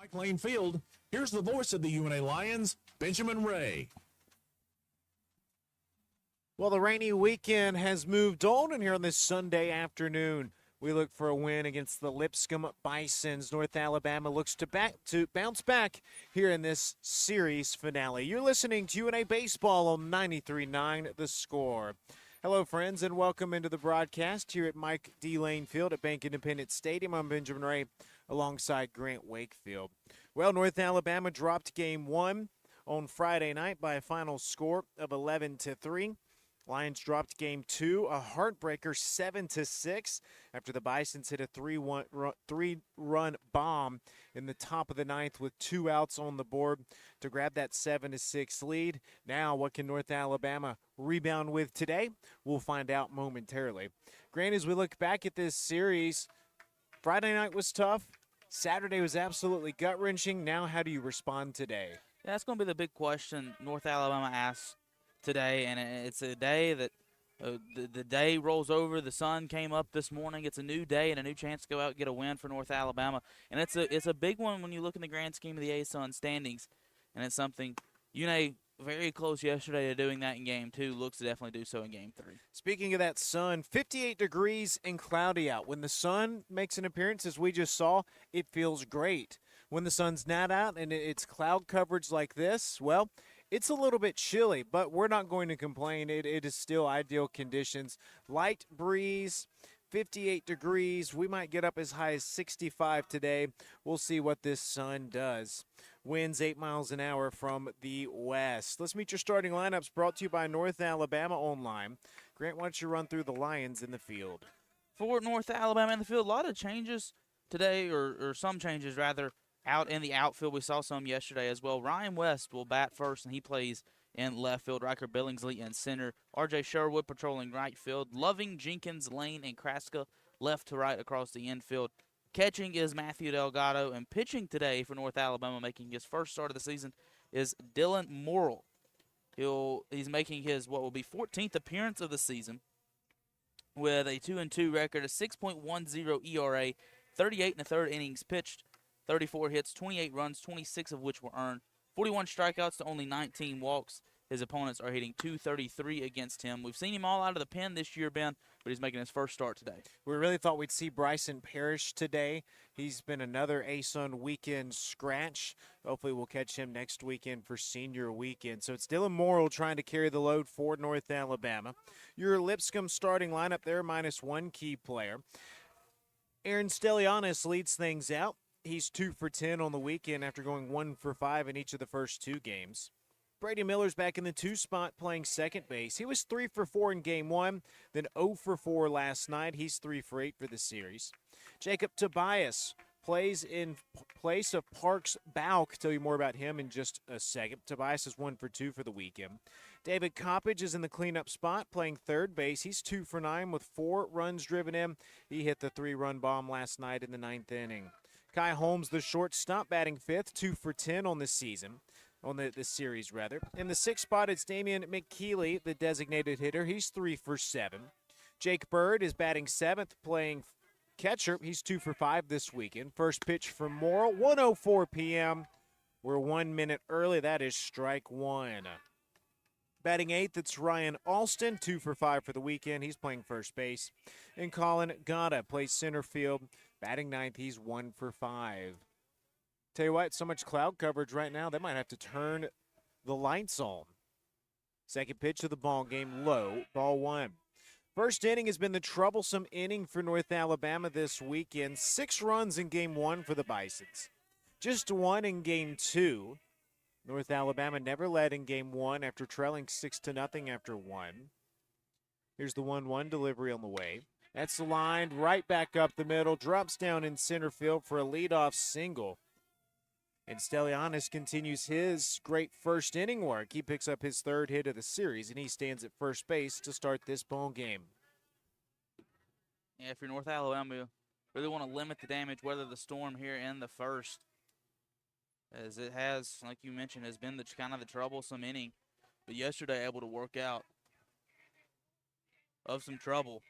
Mike Lane Field, here's the voice of the UNA Lions, Benjamin Ray. Well, the rainy weekend has moved on, and here on this Sunday afternoon, we look for a win against the Lipscomb Bisons. North Alabama looks to bounce back here in this series finale. You're listening to UNA Baseball on 93.9 The Score. Hello, friends, and welcome into the broadcast here at Mike D. Lane Field at Bank Independent Stadium. I'm Benjamin Ray alongside Grant Wakefield. Well, North Alabama dropped game one on Friday night by a final score of 11-3. Lions dropped game two, a heartbreaker 7-6 after the Bisons hit a three-run bomb in the top of the ninth with 2 outs on the board to grab that 7-6 lead. Now, what can North Alabama rebound with today? We'll find out momentarily. Grant, as we look back at this series, Friday night was tough. Saturday was absolutely gut-wrenching. Now, how do you respond today? Yeah, that's going to be the big question North Alabama asks today, and it's a day that the day rolls over. The sun came up this morning. It's a new day and a new chance to go out and get a win for North Alabama, and it's a big one when you look in the grand scheme of the ASUN standings, and it's something UNA very close yesterday to doing that in game two. Looks to definitely do so in game three. Speaking of that sun, 58 degrees and cloudy out. When the sun makes an appearance, as we just saw, it feels great. When the sun's not out and it's cloud coverage like this, well, it's a little bit chilly, but we're not going to complain. It is still ideal conditions. Light breeze, 58 degrees. We might get up as high as 65 today. We'll see what this sun does. Winds 8 miles an hour from the west. Let's meet your starting lineups, brought to you by North Alabama Online. Grant, why don't you run through the Lions in the field? For North Alabama in the field, a lot of changes today, or some changes rather, out in the outfield. We saw some yesterday as well. Ryan West will bat first, and he plays in left field. Riker Billingsley in center. R.J. Sherwood patrolling right field. Loving, Jenkins, Lane, and Kraska left to right across the infield. Catching is Matthew Delgado, and pitching today for North Alabama, making his first start of the season, is Dylan Morrill. He's making his what will be 14th appearance of the season with a 2-2 record, a 6.10 ERA, 38 1/3 innings pitched, 34 hits, 28 runs, 26 of which were earned, 41 strikeouts to only 19 walks. His opponents are hitting .233 against him. We've seen him all out of the pen this year, Ben, but he's making his first start today. We really thought we'd see Bryson Parrish today. He's been another ASUN weekend scratch. Hopefully we'll catch him next weekend for senior weekend. So it's Dylan Morrill trying to carry the load for North Alabama. Your Lipscomb starting lineup there, minus one key player. Aaron Stelianis leads things out. He's 2 for 10 on the weekend after going 1 for 5 in each of the first 2 games. Brady Miller's back in the 2 spot playing second base. He was 3 for 4 in game 1, then 0 for 4 last night. He's 3 for 8 for the series. Jacob Tobias plays in place of Parks Bauk. Tell you more about him in just a second. Tobias is 1 for 2 for the weekend. David Coppage is in the cleanup spot playing third base. He's 2 for 9 with 4 runs driven in. He hit the 3-run bomb last night in the 9th inning. Kai Holmes, the shortstop, batting 5th, 2 for 10 on this season, on this series rather. In the 6th spot, it's Damian McKeely, the designated hitter. He's 3 for 7. Jake Bird is batting 7th, playing catcher. He's 2 for 5 this weekend. First pitch from Morrill, 1:04 p.m. We're 1 minute early. That is strike one. Batting 8th, it's Ryan Alston, 2 for 5 for the weekend. He's playing first base. And Colin Gata plays center field. Batting 9th, he's 1 for 5. Tell you what, so much cloud coverage right now, they might have to turn the lights on. Second pitch of the ball game, low, ball 1. First inning has been the troublesome inning for North Alabama this weekend. 6 runs in game 1 for the Bisons. Just 1 in game 2. North Alabama never led in game 1 after trailing 6-0 after 1. Here's the 1-1 delivery on the way. That's lined right back up the middle, drops down in center field for a leadoff single. And Stelianis continues his great first inning work. He picks up his 3rd hit of the series, and he stands at first base to start this ball game. Yeah, if you're North Alabama, you really want to limit the damage, weather the storm here in the first. As it has, like you mentioned, has been kind of the troublesome inning. But yesterday able to work out of some trouble.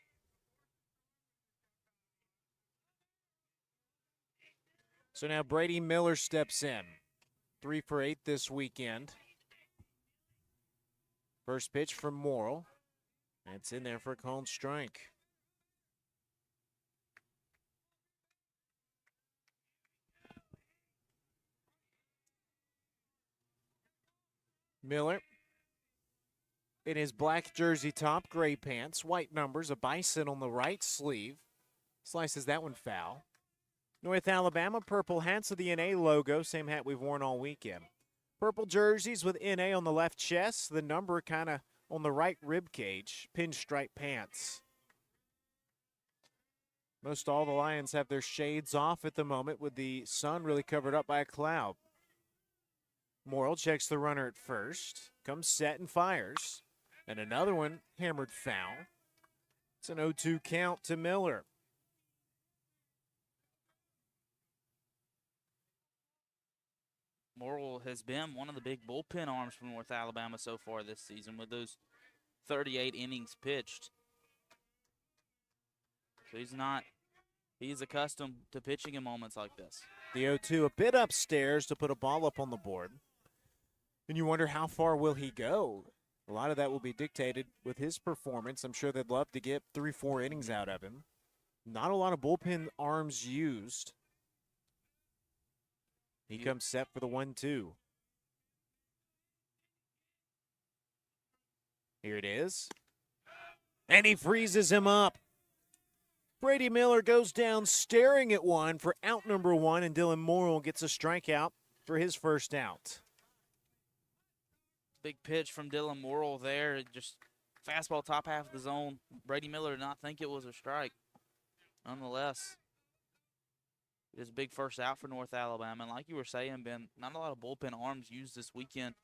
So now Brady Miller steps in. 3 for 8 this weekend. First pitch from Morrill. That's in there for a called strike. Miller in his black jersey top, gray pants, white numbers, a bison on the right sleeve. Slices that one foul. North Alabama, purple hats with the NA logo, same hat we've worn all weekend. Purple jerseys with NA on the left chest, the number kind of on the right rib cage, pinstripe pants. Most all the Lions have their shades off at the moment with the sun really covered up by a cloud. Morrill checks the runner at first, comes set and fires. And another one hammered foul. It's an 0-2 count to Miller. Morrill has been one of the big bullpen arms from North Alabama so far this season with those 38 innings pitched. So he's accustomed to pitching in moments like this. The 0-2 a bit upstairs to put a ball up on the board. And you wonder how far will he go? A lot of that will be dictated with his performance. I'm sure they'd love to get 3-4 innings out of him. Not a lot of bullpen arms used. He comes set for the 1-2. Here it is. And he freezes him up. Brady Miller goes down staring at one for out number 1, and Dylan Morrill gets a strikeout for his first out. Big pitch from Dylan Morrill there. Just fastball top half of the zone. Brady Miller did not think it was a strike. Nonetheless, it is a big first out for North Alabama. And like you were saying, Ben, not a lot of bullpen arms used this weekend.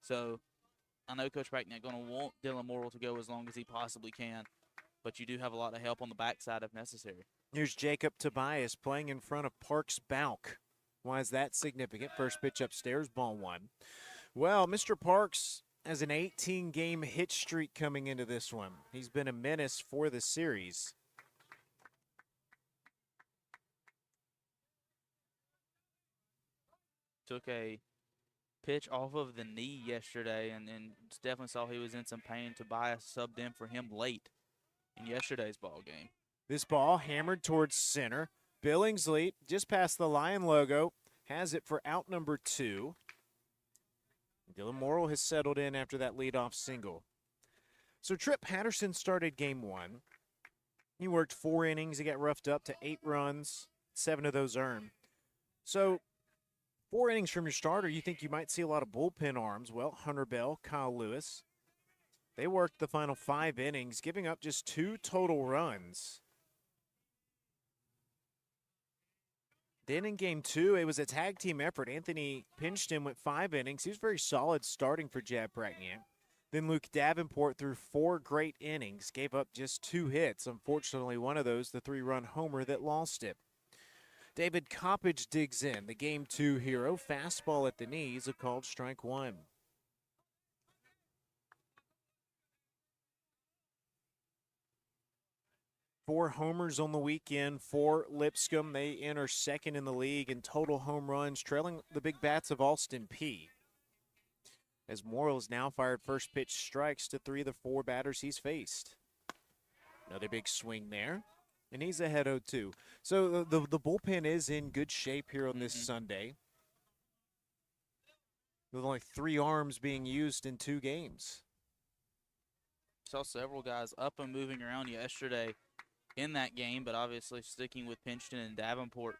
So I know Coach Bracknett going to want Dylan Morrill to go as long as he possibly can. But you do have a lot of help on the backside if necessary. Here's Jacob Tobias playing in front of Parks Bauk. Why is that significant? First pitch upstairs, ball 1. Well, Mr. Parks has an 18-game hit streak coming into this one. He's been a menace for the series. Took a pitch off of the knee yesterday and definitely saw he was in some pain. Tobias subbed in for him late in yesterday's ball game. This ball hammered towards center. Billingsley, just past the Lion logo, has it for out number 2. Dylan Morrill has settled in after that leadoff single. So Tripp Patterson started game 1. He worked 4 innings. He got roughed up to 8 runs, 7 of those earned. So 4 innings from your starter, you think you might see a lot of bullpen arms. Well, Hunter Bell, Kyle Lewis, they worked the final 5 innings, giving up just 2 total runs. Then in game 2, it was a tag team effort. Anthony Pinchton went 5 innings. He was very solid starting for Jab Bracknett. Then Luke Davenport threw 4 great innings, gave up just 2 hits. Unfortunately, one of those, the 3-run homer that lost it. David Coppage digs in, the game 2 hero. Fastball at the knees, a called strike 1. Four homers on the weekend for Lipscomb. They enter second in the league in total home runs, trailing the big bats of Alston P. As Morrill has now fired first pitch strikes to 3 of the 4 batters he's faced. Another big swing there, and he's ahead 0-2. So the bullpen is in good shape here on this Sunday, with only 3 arms being used in 2 games. Saw several guys up and moving around yesterday in that game, but obviously sticking with Pinchton and Davenport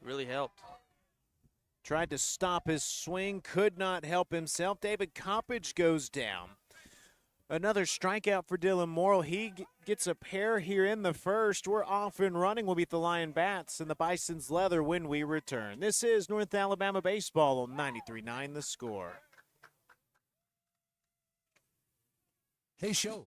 really helped. Tried to stop his swing, could not help himself. David Coppage goes down. Another strikeout for Dylan Morrill. He gets a pair here in the first. We're off and running. We'll beat the Lion Bats and the Bison's leather when we return. This is North Alabama Baseball on 93.9 The Score. Hey, show.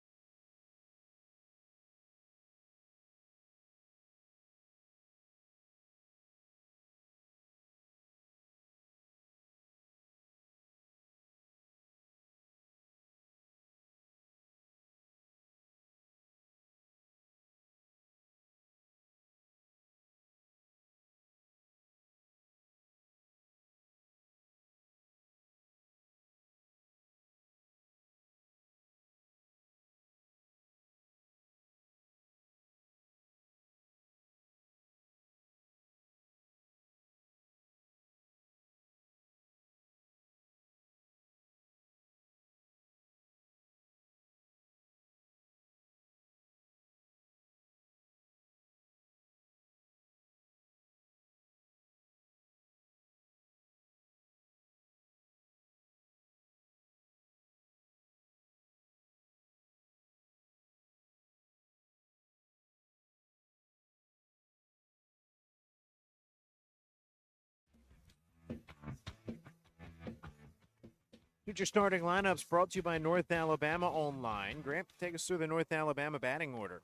Future starting lineups brought to you by North Alabama Online. Grant, take us through the North Alabama batting order.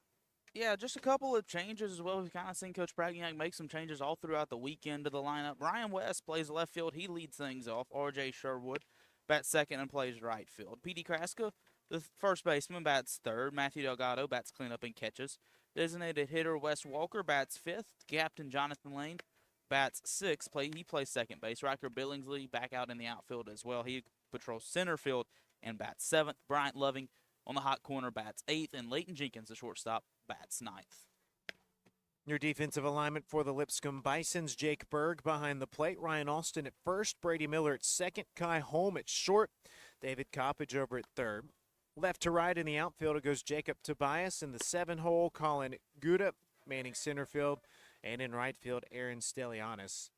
Yeah, just a couple of changes as well. We've kind of seen Coach Bragniak make some changes all throughout the weekend to the lineup. Ryan West plays left field. He leads things off. R.J. Sherwood bats second and plays right field. P.D. Kraska, the first baseman, bats third. Matthew Delgado bats cleanup and catches. Designated hitter Wes Walker bats fifth. Captain Jonathan Lane bats sixth. He plays second base. Riker Billingsley back out in the outfield as well. He patrols center field and bats seventh. Bryant Loving on the hot corner bats eighth. And Leighton Jenkins, the shortstop, bats ninth. Your defensive alignment for the Lipscomb Bisons: Jake Berg behind the plate, Ryan Alston at first, Brady Miller at second, Kai Holm at short, David Coppage over at third. Left to right in the outfield, it goes Jacob Tobias in the 7-hole, Colin Guda manning center field, and in right field, Aaron Stelianis.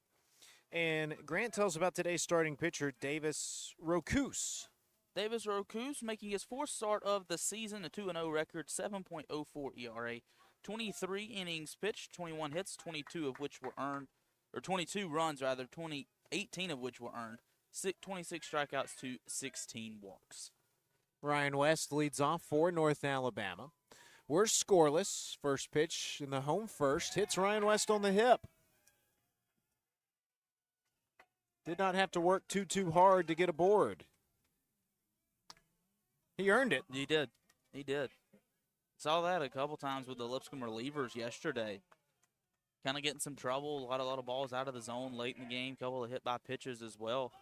And Grant tells about today's starting pitcher, Davis Rokus. Davis Rokus making his fourth start of the season, a 2-0 record, 7.04 ERA, 23 innings pitched, 21 hits, 22 of which were earned, or 22 runs rather, 18 of which were earned, 26 strikeouts to 16 walks. Ryan West leads off for North Alabama. We're scoreless. First pitch in the home first. Hits Ryan West on the hip. Did not have to work too hard to get aboard. He earned it. He did. He did. Saw that a couple times with the Lipscomb relievers yesterday. Kind of getting some trouble. A lot of balls out of the zone late in the game. Couple of hit by pitches as well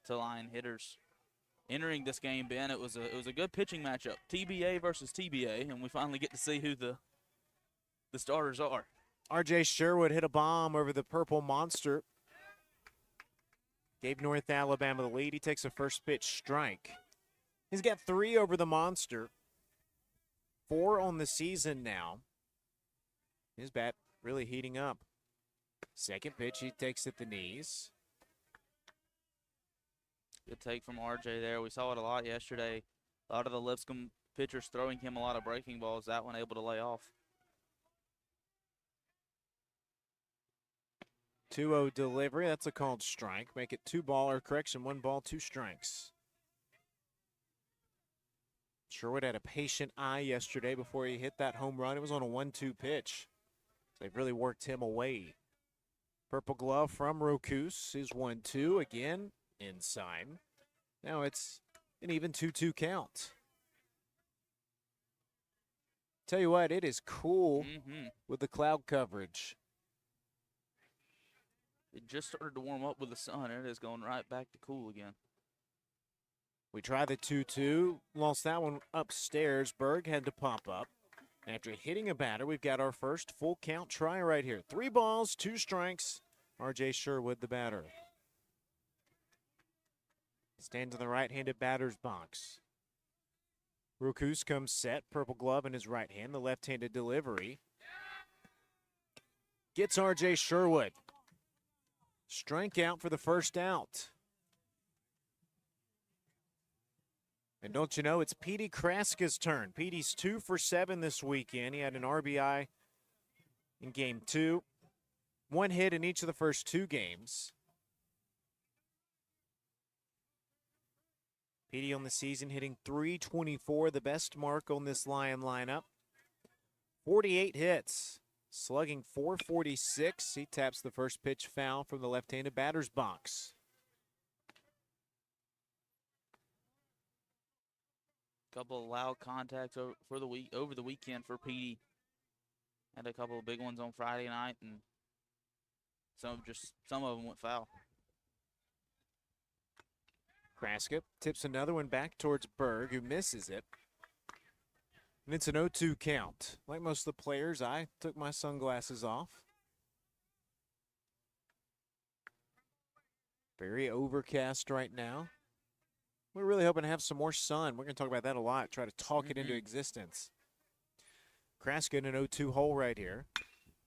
to line hitters. Entering this game, Ben, it was a good pitching matchup. TBA versus TBA, and we finally get to see who the starters are. R.J. Sherwood hit a bomb over the Purple Monster. Gave North Alabama the lead. He takes a first pitch strike. He's got 3 over the Monster. 4 on the season now. His bat really heating up. Second pitch, he takes at the knees. Good take from RJ there. We saw it a lot yesterday. A lot of the Lipscomb pitchers throwing him a lot of breaking balls. That one able to lay off. 2-0 delivery. That's a called strike. Make it 2 ball, or correction, 1 ball, 2 strikes. Sherwood had a patient eye yesterday before he hit that home run. It was on a 1-2 pitch. So they've really worked him away. Purple glove from Rokus is 1-2. Again, inside. Now it's an even 2-2 count. Tell you what, it is cool with the cloud coverage. It just started to warm up with the sun. It is going right back to cool again. We tried the 2-2, lost that one upstairs. Berg had to pop up. After hitting a batter, we've got our first full count try right here. 3 balls, 2 strikes. R.J. Sherwood, the batter. Stands in the right-handed batter's box. Rokus comes set, purple glove in his right hand, the left-handed delivery. Gets R.J. Sherwood. Strikeout for the first out. And don't you know, it's P.D. Kraska's turn. P.D.'s 2 for 7 this weekend. He had an RBI in game 2. 1 hit in each of the first 2 games. P.D. on the season hitting .324, the best mark on this Lion lineup. 48 hits, slugging .446. He taps the first pitch foul from the left-handed batter's box. Couple of loud contacts over the weekend for Petey. Had a couple of big ones on Friday night, and some of them went foul. Kraska tips another one back towards Berg, who misses it. And it's an 0-2 count. Like most of the players, I took my sunglasses off. Very overcast right now. We're really hoping to have some more sun. We're going to talk about that a lot, try to talk it into existence. Kraska in an 0-2 hole right here.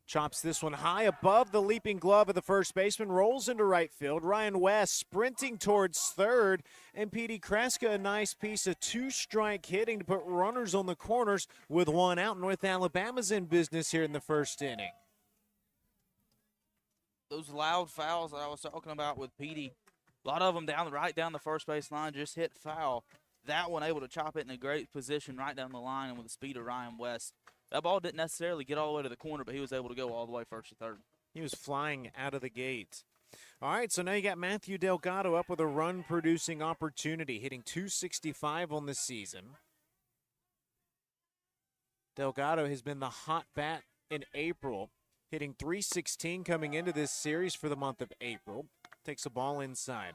Chops this one high above the leaping glove of the first baseman, rolls into right field. Ryan West sprinting towards third, and P.D. Kraska a nice piece of 2-strike hitting to put runners on the corners with 1 out. North Alabama's in business here in the first inning. Those loud fouls that I was talking about with Petey, A lot of them right down the first base line, just hit foul. That one able to chop it in a great position right down the line, and with the speed of Ryan West. That ball didn't necessarily get all the way to the corner, but he was able to go all the way first to third. He was flying out of the gate. All right, so now you got Matthew Delgado up with a run-producing opportunity, hitting .265 on the season. Delgado has been the hot bat in April, hitting .316 coming into this series for the month of April. Takes a ball inside.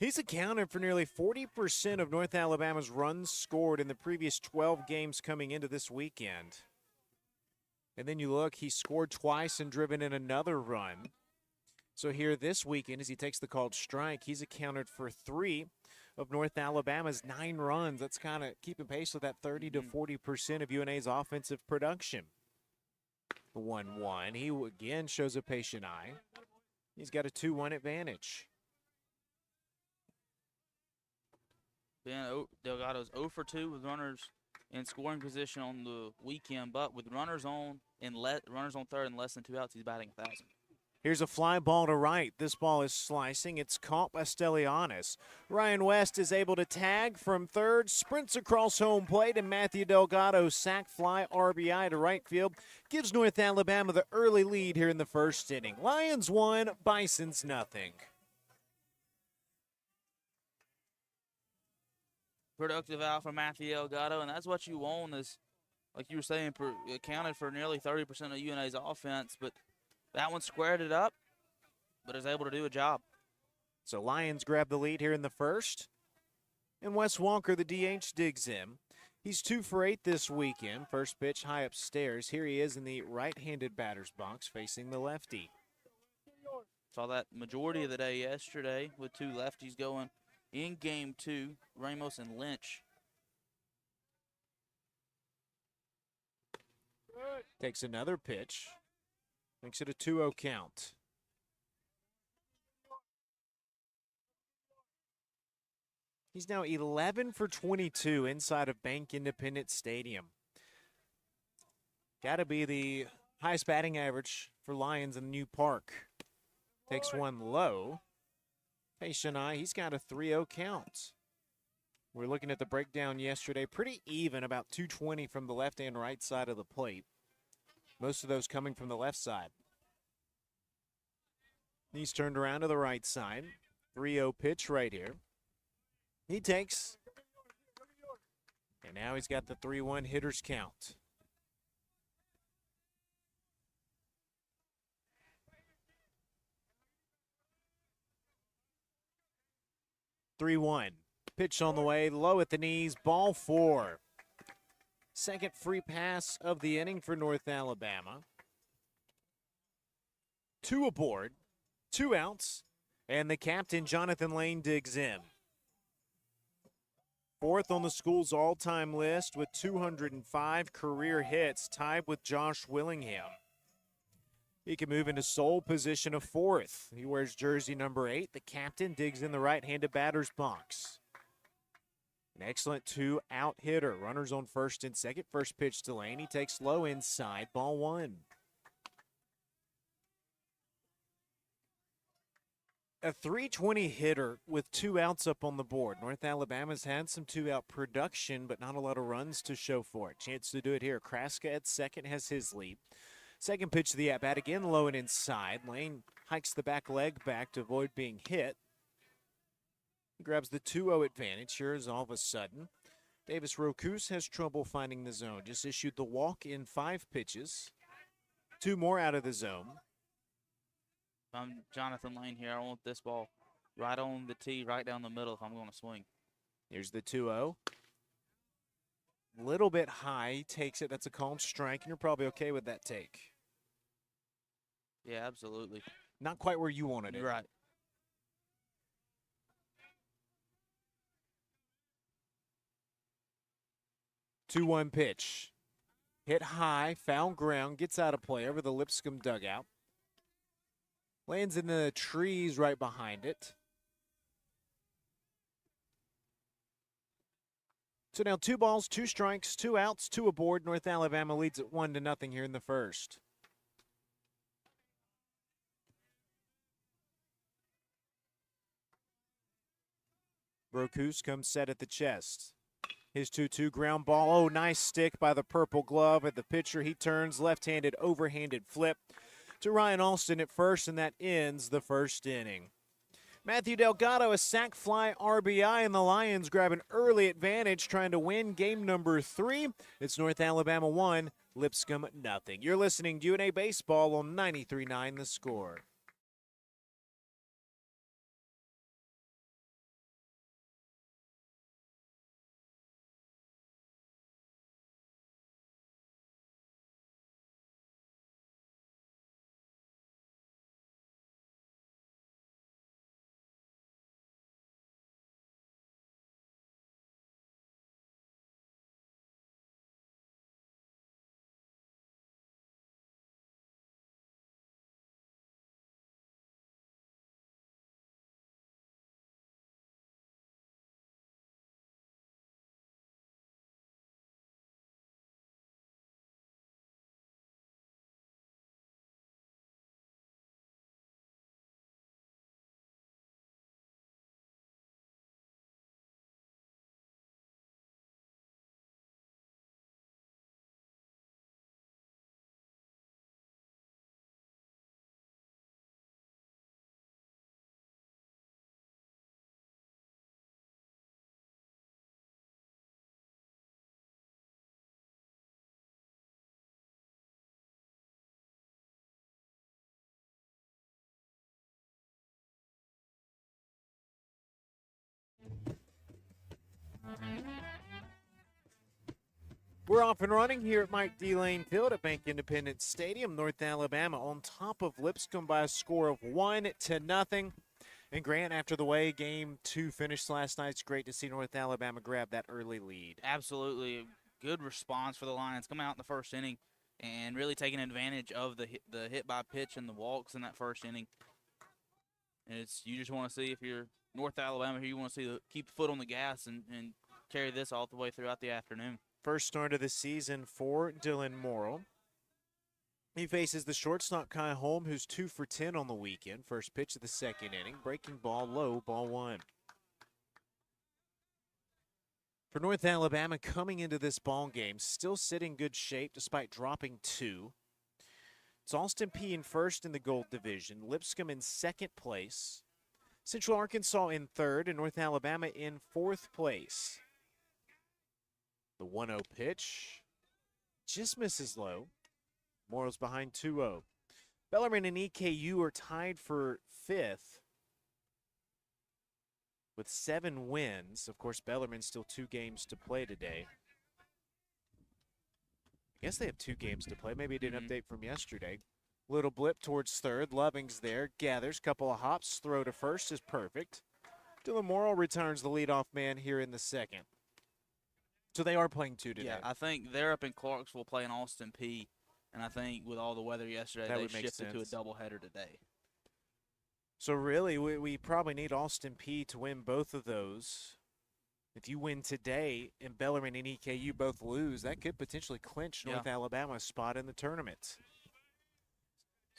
He's accounted for nearly 40% of North Alabama's runs scored in the previous 12 games coming into this weekend. And then you look, he scored twice and driven in another run. So here this weekend, as he takes the called strike, he's accounted for 3 of North Alabama's 9 runs. That's kind of keeping pace with that 30 to 40% of UNA's offensive production. 1-1. He again shows a patient eye. He's got a 2-1 advantage. Delgado's 0 for 2 with runners in scoring position on the weekend, but with runners on third and less than 2 outs, he's batting 1,000. Here's a fly ball to right. This ball is slicing. It's caught by Stellianis. Ryan West is able to tag from third, sprints across home plate, and Matthew Delgado sac fly RBI to right field. Gives North Alabama the early lead here in the first inning. Lions 1, Bisons nothing. Productive out for Matthew Delgado, and that's what you want is, like you were saying, accounted for nearly 30% of UNA's offense, but that one squared it up, but is able to do a job. So Lions grab the lead here in the first, and Wes Walker, the DH, digs in. He's 2 for 8 this weekend. First pitch high upstairs. Here he is in the right-handed batter's box facing the lefty. Saw that majority of the day yesterday with 2 lefties going in game 2, Ramos and Lynch. Takes another pitch. Makes it a 2-0 count. He's now 11 for 22 inside of Bank Independent Stadium. Got to be the highest batting average for Lions in the new park. Takes one low. Patient eye, he's got a 3-0 count. We're looking at the breakdown yesterday. Pretty even, about 220 from the left and right side of the plate. Most of those coming from the left side. He's turned around to the right side. 3-0 pitch right here. He takes. And now he's got the 3-1 hitter's count. Three-one. Pitch on the way, low at the knees, ball 4. Second free pass of the inning for North Alabama. 2 aboard, 2 outs, and the captain, Jonathan Lane, digs in. 4th on the school's all-time list with 205 career hits, tied with Josh Willingham. He can move into sole position of 4th. He wears jersey number 8. The captain digs in the right-handed batter's box. An excellent 2-out hitter. Runners on first and second. First pitch to Lane. He takes low inside. Ball 1. A .320 hitter with 2 outs up on the board. North Alabama's had some 2-out production, but not a lot of runs to show for it. Chance to do it here. Kraska at second has his lead. Second pitch to the at-bat, again low and inside. Lane hikes the back leg back to avoid being hit. He grabs the 2-0 advantage here as all of a sudden. Davis Rokus has trouble finding the zone. Just issued the walk in 5 pitches. 2 more out of the zone. I'm Jonathan Lane here. I want this ball right on the tee, right down the middle if I'm going to swing. Here's the 2-0. Little bit high. He takes it. That's a calm strike, and you're probably okay with that take. Yeah, absolutely. Not quite where you wanted it. Right. Two-one pitch. Hit high, foul ground, gets out of play over the Lipscomb dugout. Lands in the trees right behind it. So now 2 balls, 2 strikes, 2 outs, 2 aboard. North Alabama leads at 1-0 here in the first. Brocuse comes set at the chest. His 2-2 ground ball. Oh, nice stick by the purple glove at the pitcher. He turns left-handed, overhanded flip to Ryan Alston at first, and that ends the first inning. Matthew Delgado, a sac fly RBI, and the Lions grab an early advantage trying to win game number 3. It's North Alabama 1, Lipscomb nothing. You're listening to UNA Baseball on 93.9 The Score. We're off and running here at Mike D. Lane Field at Bank Independence Stadium, North Alabama, on top of Lipscomb by a score of 1-0. And Grant, after the way Game 2 finished last night, it's great to see North Alabama grab that early lead. Absolutely. Good response for the Lions. Coming out in the first inning and really taking advantage of the hit by pitch and the walks in that first inning. And you just want to see, if you're North Alabama here, you want to see keep the foot on the gas and carry this all the way throughout the afternoon. First start of the season for Dylan Morrill. He faces the shortstop Kai Holm, who's 2 for 10 on the weekend. First pitch of the second inning. Breaking ball low, ball 1. For North Alabama, coming into this ball game, still sitting good shape despite dropping 2. It's Austin Peay in first in the Gold Division. Lipscomb in second place. Central Arkansas in third, and North Alabama in fourth place. The 1-0 pitch just misses low. Morrill's behind 2-0. Bellarmine and EKU are tied for fifth with 7 wins. Of course, Bellarmine still 2 games to play today. I guess they have 2 games to play. Maybe it did an update from yesterday. Little blip towards third. Loving's there. Gathers. Couple of hops. Throw to first is perfect. Dylan Morrill returns the leadoff man here in the second. So they are playing 2 today. Yeah, I think they're up in Clarksville playing Austin Peay. And I think with all the weather yesterday, That they would make shifted to a sense. doubleheader today. So really, we probably need Austin Peay to win both of those. If you win today and Bellarmine and EKU both lose, that could potentially clinch North Alabama's spot in the tournament.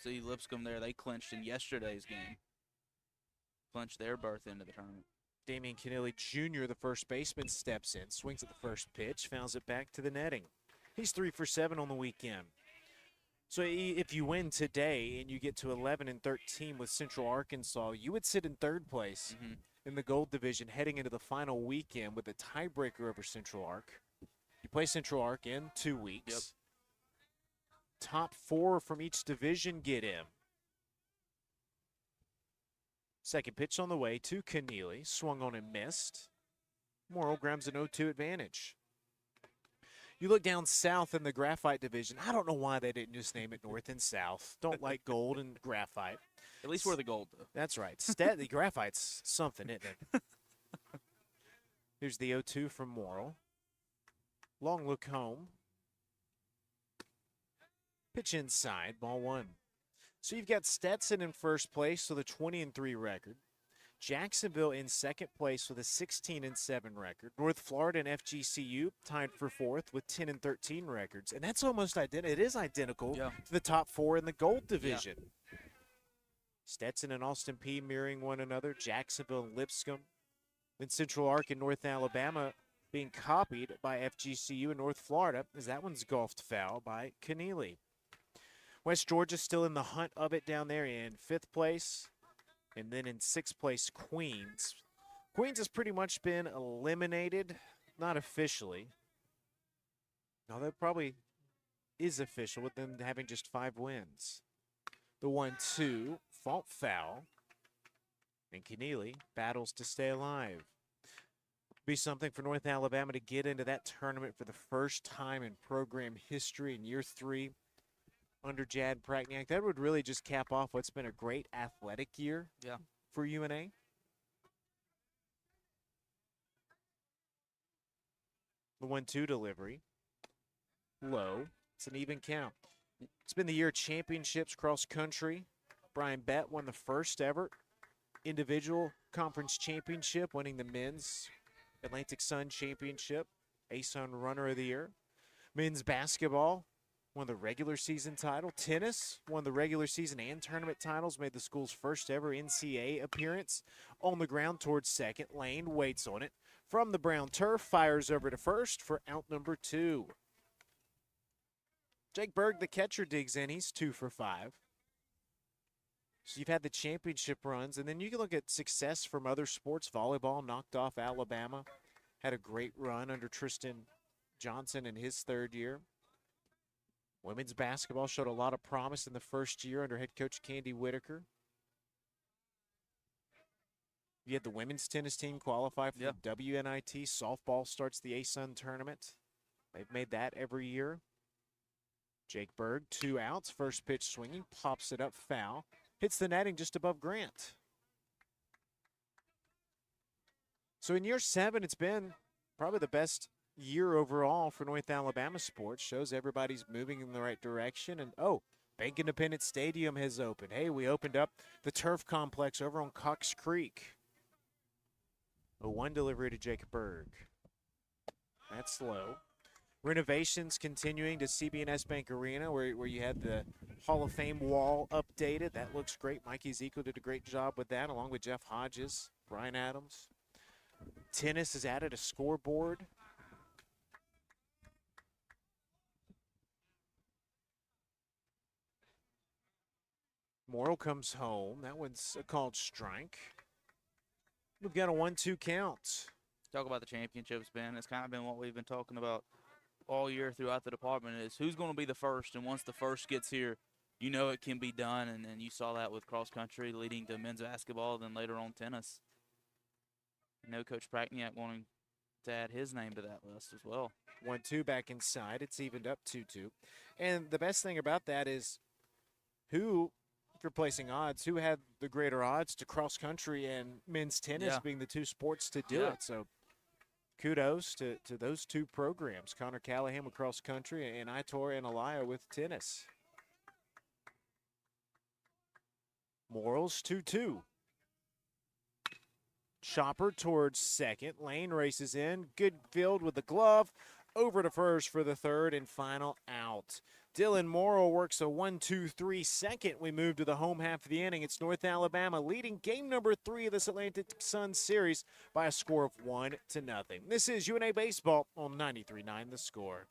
See Lipscomb there, they clinched in yesterday's game. Clinched their berth into the tournament. Damian Keneally Jr., the first baseman, steps in, swings at the first pitch, fouls it back to the netting. He's 3 for 7 on the weekend. So if you win today and you get to 11-13 with Central Arkansas, you would sit in third place in the Gold Division heading into the final weekend with a tiebreaker over Central Ark. You play Central Ark in 2 weeks. Yep. Top 4 from each division get in. Second pitch on the way to Keneally. Swung on and missed. Morrill grabs an 0-2 advantage. You look down south in the Graphite division. I don't know why they didn't just name it North and South. Don't like gold and graphite. At least we're the gold, though. That's right. The graphite's something, isn't it? Here's the 0-2 from Morrill. Long look home. Pitch inside, ball 1. So you've got Stetson in first place with a 20-3 record. Jacksonville in second place with a 16-7 record. North Florida and FGCU tied for fourth with 10-13 records. And that's almost identical. It is identical to the top 4 in the Gold Division. Stetson and Austin Peay mirroring one another. Jacksonville and Lipscomb Then Central Arc in North Alabama being copied by FGCU in North Florida, as that one's golfed foul by Keneally. West Georgia still in the hunt of it down there in 5th place. And then in 6th place, Queens. Queens has pretty much been eliminated, not officially. Although it probably is official with them having just 5 wins. The 1-2, fault foul. And Keneally battles to stay alive. Be something for North Alabama to get into that tournament for the first time in program history in year 3 under Jad Prackniak. That would really just cap off what's been a great athletic year for UNA. The 1-2 delivery. Low. It's an even count. It's been the year of championships cross country. Brian Bett won the first ever individual conference championship, winning the men's Atlantic Sun Championship, ASUN Runner of the Year. Men's basketball won the regular season title. Tennis won the regular season and tournament titles, made the school's first ever NCAA appearance. On the ground towards second, Lane waits on it. From the brown turf, fires over to first for out number 2. Jake Berg, the catcher, digs in. He's 2 for 5. So you've had the championship runs, and then you can look at success from other sports. Volleyball knocked off Alabama, had a great run under Tristan Johnson in his 3rd year. Women's basketball showed a lot of promise in the first year under head coach Candy Whitaker. You had the women's tennis team qualify for the WNIT. Softball starts the ASUN tournament. They've made that every year. Jake Berg, 2 outs. First pitch swinging, pops it up, foul. Hits the netting just above Grant. So in year 7, it's been probably the best year overall for North Alabama sports. Shows everybody's moving in the right direction. And, Bank Independent Stadium has opened. Hey, we opened up the turf complex over on Cox Creek. A 1 delivery to Jake Berg. That's slow. Renovations continuing to CB&S Bank Arena, where you had the Hall of Fame wall updated. That looks great. Mike Ezekiel did a great job with that, along with Jeff Hodges, Brian Adams. Tennis has added a scoreboard. Morrill comes home. That one's a called strike. We've got a 1-2 count. Talk about the championships, Ben. It's kind of been what we've been talking about all year throughout the department, is who's going to be the first. And once the first gets here, you know it can be done. And you saw that with cross country leading to men's basketball, then later on tennis. You know, Coach Prackniak wanting to add his name to that list as well. 1-2 back inside. It's evened up 2-2. And the best thing about that is who, if you're placing odds, who had the greater odds to cross country and men's tennis being the 2 sports to do it. So kudos to those 2 programs. Connor Callahan with cross country and Itor and Elia with tennis. Morals 2-2. Chopper towards second. Lane races in. Good field with the glove. Over to first for the 3rd and final out. Dylan Morrill works a 1-2-3 second. We move to the home half of the inning. It's North Alabama leading game number 3 of this Atlantic Sun series by a score of 1-0. This is UNA Baseball on 93.9 The Score.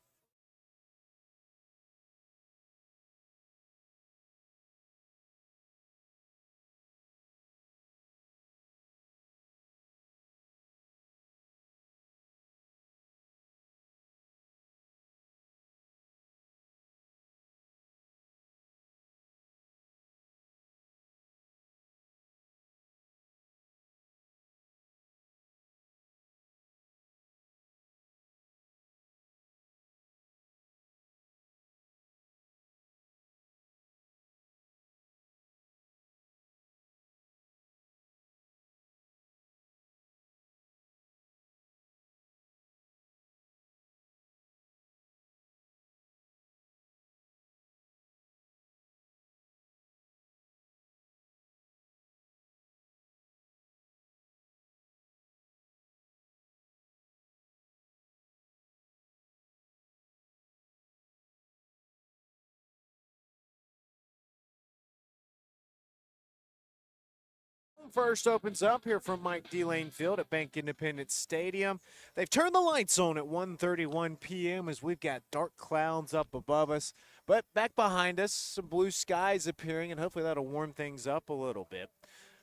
First opens up here from Mike D. Lane Field at Bank Independence Stadium. They've turned the lights on at 1:31 p.m. as we've got dark clouds up above us. But back behind us, some blue skies appearing, and hopefully that'll warm things up a little bit.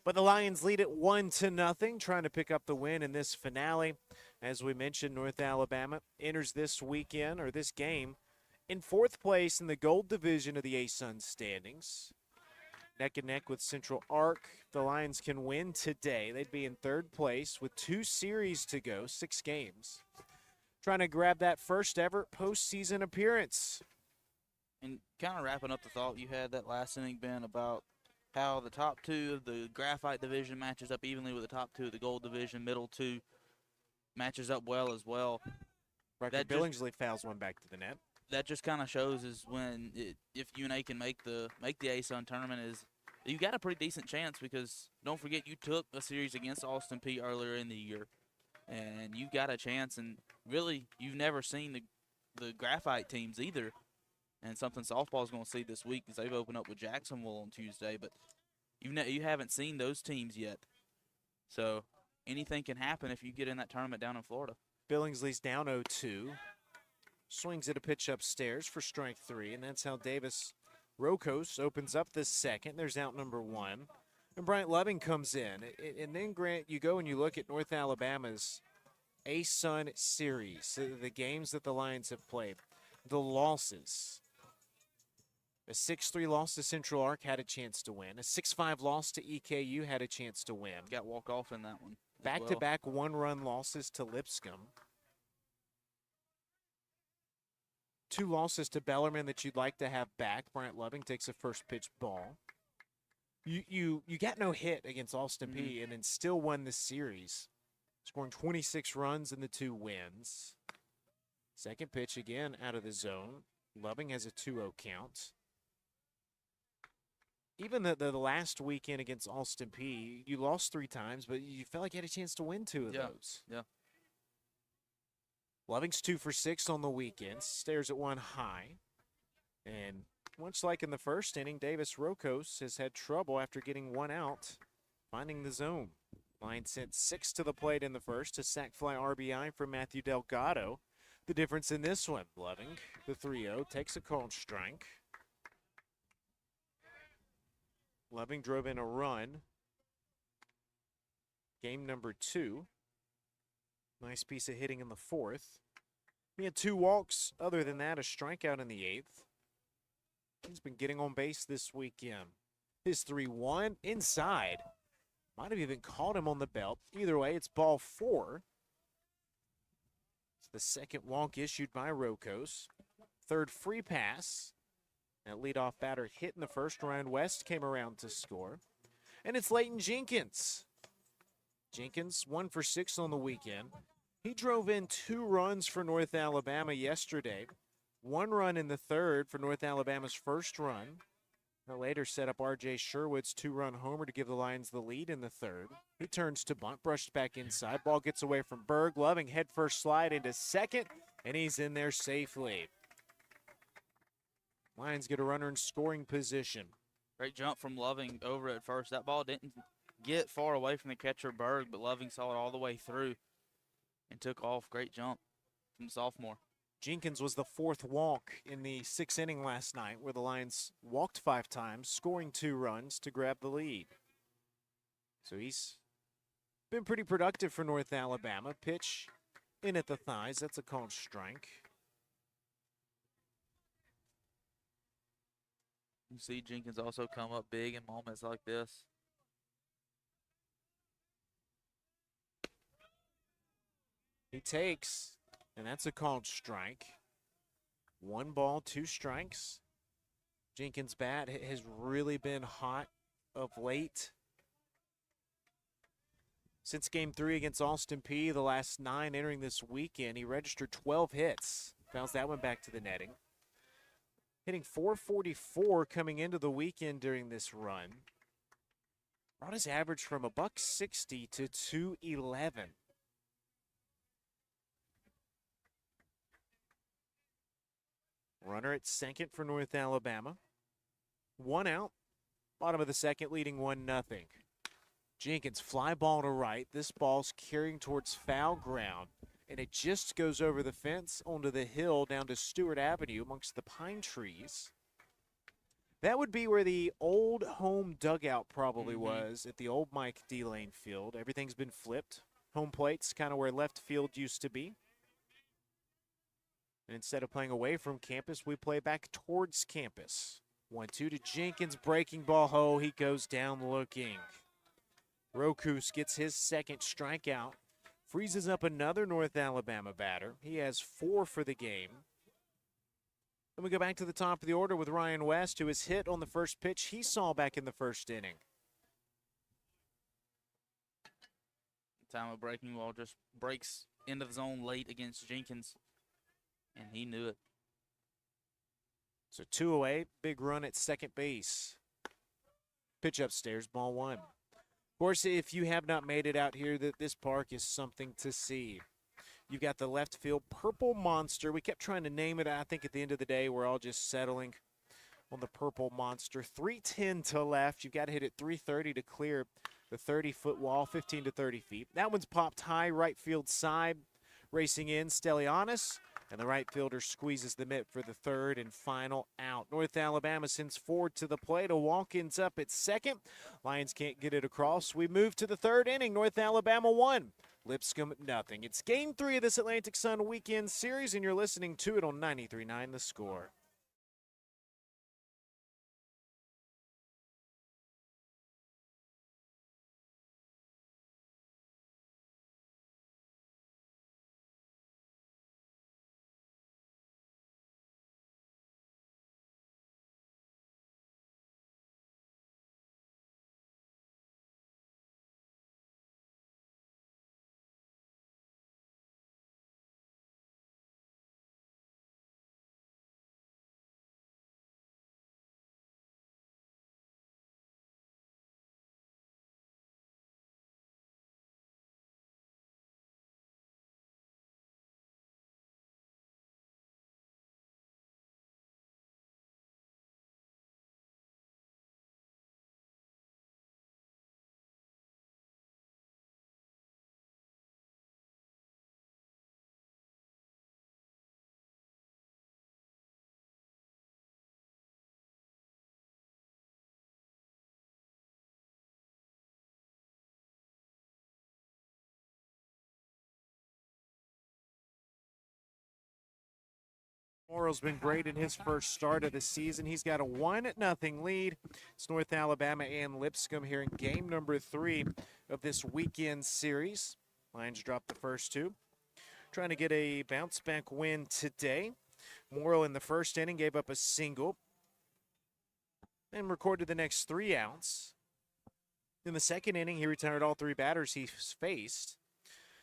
But the Lions lead it 1-0, trying to pick up the win in this finale. As we mentioned, North Alabama enters this weekend, or this game, in fourth place in the Gold Division of the A-Sun standings. Neck and neck with Central Arc. The Lions can win today. They'd be in third place with 2 series to go, 6 games. Trying to grab that first ever postseason appearance. And kind of wrapping up the thought you had that last inning, Ben, about how the top 2 of the Graphite Division matches up evenly with the top 2 of the Gold Division. Middle 2 matches up well as well. Riker Billingsley fouls one back to the net. That just kind of shows is when if UNA can make the A-Sun tournament, is you got a pretty decent chance, because don't forget you took a series against Austin Peay earlier in the year, and you got a chance. And really, you've never seen the Graphite teams either, and something softball is going to see this week because they've opened up with Jacksonville on Tuesday. But you haven't seen those teams yet, so anything can happen if you get in that tournament down in Florida. Billingsley's down 0-2. Swings at a pitch upstairs for strike 3, and that's how Davis Rokos opens up this second. There's out number 1. And Bryant Loving comes in. And then, Grant, you go and you look at North Alabama's A-Sun series, the games that the Lions have played, the losses. A 6-3 loss to Central Arc had a chance to win. A 6-5 loss to EKU had a chance to win. Got walk off in that one. Back-to-back one-run losses to Lipscomb. 2 losses to Bellarmine that you'd like to have back. Bryant Loving takes a first pitch ball. You got no hit against Austin Peay and then still won the series, scoring 26 runs in the 2 wins. Second pitch again out of the zone. Loving has a 2-0 count. Even the last weekend against Austin Peay, you lost 3 times, but you felt like you had a chance to win 2 of those. Yeah. Loving's 2 for 6 on the weekend, stares at 1 high. And much like in the first inning, Davis Rokos has had trouble after getting 1 out, finding the zone. Lions sent 6 to the plate in the first, a sac fly RBI from Matthew Delgado. The difference in this one, Loving, the 3-0, takes a called strike. Loving drove in a run. Game number 2. Nice piece of hitting in the 4th. He had 2 walks. Other than that, a strikeout in the 8th. He's been getting on base this weekend. His 3-1 inside. Might have even caught him on the belt. Either way, it's ball 4. It's the second walk issued by Rokos. Third free pass. That leadoff batter hit in the first. Ryan West came around to score. And it's Leighton Jenkins. Jenkins, 1 for 6 on the weekend. He drove in 2 runs for North Alabama yesterday. 1 run in the 3rd for North Alabama's first run. That later set up R.J. Sherwood's 2-run homer to give the Lions the lead in the 3rd. He turns to bunt, brushed back inside. Ball gets away from Berg. Loving head first slide into second, and he's in there safely. Lions get a runner in scoring position. Great jump from Loving over at first. That ball didn't get far away from the catcher Berg, but Loving saw it all the way through and took off. Great jump from the sophomore. Jenkins was the 4th walk in the 6th inning last night, where the Lions walked 5 times, scoring 2 runs to grab the lead. So he's been pretty productive for North Alabama. Pitch in at the thighs. That's a called strike. You see Jenkins also come up big in moments like this. He takes, and that's a called strike. 1 ball, 2 strikes. Jenkins' bat has really been hot of late. Since Game 3 against Austin Peay, the last 9 entering this weekend, he registered 12 hits. Fouls that one back to the netting. Hitting .444 coming into the weekend during this run. Brought his average from $160 to .211. Runner at second for North Alabama. 1 out. Bottom of the second, leading 1-0. Jenkins fly ball to right. This ball's carrying towards foul ground, and it just goes over the fence onto the hill down to Stewart Avenue amongst the pine trees. That would be where the old home dugout probably was at the old Mike D. Lane field. Everything's been flipped. Home plate's kind of where left field used to be. And instead of playing away from campus, we play back towards campus. 1-2 to Jenkins, breaking ball. Oh, he goes down looking. Rokus gets his second strikeout. Freezes up another North Alabama batter. He has 4 for the game. Then we go back to the top of the order with Ryan West, who was hit on the first pitch he saw back in the first inning. Time of breaking ball just breaks into the zone late against Jenkins, and he knew it. So 2 away, big run at second base. Pitch upstairs, ball 1. Of course, if you have not made it out here, this park is something to see. You've got the left field Purple Monster. We kept trying to name it. I think at the end of the day, we're all just settling on the Purple Monster. 310 to left. You've got to hit it 330 to clear the 30-foot wall, 15 to 30 feet. That one's popped high, right field side. Racing in, Stelianis. And the right fielder squeezes the mitt for the third and final out. North Alabama sends Ford to the plate. A walk-in's up at second. Lions can't get it across. We move to the third inning. North Alabama 1. Lipscomb nothing. It's game 3 of this Atlantic Sun Weekend Series, and you're listening to it on 93.9 The Score. Morrow's been great in his first start of the season. He's got a 1-0 lead. It's North Alabama and Lipscomb here in game number 3 of this weekend series. Lions dropped the first 2. Trying to get a bounce-back win today. Morrow in the first inning gave up a single and recorded the next 3 outs. In the second inning, he retired all 3 batters he faced.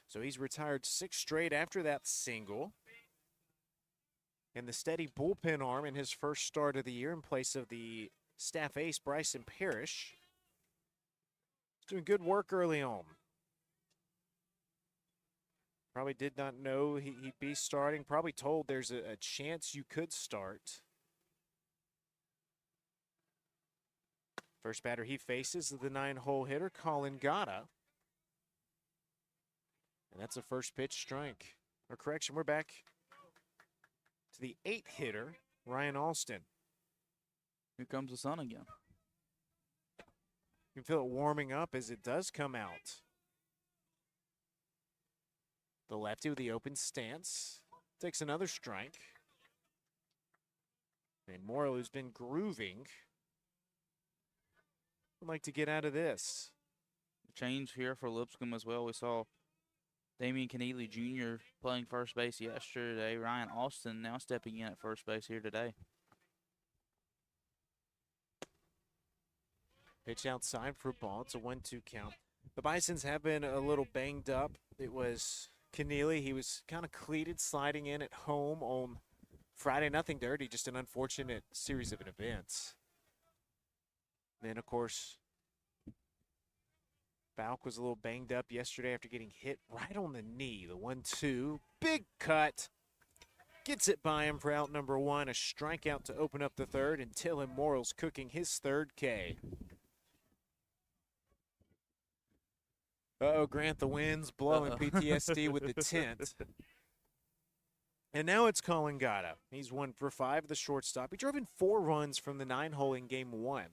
So he's retired 6 straight after that single. And the steady bullpen arm in his first start of the year in place of the staff ace, Bryson Parrish. Doing good work early on. Probably did not know he'd be starting. Probably told there's a chance you could start. First batter he faces is the 9-hole hitter, Colin Gata. And that's a first pitch strike. Or correction, we're back to the 8th hitter, Ryan Alston. Here comes the sun again. You can feel it warming up as it does come out. The lefty with the open stance takes another strike. And Morrow, who's been grooving, would like to get out of this. Change here for Lipscomb as well. We saw Damian Keneally Jr. playing first base yesterday. Ryan Austin now stepping in at first base here today. Pitch outside for a ball. It's a 1-2 count. The Bisons have been a little banged up. It was Keneally. He was kind of cleated sliding in at home on Friday. Nothing dirty, just an unfortunate series of events. Then, of course, Balk was a little banged up yesterday after getting hit right on the knee. The 1-2, big cut. Gets it by him for out number 1. A strikeout to open up the third, and Dylan Morrill's cooking his third K. Uh-oh, Grant, the wind's blowing PTSD with the tent. And now it's Colin Gata. He's 1 for 5, the shortstop. He drove in 4 runs from the 9-hole in game 1.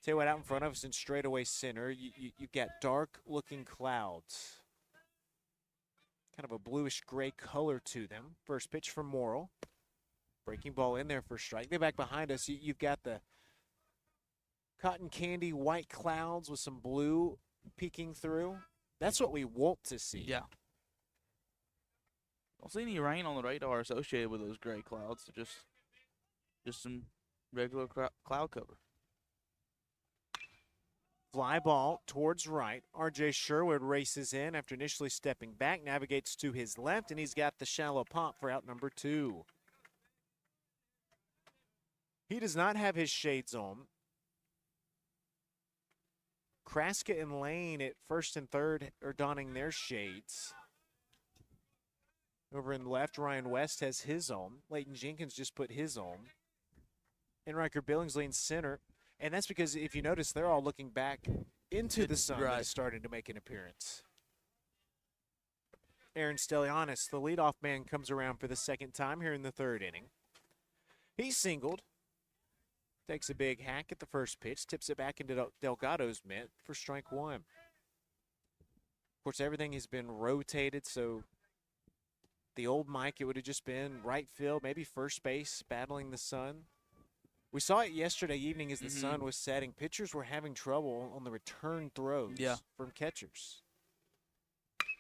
Tell you what, out in front of us in straightaway center, you got dark-looking clouds. Kind of a bluish-gray color to them. First pitch from Morrill. Breaking ball in there for strike. They're back behind us. You've got the cotton candy white clouds with some blue peeking through. That's what we want to see. Yeah. Don't see any rain on the radar associated with those gray clouds. Just some regular cloud cover. Fly ball towards right. R.J. Sherwood races in after initially stepping back, navigates to his left, and he's got the shallow pop for out number 2. He does not have his shades on. Kraska and Lane at first and third are donning their shades. Over in the left, Ryan West has his on. Leighton Jenkins just put his on. And Riker Billingsley in center. And that's because, if you notice, they're all looking back into the sun that is starting to make an appearance. Aaron Stelianis, the leadoff man, comes around for the second time here in the 3rd inning. He's singled. Takes a big hack at the first pitch, tips it back into Delgado's mitt for strike 1. Of course, everything has been rotated, so the old Mike, it would have just been right field, maybe first base, battling the sun. We saw it yesterday evening as the sun was setting. Pitchers were having trouble on the return throws from catchers.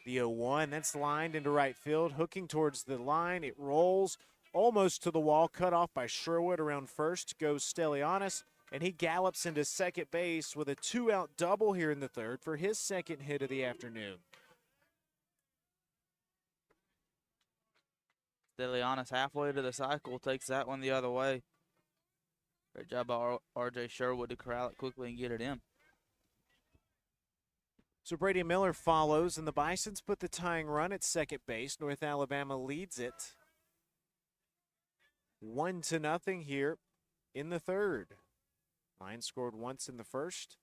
The 0-1, that's lined into right field, hooking towards the line. It rolls almost to the wall, cut off by Sherwood. Around first goes Stelianis, and he gallops into second base with a 2-out double here in the 3rd for his second hit of the afternoon. Stelianis halfway to the cycle takes that one the other way. Great job by R.J. Sherwood to corral it quickly and get it in. So Brady Miller follows, and the Bisons put the tying run at second base. North Alabama leads it 1-0 here in the 3rd. Lions scored once in the first.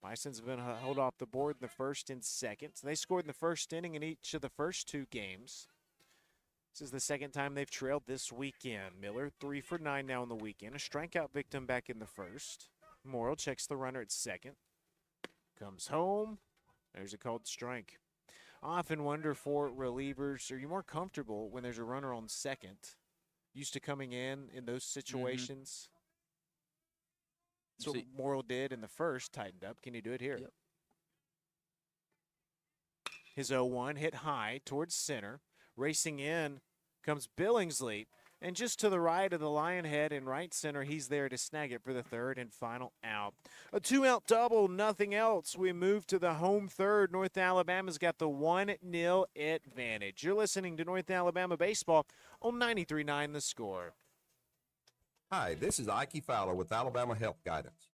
Bisons have been held off the board in the first and second. So they scored in the first inning in each of the first 2 games. This is the second time they've trailed this weekend. Miller 3 for 9 now in the weekend. A strikeout victim back in the first. Morrill checks the runner at second. Comes home. There's a called strike. I often wonder for relievers, are you more comfortable when there's a runner on second? Used to coming in those situations. That's what Morrill did in the first, tightened up. Can you do it here? Yep. His 0-1 hit high towards center. Racing in comes Billingsley. And just to the right of the Lionhead in right center, he's there to snag it for the 3rd and final out. A 2-out double, nothing else. We move to the home 3rd. North Alabama's got the 1-0 advantage. You're listening to North Alabama Baseball on 93.9 The Score. Hi, this is Ike Fowler with Alabama Health Guidance.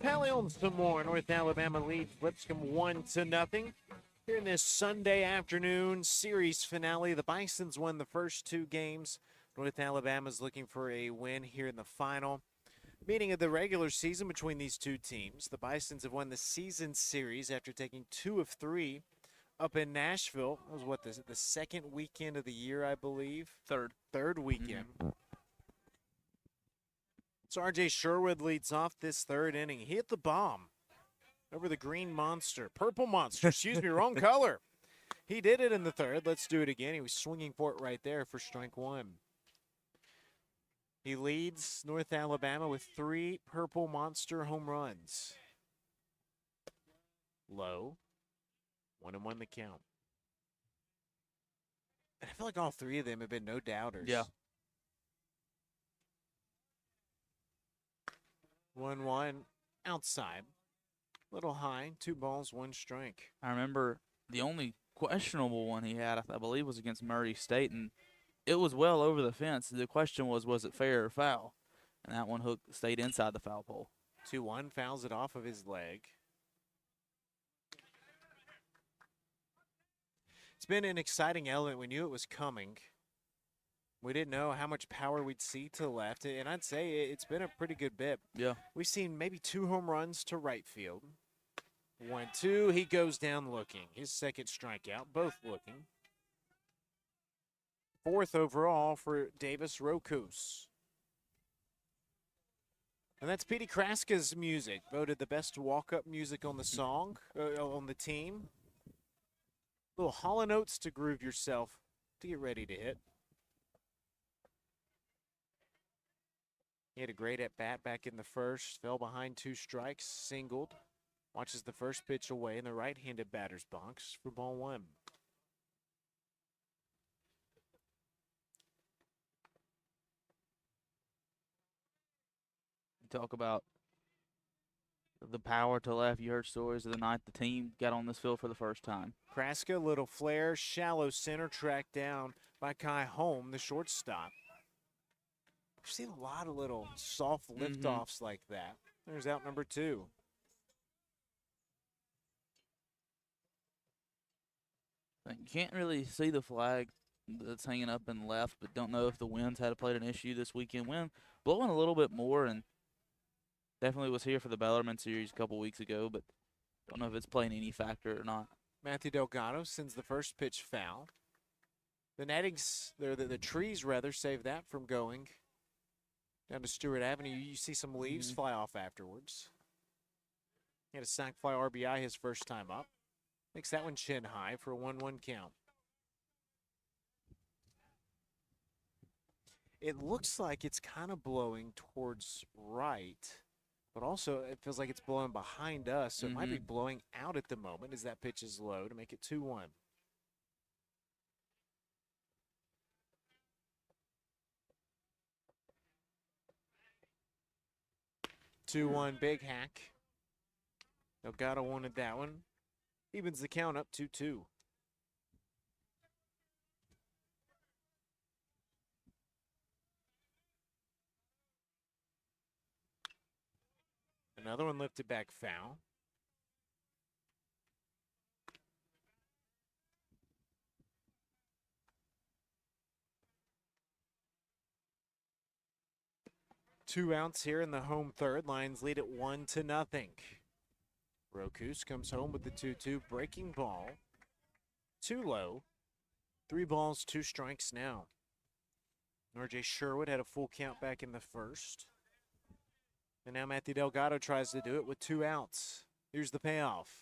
Pally on some more. North Alabama leads Lipscomb 1-0. Here in this Sunday afternoon series finale, the Bisons won the first 2 games. North Alabama's looking for a win here in the final meeting of the regular season between these 2 teams. The Bisons have won the season series after taking 2 of 3 up in Nashville. That was the second weekend of the year, I believe. Third. Third weekend. So R.J. Sherwood leads off this third inning. He hit the bomb over the green monster. Purple monster, excuse me, wrong color. He did it in the third. Let's do it again. He was swinging for it right there for strike one. He leads North Alabama with 3 Purple Monster home runs. Low. 1-1 the count. And I feel like all 3 of them have been no doubters. Yeah. 1-1 outside. Little high. 2 balls, 1 strike. I remember the only questionable one he had, I believe, was against Murray State, and it was well over the fence. The question was it fair or foul? And that one stayed inside the foul pole. 2-1, fouls it off of his leg. It's been an exciting element. We knew it was coming. We didn't know how much power we'd see to the left, and I'd say it's been a pretty good bit. Yeah. We've seen maybe 2 home runs to right field. 1-2, he goes down looking. His second strikeout, both looking. 4th overall for Davis Rokus. And that's Petey Kraska's music, voted the best walk-up music on the song, on the team. Little Hall & Oates to groove yourself to get ready to hit. He had a great at-bat back in the first, fell behind 2 strikes, singled. Watches the first pitch away in the right-handed batter's box for ball 1. Talk about the power to left. You heard stories of the night the team got on this field for the first time. Kraska, little flare, shallow center, tracked down by Kai Holm, the shortstop. We've seen a lot of little soft liftoffs like that. There's out number 2. You can't really see the flag that's hanging up in left, but don't know if the winds had played an issue this weekend. Wind blowing a little bit more, and definitely was here for the Bellarmine series a couple weeks ago, but don't know if it's playing any factor or not. Matthew Delgado sends the first pitch foul. The nettings, the trees rather, save that from going down to Stewart Avenue. You see some leaves fly off afterwards. He had a sac fly RBI his first time up. Makes that one chin high for a 1-1 count. It looks like it's kind of blowing towards right, but also it feels like it's blowing behind us, so it might be blowing out at the moment as that pitch is low to make it 2-1. Big hack. Delgado wanted that one. Evens the count up 2-2. Another one lifted back foul. Two outs here in the home third. Lions lead at 1-0. Rokus comes home with the 2-2 breaking ball. Too low. 3 balls, 2 strikes now. R.J. Sherwood had a full count back in the first. And now Matthew Delgado tries to do it with 2 outs. Here's the payoff.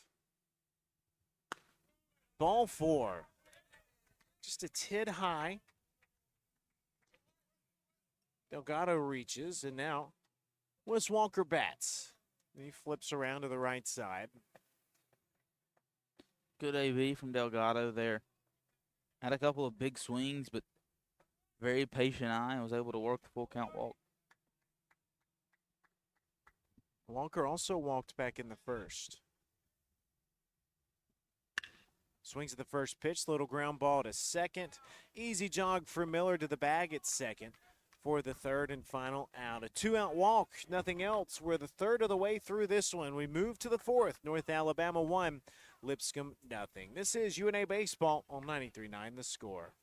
Ball 4. Just a tid high. Delgado reaches, and now Wes Walker bats. And he flips around to the right side. Good AV from Delgado there. Had a couple of big swings, but very patient eye and was able to work the full count walk. Walker also walked back in the first. Swings at the first pitch, little ground ball to second. Easy jog for Miller to the bag at second for the third and final out. A 2-out walk, nothing else. We're the third of the way through this one. We move to the fourth. North Alabama 1, Lipscomb nothing. This is UNA Baseball on 93.9 The Score.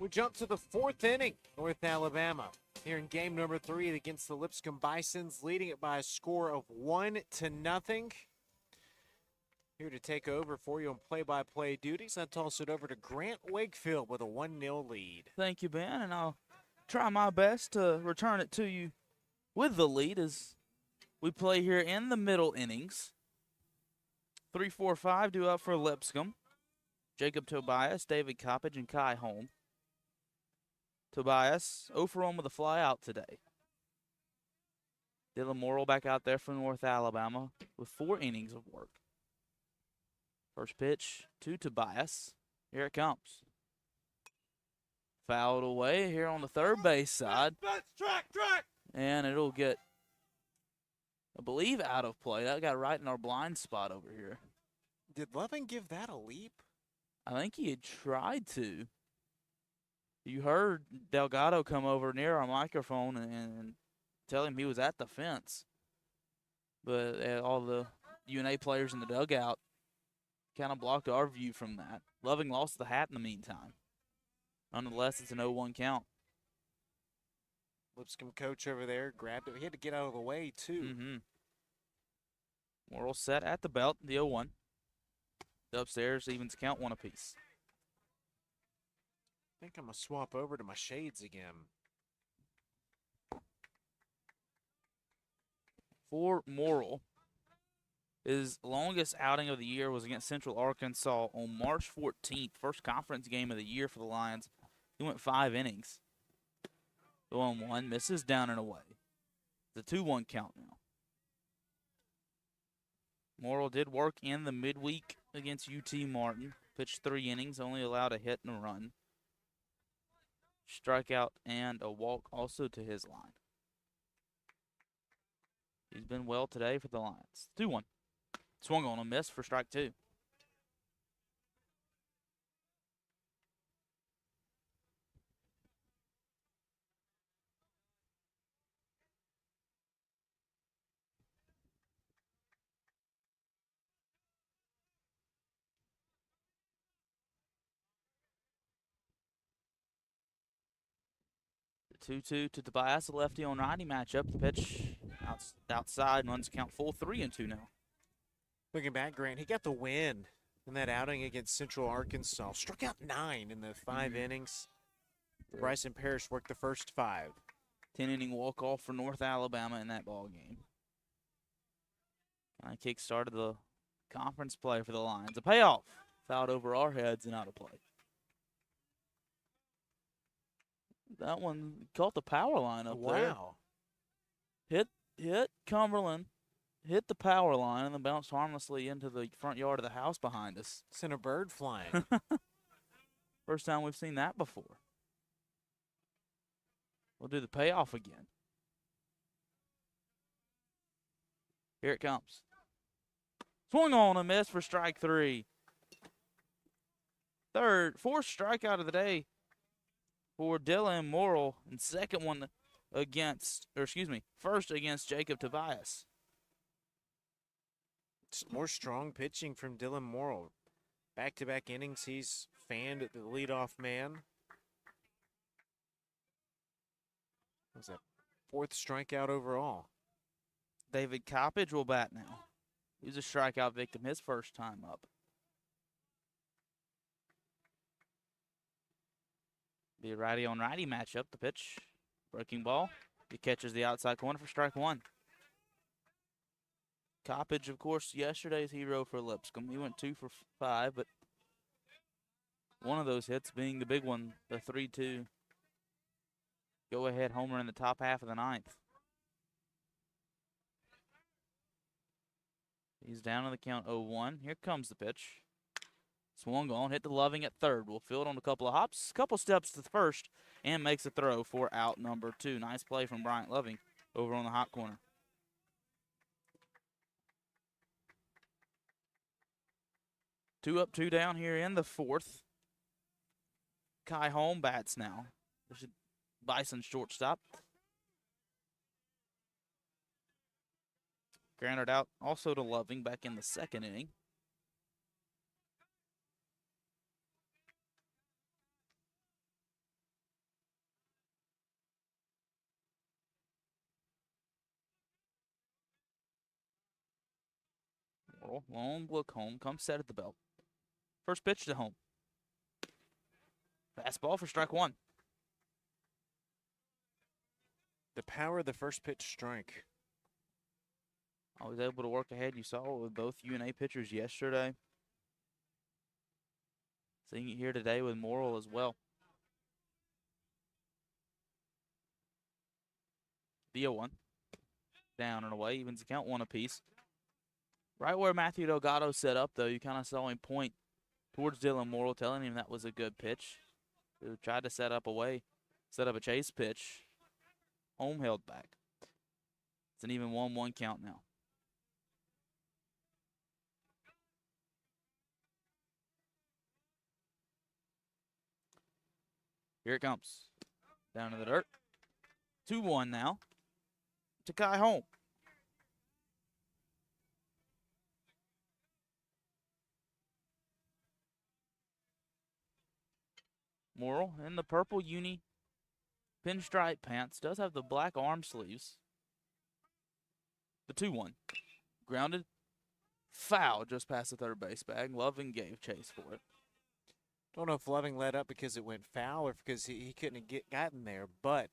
We jump to the 4th inning. North Alabama here in game number 3 against the Lipscomb Bisons, leading it by a score of 1-0. Here to take over for you on play-by-play duties, I toss it over to Grant Wakefield with a 1-0 lead. Thank you, Ben, and I'll try my best to return it to you with the lead as we play here in the middle innings. 3-4-5 due up for Lipscomb. Jacob Tobias, David Coppage, and Kai Holm. Tobias 0 for 1 with a fly out today. Dylan Morrill back out there for North Alabama with 4 innings of work. First pitch to Tobias. Here it comes. Fouled away here on the third base side. And it'll get, I believe, out of play. That got right in our blind spot over here. Did Loving give that a leap? I think he had tried to. You heard Delgado come over near our microphone and tell him he was at the fence. But all the UNA players in the dugout kind of blocked our view from that. Loving lost the hat in the meantime. Nonetheless, it's an 0-1 count. Lipscomb coach over there grabbed it. He had to get out of the way, too. Morrill set at the belt, the 0-1. The upstairs evens count 1 apiece. I think I'm going to swap over to my shades again. For Morrill, his longest outing of the year was against Central Arkansas on March 14th, first conference game of the year for the Lions. He went 5 innings. The 1-1 misses down and away. It's a 2-1 count now. Morrill did work in the midweek against UT Martin. Pitched 3 innings, only allowed a hit and a run. Strikeout and a walk also to his line. He's been well today for the Lions. 2-1. Swung on a miss for strike 2. The 2-2 to Tobias, a lefty on righty matchup. The pitch outside, runs count full 3-2 now. Looking back, Grant, he got the win in that outing against Central Arkansas. Struck out 9 in the 5 innings. Bryson Parrish worked the first 5. 10-inning walk-off for North Alabama in that ball game. Kind of kick-started the conference play for the Lions. A payoff. Fouled over our heads and out of play. That one caught the power line up there. Wow. Hit Cumberland. Hit the power line and then bounced harmlessly into the front yard of the house behind us. Sent a bird flying. First time we've seen that before. We'll do the payoff again. Here it comes. Swung on a miss for strike 3. Fourth strikeout of the day for Dylan Morrill, and first against Jacob Tobias. More strong pitching from Dylan Morrill. Back-to-back innings, he's fanned the leadoff man. What was that? 4th strikeout overall. David Coppage will bat now. He was a strikeout victim his first time up. Be a righty on righty matchup. The pitch, breaking ball. He catches the outside corner for strike 1. Coppage, of course, yesterday's hero for Lipscomb. He went 2 for 5, but one of those hits being the big one, the 3-2 go-ahead homer in the top half of the 9th. He's down on the count 0-1. Here comes the pitch. Swung on, hit the Loving at third. Will field on a couple of hops, couple steps to the first, and makes a throw for out number 2. Nice play from Bryant Loving over on the hot corner. 2 up, 2 down here in the 4th. Kai Holm bats now. There's a Bison shortstop. Grounded out also to Loving back in the 2nd inning. Morrill, long look home, comes set at the belt. First pitch to home. Fastball for strike one. The power of the first pitch strike. Always able to work ahead. You saw it with both UNA pitchers yesterday. Seeing it here today with Morrill as well. The 0-1. Down and away. Evens the count, one apiece. Right where Matthew Delgado set up, though, you kind of saw him point towards Dylan Morrill, telling him that was a good pitch. Who tried to set up a chase pitch. Home held back. It's an even 1-1 count now. Here it comes. Down to the dirt. 2-1 now. To Kai Home. Morrill in the purple uni pinstripe pants. Does have the black arm sleeves. The 2-1. Grounded. Foul just past the third base bag. Loving gave chase for it. Don't know if Loving let up because it went foul or because he couldn't have gotten there, but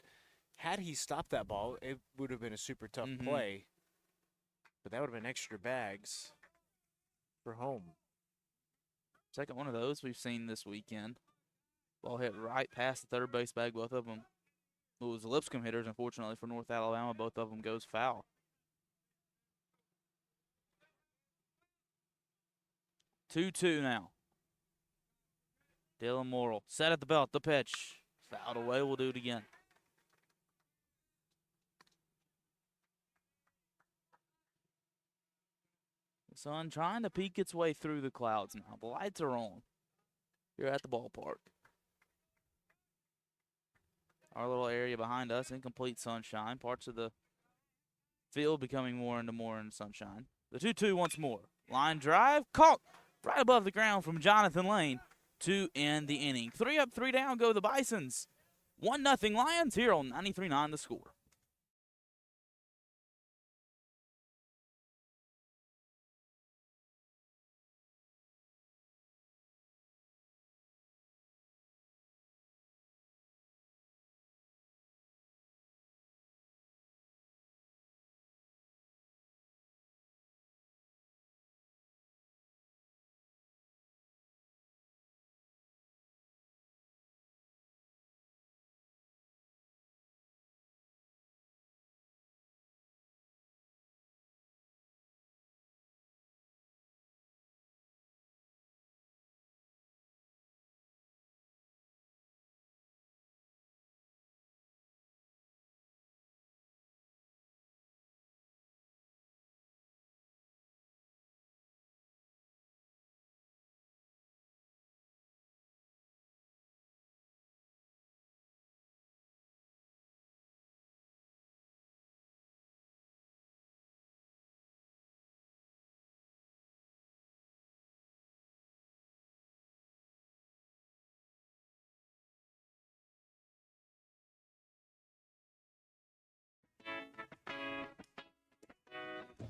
had he stopped that ball, it would have been a super tough play. But that would have been extra bags for home. Second one of those we've seen this weekend. Ball hit right past the third base bag, both of them. It was the Lipscomb hitters, unfortunately, for North Alabama. Both of them goes foul. 2-2 now. Dylan Morrill set at the belt, the pitch. Fouled away, we'll do it again. The sun trying to peek its way through the clouds now. The lights are on. Here at the ballpark. Our little area behind us, incomplete sunshine. Parts of the field becoming more and more in sunshine. The 2-2 once more. Line drive, caught right above the ground from Jonathan Lane to end the inning. 3 up, 3 down go the Bisons. 1-0 Lions here on 93.9 The Score.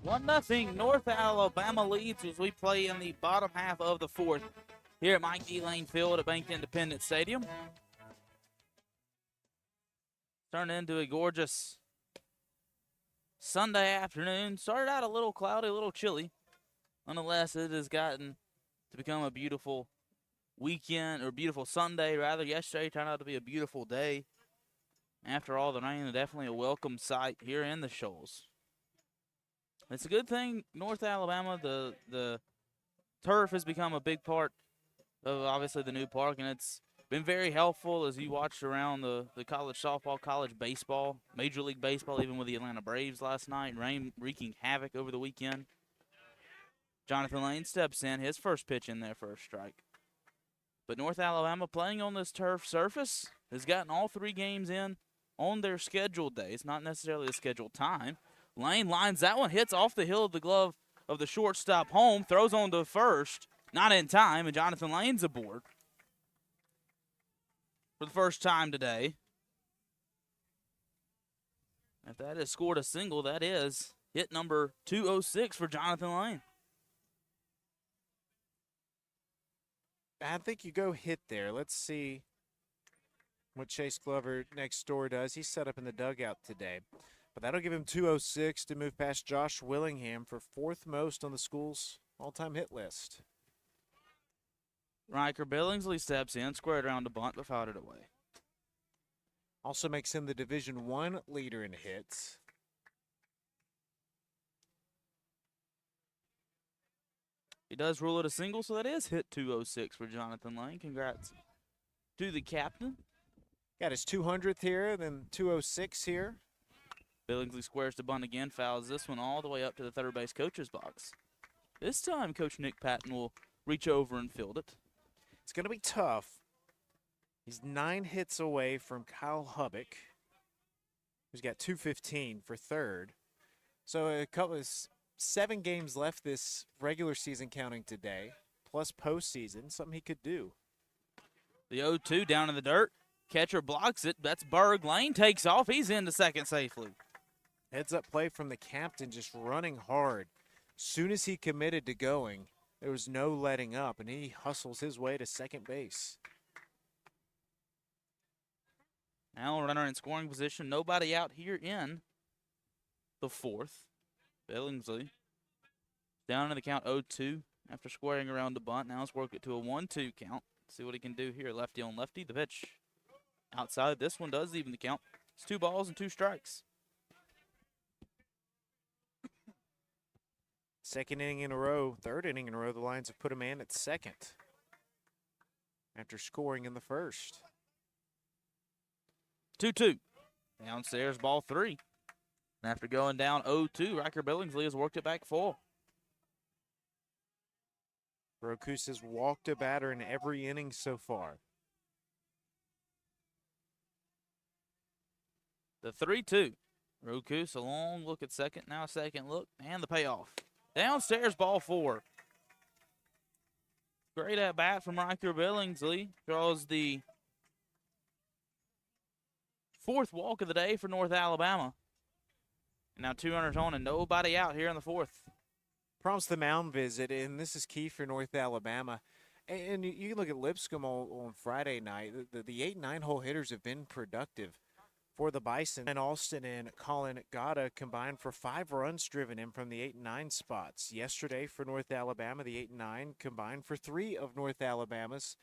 One nothing North Alabama leads as we play in the bottom half of the fourth here at Mike E. Lane Field at Bank Independence Stadium. Turned into a gorgeous Sunday afternoon. Started out a little cloudy, a little chilly. Nonetheless, it has gotten to become a beautiful weekend, or beautiful Sunday, rather. Yesterday turned out to be a beautiful day. After all the rain, definitely a welcome sight here in the Shoals. It's a good thing, North Alabama, the turf has become a big part of, obviously, the new park, and it's been very helpful as you watched around the college softball, college baseball, Major League Baseball, even with the Atlanta Braves last night, rain wreaking havoc over the weekend. Jonathan Lane steps in, his first pitch in there for a strike. But North Alabama, playing on this turf surface, has gotten all 3 games in on their scheduled days, not necessarily a scheduled time. Lane lines that one, hits off the heel of the glove of the shortstop home, throws on to first, not in time, and Jonathan Lane's aboard for the first time today. If that has scored a single, that is hit number 206 for Jonathan Lane. I think you go hit there. Let's see what Chase Glover next door does. He's set up in the dugout today. But that'll give him 206 to move past Josh Willingham for fourth most on the school's all-time hit list. Riker Billingsley steps in, squared around the bunt, but fouled it away. Also makes him the Division I leader in hits. He does rule it a single, so that is hit 206 for Jonathan Lane. Congrats to the captain. Got his 200th here, then 206 here. Billingsley squares the bunt again, fouls this one all the way up to the third base coach's box. This time, Coach Nick Patton will reach over and field it. It's going to be tough. He's 9 hits away from Kyle Hubbock, who's got 215 for third. So a couple of 7 games left this regular season counting today, plus postseason, something he could do. The 0-2 down in the dirt. Catcher blocks it. That's Berg. Lane takes off. He's into second safely. Heads up play from the captain, just running hard. Soon as he committed to going, there was no letting up, and he hustles his way to second base. Now runner in scoring position. Nobody out here in the fourth. Billingsley down in the count 0-2 after squaring around the bunt. Now let's work it to a 1-2 count. See what he can do here. Lefty on lefty. The pitch outside. This one does even the count. It's 2 balls and 2 strikes. Second inning in a row, third inning in a row, the Lions have put a man at second after scoring in the first. 2-2. Downstairs, ball 3. And after going down 0-2, Riker Billingsley has worked it back full. Rokus has walked a batter in every inning so far. The 3-2. Rokus, a long look at second, now a second look, and the payoff. Downstairs, ball 4. Great at bat from Riker Billingsley. Draws the 4th walk of the day for North Alabama. And now 2 runners on and nobody out here in the 4th. Prompts the mound visit, and this is key for North Alabama. And you can look at Lipscomb on Friday night. The 8 and 9 hole hitters have been productive for the Bison. And Alston and Colin Gata combined for 5 runs driven in from the 8 and 9 spots. Yesterday for North Alabama, the 8 and 9 combined for 3 of North Alabama's.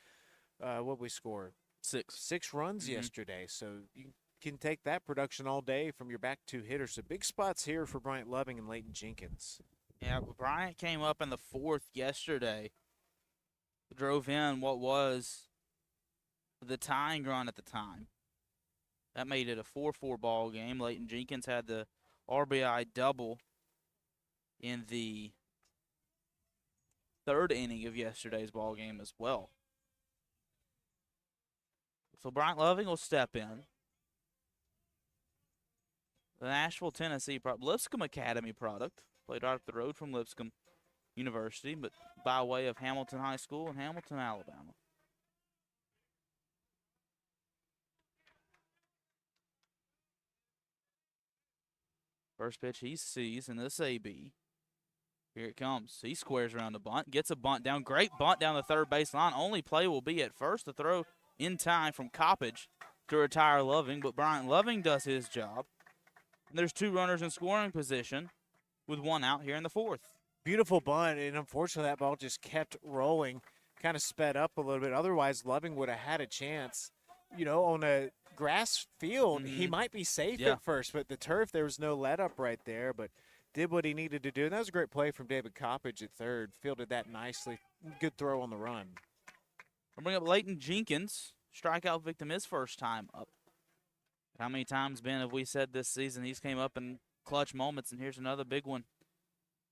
What we score? 6 runs yesterday. So you can take that production all day from your back 2 hitters. So big spots here for Bryant Loving and Leighton Jenkins. Yeah, Bryant came up in the 4th yesterday. Drove in what was the tying run at the time. That made it a 4-4 ball game. Leighton Jenkins had the RBI double in the 3rd inning of yesterday's ball game as well. So Bryant Loving will step in. The Nashville, Tennessee, Lipscomb Academy product. Played right up the road from Lipscomb University, but by way of Hamilton High School in Hamilton, Alabama. First pitch he sees in this AB. Here it comes. He squares around the bunt, gets a bunt down. Great bunt down the third base line. Only play will be at first. The throw in time from Coppage to retire Loving, but Bryant Loving does his job. And there's 2 runners in scoring position with 1 out here in the 4th. Beautiful bunt, and unfortunately that ball just kept rolling, kind of sped up a little bit. Otherwise, Loving would have had a chance. You know, on a grass field, he might be safe at first, but the turf, there was no let-up right there, but did what he needed to do. And that was a great play from David Coppage at third. Fielded that nicely. Good throw on the run. I'll bring up Leighton Jenkins, strikeout victim his first time up. How many times, Ben, have we said this season he's came up in clutch moments, and here's another big one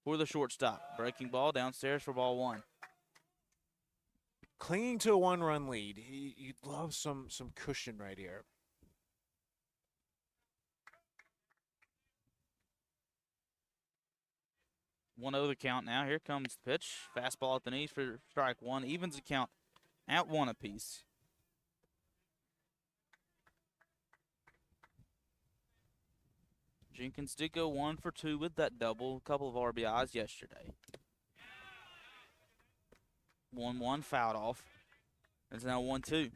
for the shortstop. Breaking ball downstairs for ball 1. Clinging to a 1-run lead. You'd love some cushion right here. One over the count now. Here comes the pitch. Fastball at the knees for strike 1. Evens the count at 1 apiece. Jenkins did go 1 for 2 with that double. A couple of RBIs yesterday. 1-1 fouled off. It's now 1-2.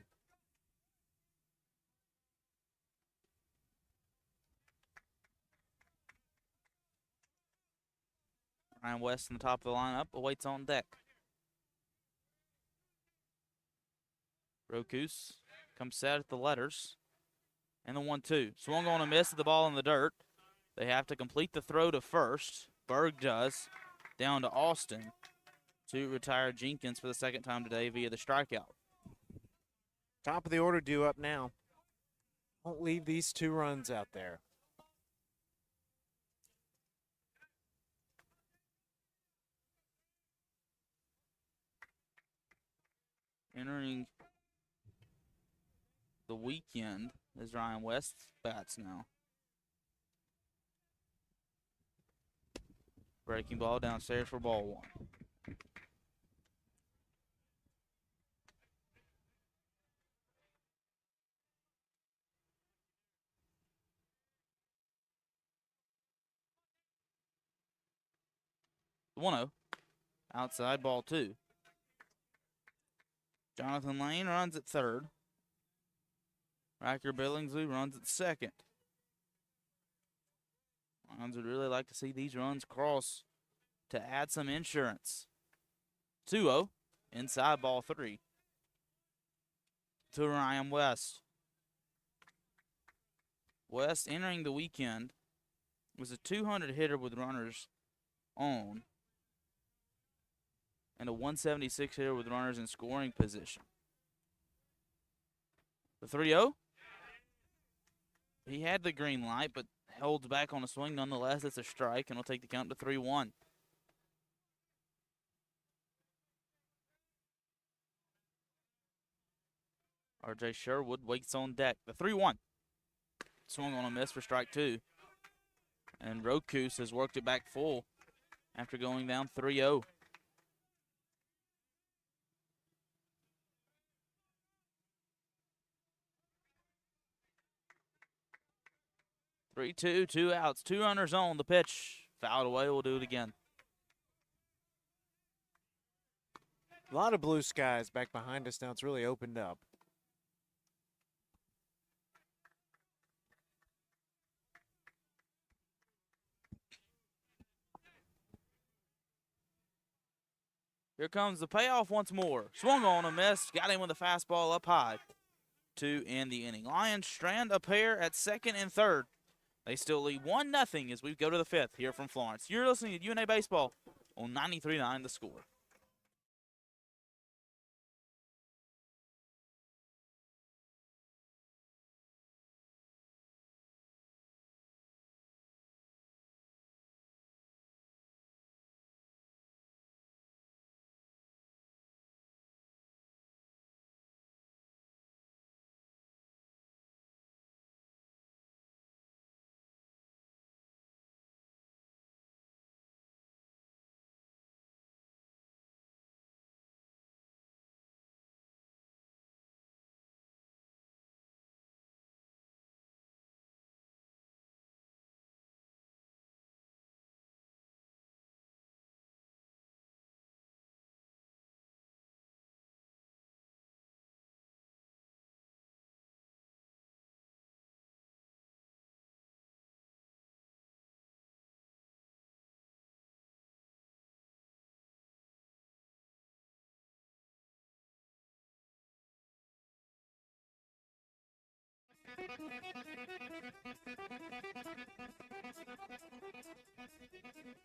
Ryan West on the top of the lineup awaits on deck. Rokus comes set at the letters. And the 1-2. Swung on a miss at the ball in the dirt. They have to complete the throw to first. Berg does. Down to Austin to retire Jenkins for the second time today via the strikeout. Top of the order due up now. Don't leave these 2 runs out there. Entering the weekend is Ryan West bats now. Breaking ball downstairs for ball 1. The 1-0. Outside ball 2. Jonathan Lane runs at third. Riker Billingsley runs at second. Lions would really like to see these runs cross to add some insurance. 2-0, inside ball 3. To Ryan West. West entering the weekend was a 200 hitter with runners on and a 176 hitter with runners in scoring position. The 3-0. He had the green light, but holds back on a swing nonetheless. It's a strike, and will take the count to 3-1. R.J. Sherwood waits on deck. The 3-1. Swung on a miss for strike 2. And Rokus has worked it back full after going down 3-0. Three-two, 2 outs, 2 runners on. The pitch fouled away. We'll do it again. A lot of blue skies back behind us now. It's really opened up. Here comes the payoff once more. Swung on a miss. Got him with a fastball up high to end the inning. Lions strand a pair at second and third. They still lead 1-0 as we go to the 5th here from Florence. You're listening to UNA Baseball on 93.9 The Score.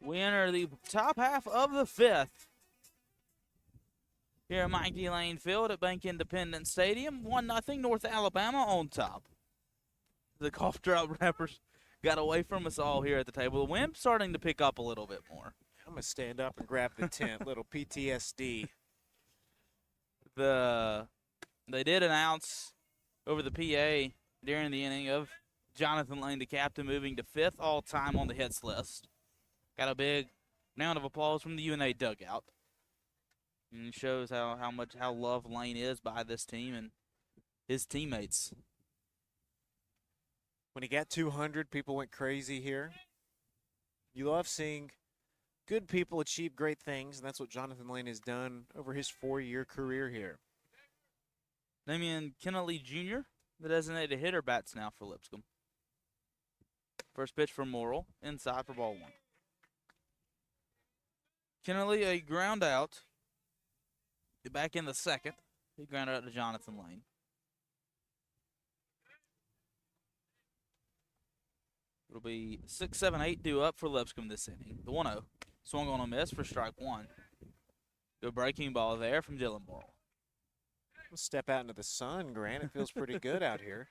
We enter the top half of the 5th here at Mikey Lane Field at Bank Independence Stadium. 1-0 North Alabama on top. The cough drop wrappers got away from us all here at the table. The wind starting to pick up a little bit more. I'm going to stand up and grab the tent. Little PTSD. They did announce over the PA during the inning of Jonathan Lane, the captain, moving to 5th all-time on the hits list. Got a big round of applause from the UNA dugout. And it shows how loved Lane is by this team and his teammates. When he got 200, people went crazy here. You love seeing good people achieve great things, and that's what Jonathan Lane has done over his 4-year career here. Damian Kennelly Jr., the designated hitter, bats now for Lipscomb. First pitch for Morrill, inside for ball one. Kennelly, a ground out. Back in the second. He grounded out to Jonathan Lane. It'll be 6, 7, 8 due up for Lipscomb this inning. The 1-0. Swung on a miss for strike one. Good breaking ball there from Dylan Morrill. Step out into the sun, Grant. It feels pretty good out here.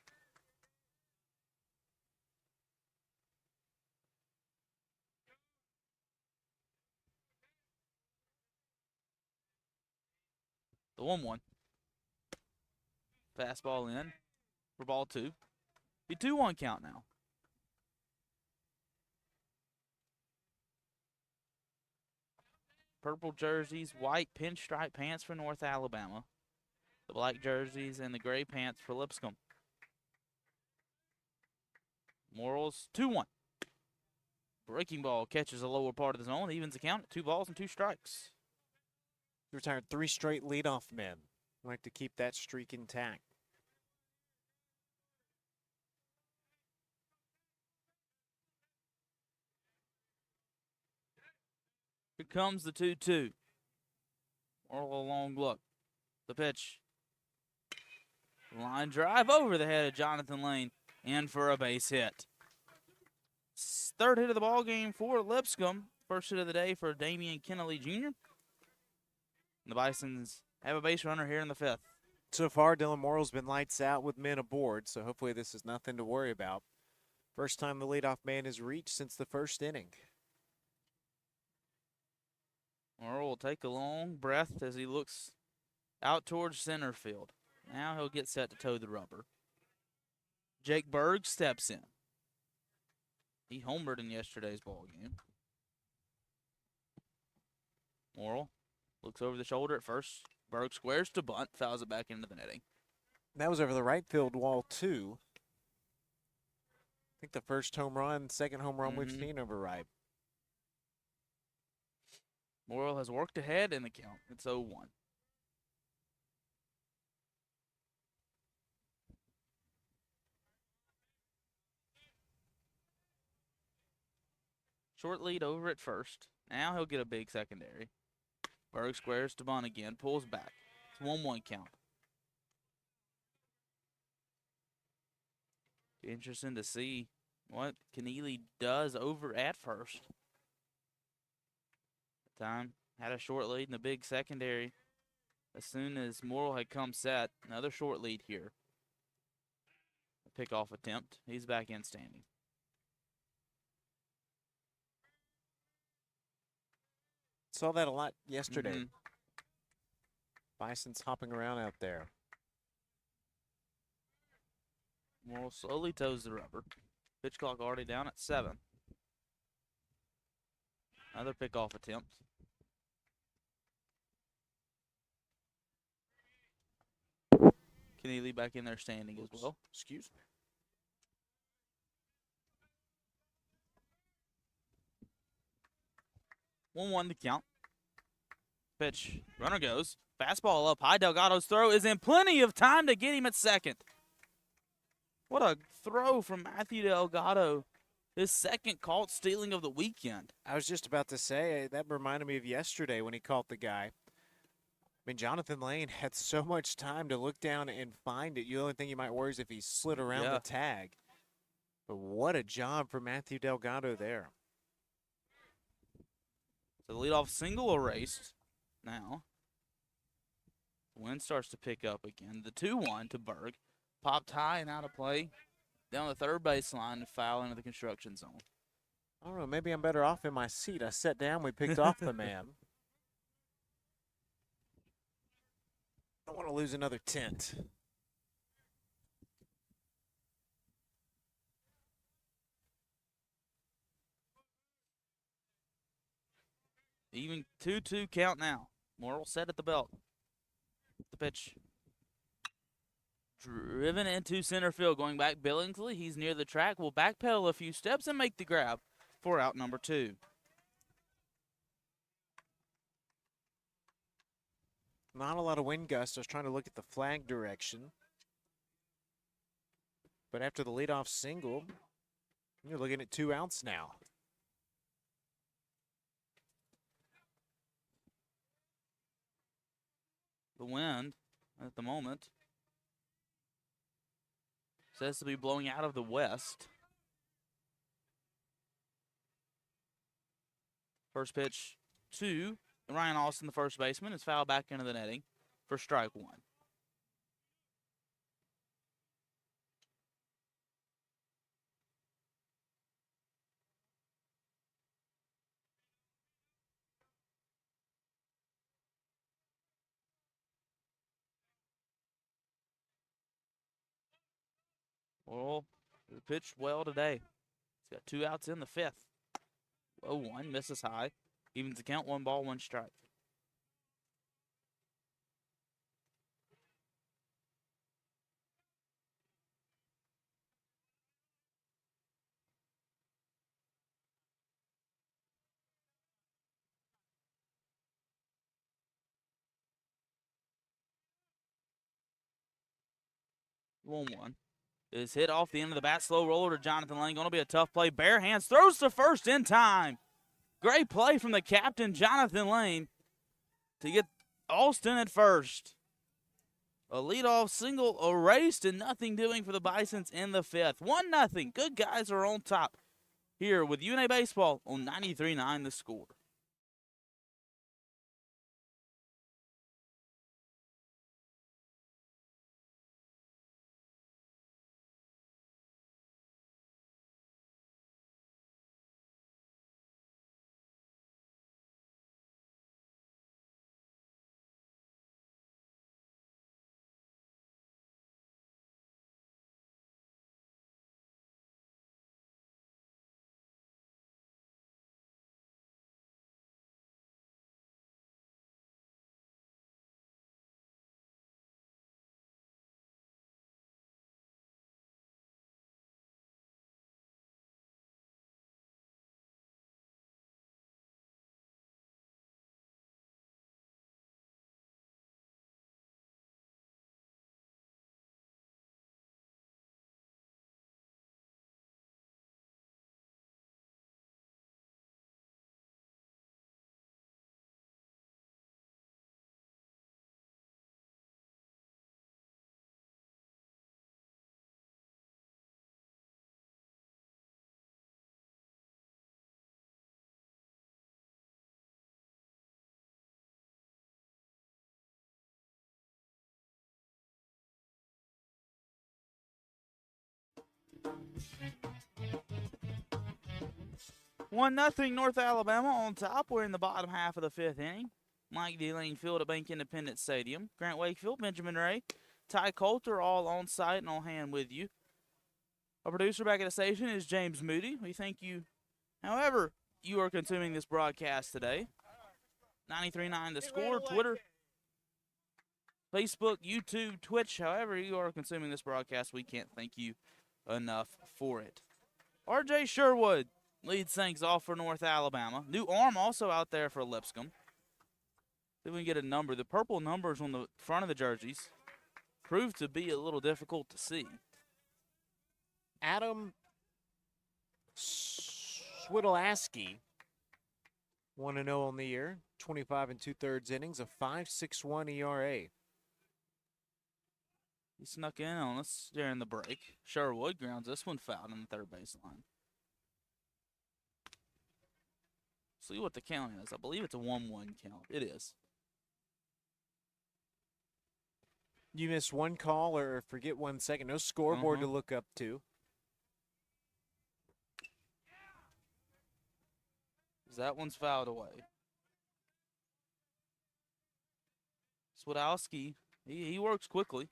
The 1-1. Fastball in for ball two. Be 2-1 count now. Purple jerseys, white pinstripe pants for North Alabama. The black jerseys and the gray pants for Lipscomb. Morrill's 2-1. Breaking ball catches the lower part of the zone, evens the count at 2 balls and 2 strikes. He retired 3 straight leadoff men. Like to keep that streak intact. Here comes the 2-2. Morrill a long look. The pitch. Line drive over the head of Jonathan Lane. In for a base hit. Third hit of the ball game for Lipscomb. First hit of the day for Damian Kennelly Jr. And the Bisons have a base runner here in the 5th. So far, Dylan Morrill's been lights out with men aboard, so hopefully this is nothing to worry about. First time the leadoff man has reached since the first inning. Morrill will take a long breath as he looks out towards center field. Now he'll get set to toe the rubber. Jake Berg steps in. He homered in yesterday's ball game. Morrill looks over the shoulder at first. Berg squares to bunt, fouls it back into the netting. That was over the right field wall, too. I think the first home run, second home run we've seen over right. Morrill has worked ahead in the count. It's 0-1. Short lead over at first. Now he'll get a big secondary. Berg squares to bunt again, pulls back. It's 1-1 count. Be interesting to see what Keneally does over at first. Time had a short lead in the big secondary. As soon as Morrill had come set, another short lead here. A pickoff attempt. He's back in standing. Saw that a lot yesterday. Bison's hopping around out there. Morrill slowly toes the rubber. Pitch clock already down at 7. Another pickoff attempt. Keneally back in there standing as well. Excuse me. One to count. Pitch. Runner goes. Fastball up high. Delgado's throw is in plenty of time to get him at second. What a throw from Matthew Delgado. His second caught stealing of the weekend. I was just about to say, that reminded me of yesterday when he caught the guy. I mean, Jonathan Lane had so much time to look down and find it. The only thing you might worry is if he slid around the tag. But what a job for Matthew Delgado there. So the leadoff single erased now. The wind starts to pick up again. The 2-1 to Berg. Popped high and out of play. Down the third baseline to foul into the construction zone. I don't know, maybe I'm better off in my seat. I sat down, we picked off the man. I don't want to lose another tent. Even 2-2 count now. Morrill set at the belt. The pitch. Driven into center field. Going back Billingsley. He's near the track. Will backpedal a few steps and make the grab for out number 2. Not a lot of wind gusts. I was trying to look at the flag direction. But after the leadoff single, you're looking at 2 outs now. The wind at the moment says to be blowing out of the west. First pitch to Ryan Austin, the first baseman, is fouled back into the netting for strike 1. Well, he pitched well today. He's got 2 outs in the 5th. 0-1, misses high. Evens the count, 1 ball, 1 strike. One is hit off the end of the bat. Slow roller to Jonathan Lane. Going to be a tough play. Bare hands. Throws to first in time. Great play from the captain, Jonathan Lane, to get Alston at first. A leadoff single erased and nothing doing for the Bisons in the 5th. 1-0. Good guys are on top here with UNA Baseball on 93.9 The Score. One nothing North Alabama on top. We're in the bottom half of the 5th inning. Mike Delane Field at Bank Independent Stadium. Grant Wakefield, Benjamin Ray, Ty Coulter all on site and on hand with you. Our producer back at the station is James Moody. We thank you, however you are consuming this broadcast today. 93.9 The Score, Twitter, Facebook, YouTube, Twitch, however you are consuming this broadcast, we can't thank you enough for it. R.J. Sherwood leads things off for North Alabama. New arm also out there for Lipscomb. See if we can get a number. The purple numbers on the front of the jerseys proved to be a little difficult to see. Adam Swidolaski, 1-0 on the year, 25 2/3 innings, a 5.61 ERA. He snuck in on us during the break. Sherwood grounds this one foul on the third baseline. See what the count is. I believe it's a 1-1 count. It is. You missed one call or forget 1 second. No scoreboard to look up to. That one's fouled away. Swidowski, he works quickly.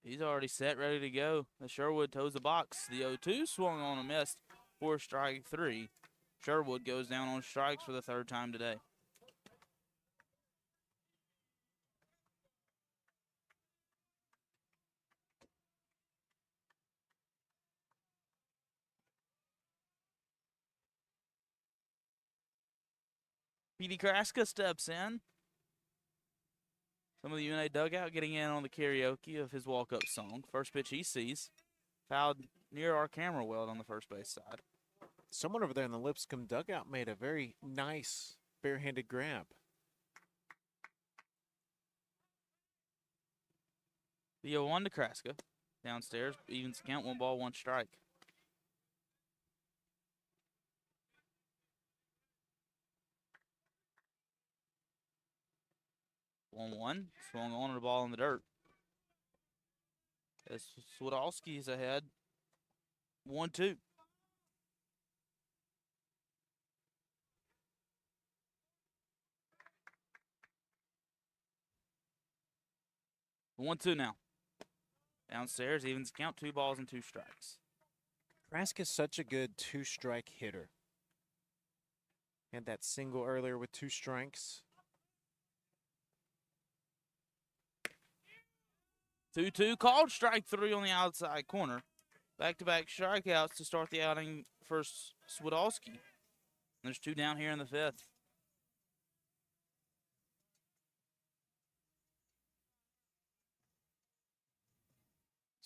He's already set, ready to go. The Sherwood toes the box. The 0-2 swung on a miss for strike 3. Sherwood goes down on strikes for the 3rd time today. Petey Kraska steps in. Some of the UNA dugout getting in on the karaoke of his walk-up song. First pitch he sees. Fouled near our camera well on the first base side. Someone over there in the Lipscomb dugout made a very nice barehanded grab. The 0-1 to Kraska. Downstairs, evens count, 1 ball, 1 strike. One, swung on the ball in the dirt. As Swidolski's ahead. 1-2. One, 2 now. Downstairs, evens count, 2 balls and 2 strikes. Kraska's such a good 2-strike hitter. Had that single earlier with 2 strikes. 2-2 called, strike 3 on the outside corner. Back-to-back strikeouts to start the outing for Swidolski. There's 2 down here in the 5th.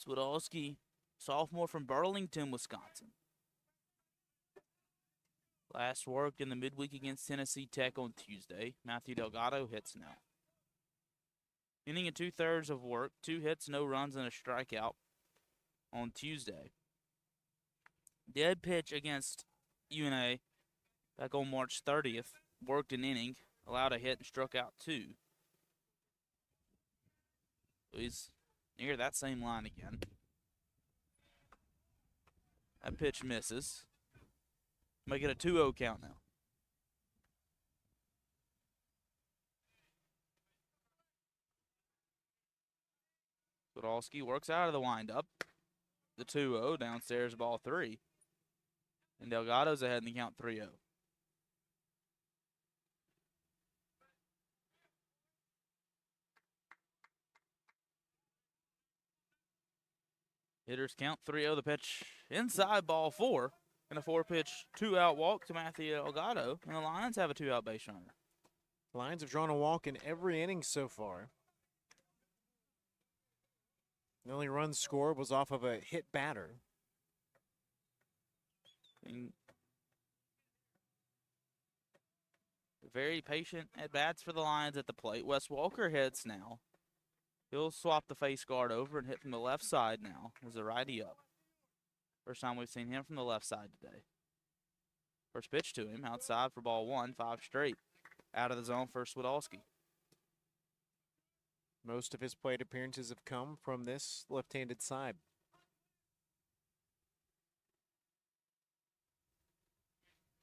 Swidolski, sophomore from Burlington, Wisconsin. Last worked in the midweek against Tennessee Tech on Tuesday. Matthew Delgado hits now. Inning and 2/3 of work, 2 hits, no runs, and a strikeout on Tuesday. Dead pitch against UNA back on March 30th. Worked an inning, allowed a hit, and struck out 2. So he's near that same line again. That pitch misses. Make it a 2-0 count now. Podolski works out of the windup. The 2-0 downstairs, ball 3. And Delgado's ahead in the count 3-0. Hitters count 3-0 the pitch inside, ball 4. And a 4-pitch 2-out walk to Matthew Delgado. And the Lions have a 2-out base runner. Lions have drawn a walk in every inning so far. The only run scored was off of a hit batter. And very patient at bats for the Lions at the plate. Wes Walker hits now. He'll swap the face guard over and hit from the left side now as a righty up. First time we've seen him from the left side today. First pitch to him outside for ball 1, 5 straight. Out of the zone for Swidolski. Most of his plate appearances have come from this left-handed side.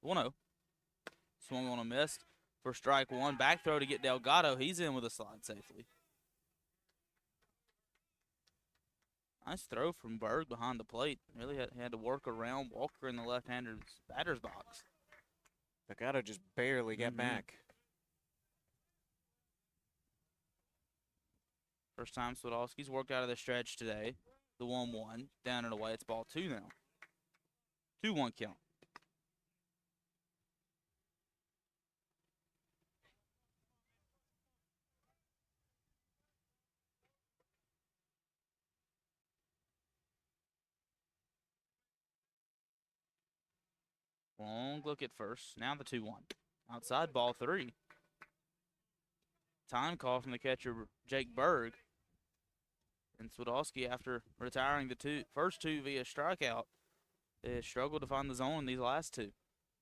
One-0. Swung on a miss for strike 1. Back throw to get Delgado. He's in with a slide safely. Nice throw from Berg behind the plate. Really had to work around Walker in the left-hander's batter's box. Delgado just barely got back. First time Swidolski's worked out of the stretch today. The 1-1. Down and away. It's ball 2 now. 2-1 count. Long look at first. Now the 2-1. Outside, ball 3. Time call from the catcher, Jake Berg. And Swidolski, after retiring the first two via strikeout, has struggled to find the zone in these last 2.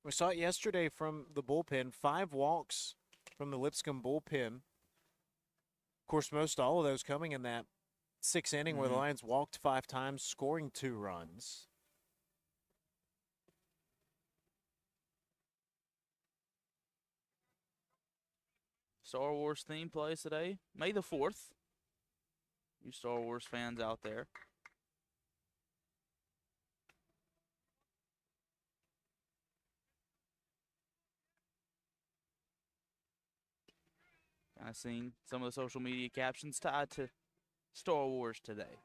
We saw it yesterday from the bullpen. 5 walks from the Lipscomb bullpen. Of course, most all of those coming in that 6th inning where the Lions walked 5 times, scoring 2 runs. Star Wars theme plays today, May the 4th. You Star Wars fans out there. Kind of seeing some of the social media captions tied to Star Wars today.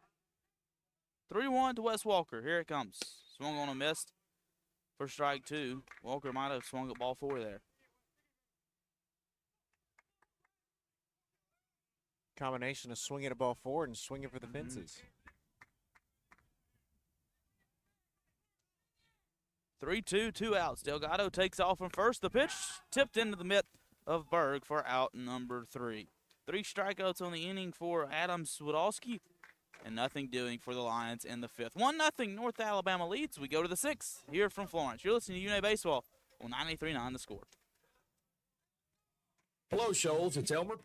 3-1 to Wes Walker. Here it comes. Swung on a miss for strike 2. Walker might have swung at ball 4 there. combination of swinging a ball forward and swinging for the fences. 3-2, 2 outs. Delgado takes off from first. The pitch tipped into the mitt of Berg for out number 3. 3 strikeouts on the inning for Adam Swidolski, and nothing doing for the Lions in the 5th. 1-0 North Alabama leads. We go to the 6th here from Florence. You're listening to UNA Baseball on 93.9 The Score. Hello, Shoals. It's Elmer.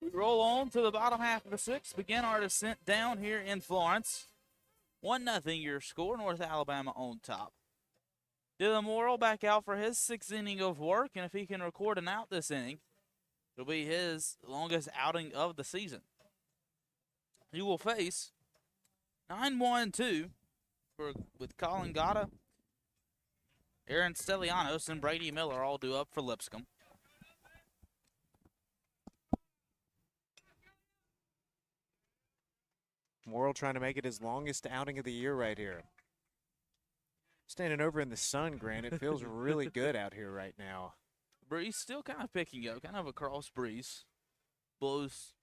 We roll on to the bottom half of the 6th, begin our descent down here in Florence. 1-0 your score, North Alabama on top. Dylan Morrill back out for his 6th inning of work, and if he can record an out this inning, it'll be his longest outing of the season. He will face 9-1-2 with Colin Gata, Aaron Stelianos, and Brady Miller all due up for Lipscomb. Morrill trying to make it his longest outing of the year right here. Standing over in the sun, Grant, it feels really good out here right now. Breeze still kind of picking up, kind of a cross breeze. Blows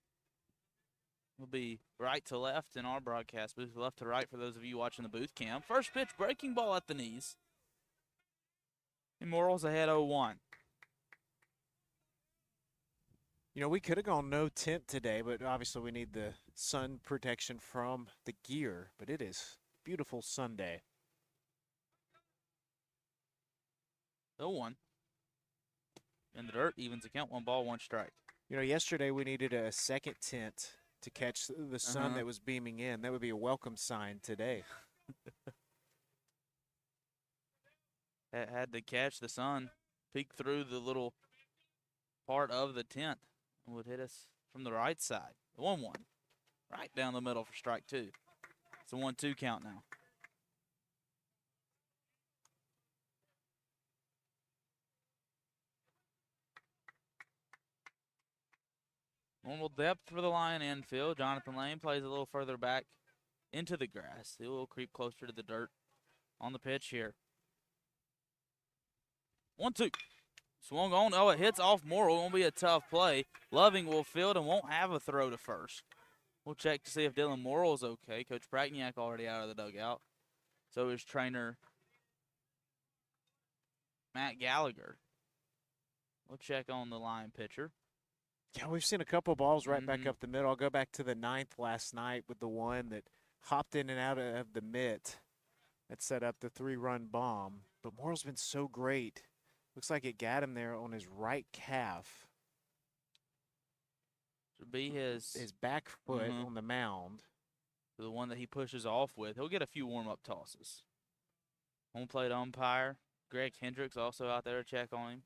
will be right to left in our broadcast booth, left to right for those of you watching the booth cam. First pitch, breaking ball at the knees. And Morrill's ahead 0-1. You know, we could have gone no tint today, but obviously we need the sun protection from the gear. But it is a beautiful Sunday. 0-1. In the dirt, evens the count, 1 ball, 1 strike. You know, yesterday we needed a second tint to catch the sun that was beaming in. That would be a welcome sign today. Had to catch the sun, peek through the little part of the tent, and would hit us from the right side. 1-1. Right down the middle for strike 2. It's a 1-2 count now. Normal depth for the Lion infield. Jonathan Lane plays a little further back into the grass. He will creep closer to the dirt on the pitch here. 1-2. Swung on. Oh, it hits off Morrill. Won't be a tough play. Loving will field and won't have a throw to first. We'll check to see if Dylan Morrill's okay. Coach Pragniak already out of the dugout. So is trainer Matt Gallagher. We'll check on the line pitcher. Yeah, we've seen a couple balls right back up the middle. I'll go back to the 9th last night with the one that hopped in and out of the mitt that set up the 3-run bomb. But Morrill's been so great. Looks like it got him there on his right calf. Should be his back foot on the mound. The one that he pushes off with. He'll get a few warm-up tosses. Home plate umpire Greg Hendricks also out there to check on him.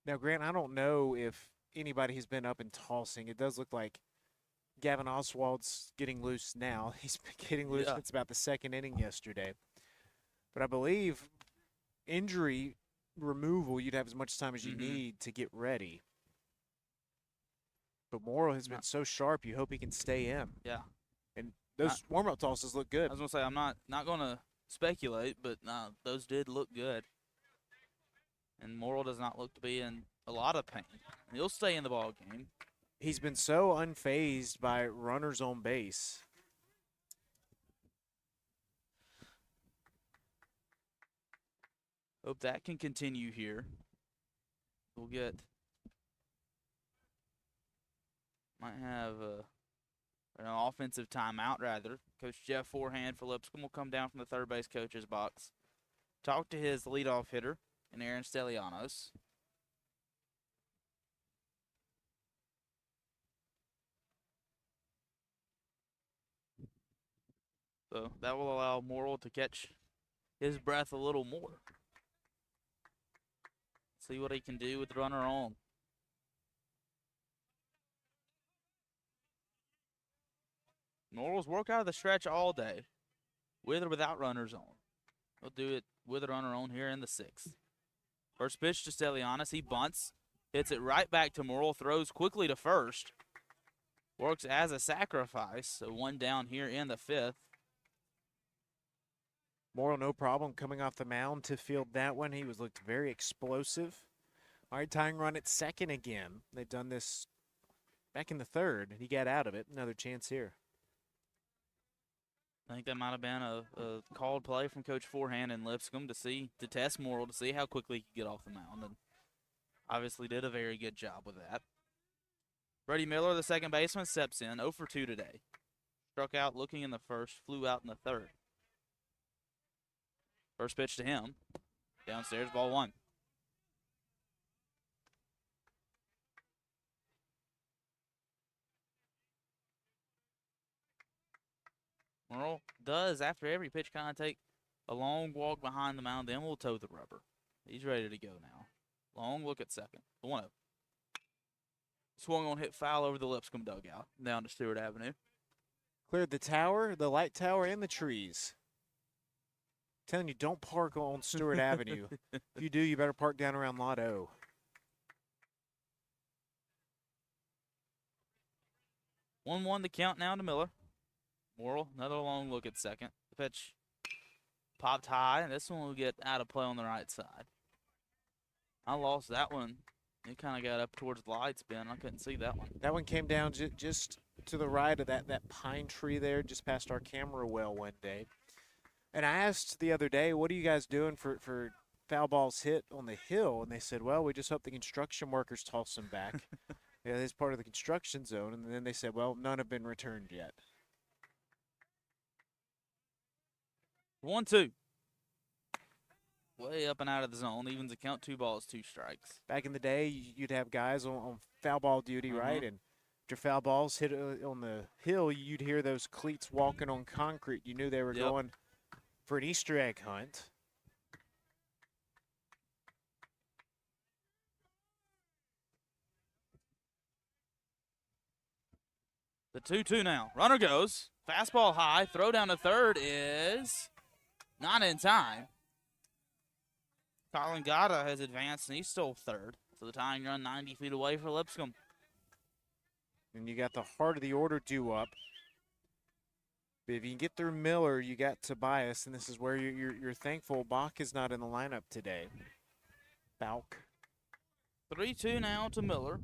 Now, Grant, I don't know if anybody has been up and tossing. It does look like Gavin Oswald's getting loose now. He's been getting loose since about the 2nd inning yesterday. But I believe injury removal, you'd have as much time as you need to get ready. But Morrill has been so sharp, you hope he can stay in. Yeah. And those warm-up tosses look good. I was going to say, I'm not going to speculate, but those did look good. And Morrill does not look to be in a lot of pain. He'll stay in the ball game. He's been so unfazed by runners on base. Hope that can continue here. We'll might have an offensive timeout, rather. Coach Jeff Forehand for Lipscomb will come down from the third base coach's box. Talk to his leadoff hitter, and Aaron Stelianos. So that will allow Morrill to catch his breath a little more. See what he can do with the runner on. Morrill's work out of the stretch all day, with or without runners on. He'll do it with a runner on here in the sixth. First pitch to Stelianos. He bunts, hits it right back to Morrill, throws quickly to first. Works as a sacrifice, so one down here in the fifth. Morrill, no problem coming off the mound to field that one. He looked very explosive. All right, tying run at second again. They've done this back in the third. He got out of it. Another chance here. I think that might have been a called play from Coach Forehand in Lipscomb to test Morrill, to see how quickly he could get off the mound, and obviously did a very good job with that. Brady Miller, the second baseman, steps in, 0 for 2 today. Struck out looking in the first, flew out in the third. First pitch to him. Downstairs, ball one. Morrill does, after every pitch, kind of take a long walk behind the mound, then we'll toe the rubber. He's ready to go now. Long look at second. 1-0. Swung on, hit foul over the Lipscomb dugout down to Stewart Avenue. Cleared the tower, the light tower, and the trees. Telling you, don't park on Stewart Avenue. If you do, you better park down around Lot O. One the count now to Miller. Morrill, another long look at second. The pitch popped high, and this one will get out of play on the right side. I lost that one. It kind of got up towards the light spin. I couldn't see that one. That one came down just to the right of that pine tree there, just past our camera well one day. And I asked the other day, what are you guys doing for foul balls hit on the hill? And they said, well, we just hope the construction workers toss them back. Yeah, that's part of the construction zone. And then they said, well, none have been returned yet. 1-2. Way up and out of the zone. Evens the count, 2 balls, 2 strikes. Back in the day, you'd have guys on foul ball duty, right? And after foul balls hit on the hill, you'd hear those cleats walking on concrete. You knew they were going for an Easter egg hunt. The 2-2 now. Runner goes. Fastball high. Throw down to third is not in time. Colin Gata has advanced, and he's still third. So the tying run 90 feet away for Lipscomb. And you got the heart of the order due up. But if you can get through Miller, you got Tobias, and this is where you're thankful Bach is not in the lineup today. Balk. 3-2 now to Miller.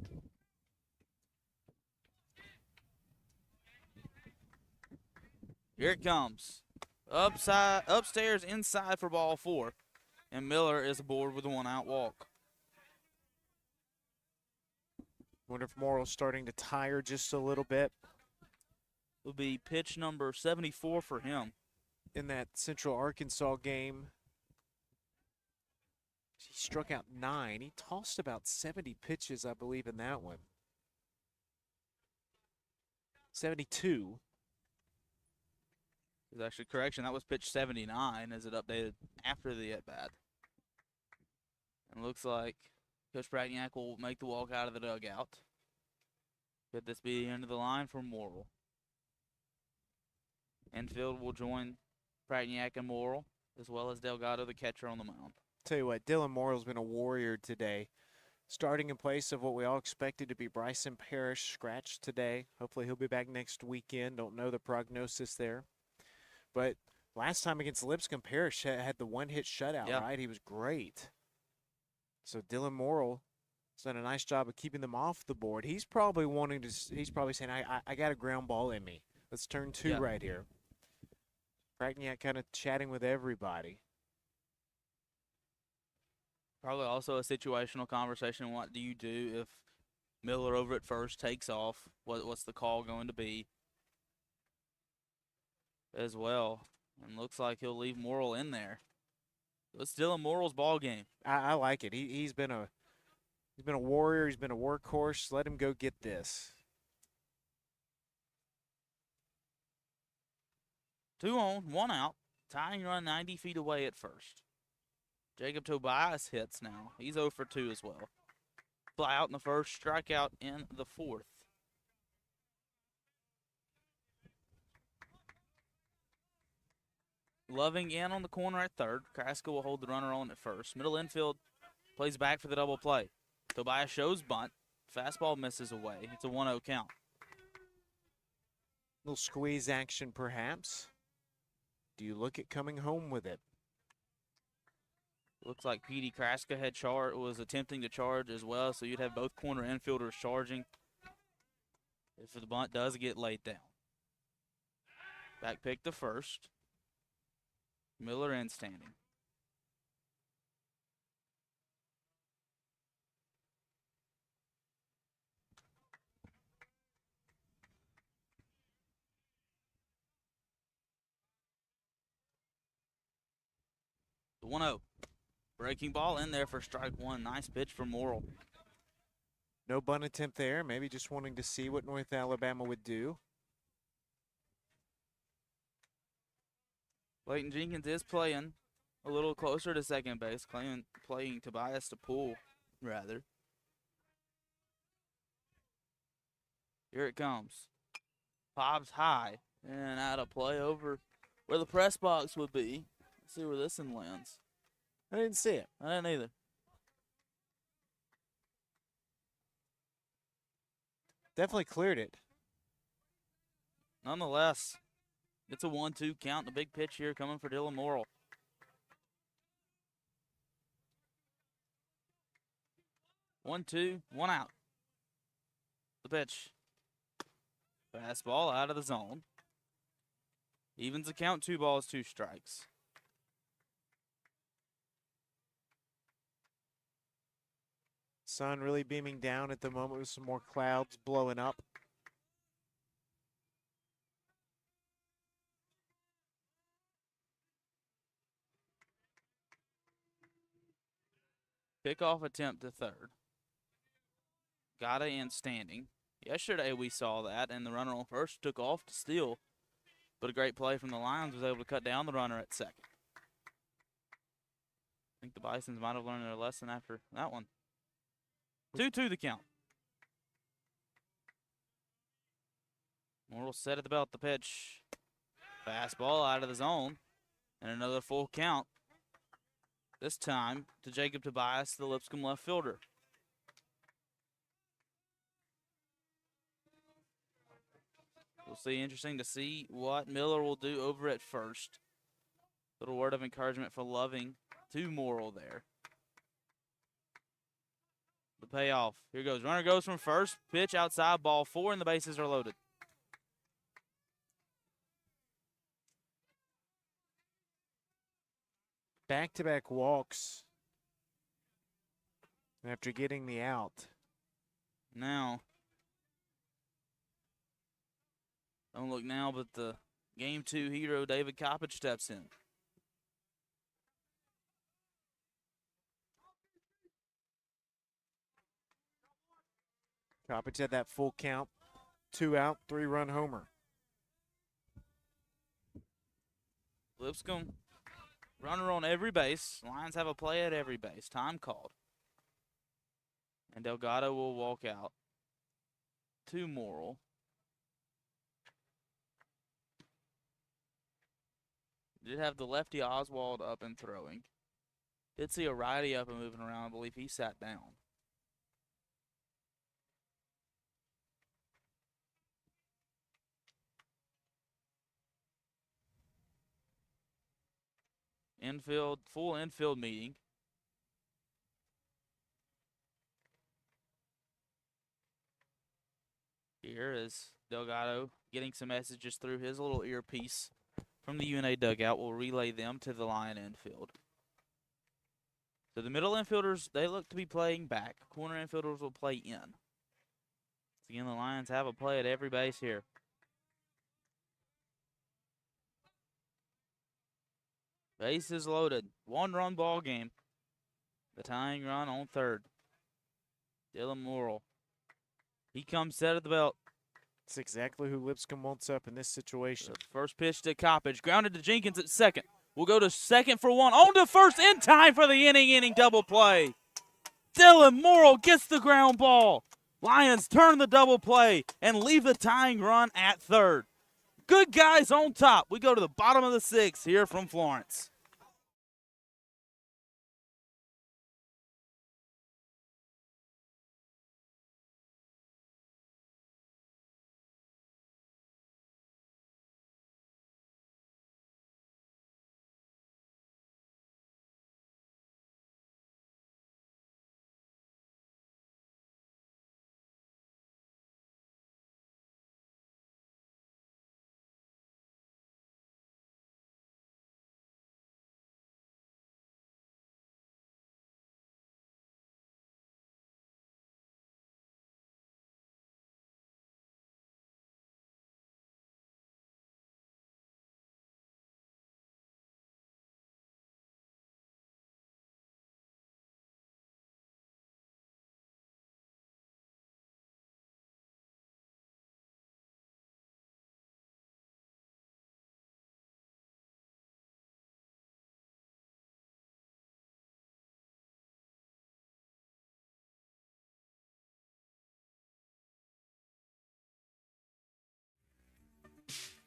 Here it comes. Upstairs, inside for ball 4. And Miller is aboard with a 1-out walk. Wonder if Morrill's starting to tire just a little bit. Will be pitch number 74 for him. In that Central Arkansas game, he struck out 9. He tossed about 70 pitches, I believe, in that one. 72. There's actually correction. That was pitch 79 as it updated after the at-bat. And looks like Coach Bragniak will make the walk out of the dugout. Could this be the end of the line for Morrill? Enfield will join Bragniak and Morrill, as well as Delgado, the catcher, on the mound. Tell you what, Dylan Morrill's been a warrior today. Starting in place of what we all expected to be Bryson Parrish, scratched today. Hopefully he'll be back next weekend. Don't know the prognosis there. But last time against Lipscomb, Parrish had the one-hit shutout, right? He was great. So Dylan Morrill He's done a nice job of keeping them off the board. He's probably wanting to. He's probably saying, "I got a ground ball in me. Let's turn two Yeah. right here." Kragniak kind of chatting with everybody. Probably also a situational conversation. What do you do if Miller over at first takes off? What's the call going to be as well? And looks like he'll leave Morrill in there. It's still a Morrill's ball game. I like it. He's been a warrior. He's been a workhorse. Let him go get this. 2 on, 1 out. Tying run 90 feet away at first. Jacob Tobias hits now. He's 0 for 2 as well. Fly out in the first, strikeout in the fourth. Loving in on the corner at third. Kraska will hold the runner on at first. Middle infield plays back for the double play. Tobias shows bunt. Fastball misses away. It's a 1-0 count. Little squeeze action, perhaps. Do you look at coming home with it? Looks like Petey Kraska was attempting to charge as well, so you'd have both corner infielders charging if the bunt does get laid down. Back pick to first. Miller in standing. The 1-0. Breaking ball in there for strike one. Nice pitch from Morrill. No bunt attempt there. Maybe just wanting to see what North Alabama would do. Clayton Jenkins is playing a little closer to second base, playing Tobias to pull, rather. Here it comes. Pops high and out of play over where the press box would be. Let's see where this one lands. I didn't see it. I didn't either. Definitely cleared it. Nonetheless, it's a 1-2 count. The big pitch here coming for Dylan Morrill. One, two, 1 out. The pitch. Fastball out of the zone. Evens the count, 2 balls, 2 strikes. Sun really beaming down at the moment with some more clouds blowing up. Pickoff attempt to third. Got it in standing. Yesterday we saw that, and the runner on first took off to steal. But a great play from the Lions was able to cut down the runner at second. I think the Bisons might have learned their lesson after that one. 2-2 the count. Morrill set at the belt. The pitch. Fastball out of the zone. And another full count. This time to Jacob Tobias, the Lipscomb left fielder. We'll see. Interesting to see what Miller will do over at first. Little word of encouragement for Loving to Morrill there. The payoff. Here goes. Runner goes from first. Pitch outside. Ball 4, and the bases are loaded. Back-to-back walks after getting the out. Now, don't look now, but the Game 2 hero, David Coppage, steps in. Coppage had that full count. 2 out, 3-run homer. Lipscomb, runner on every base. Lions have a play at every base. Time called. And Delgado will walk out to Morrill. Did have the lefty Oswald up and throwing. Did see a righty up and moving around. I believe he sat down. Infield, full infield meeting. Here is Delgado getting some messages through his little earpiece from the UNA dugout. We'll relay them to the Lion infield. So the middle infielders, they look to be playing back. Corner infielders will play in. Again, the Lions have a play at every base here. Base is loaded. 1-run ball game. The tying run on third. Dylan Morrill. He comes set at the belt. That's exactly who Lipscomb wants up in this situation. First pitch to Coppage. Grounded to Jenkins at second. We'll go to second for one. On to first in time for the inning double play. Dylan Morrill gets the ground ball. Lions turn the double play and leave the tying run at third. Good guys on top. We go to the bottom of the sixth here from Florence.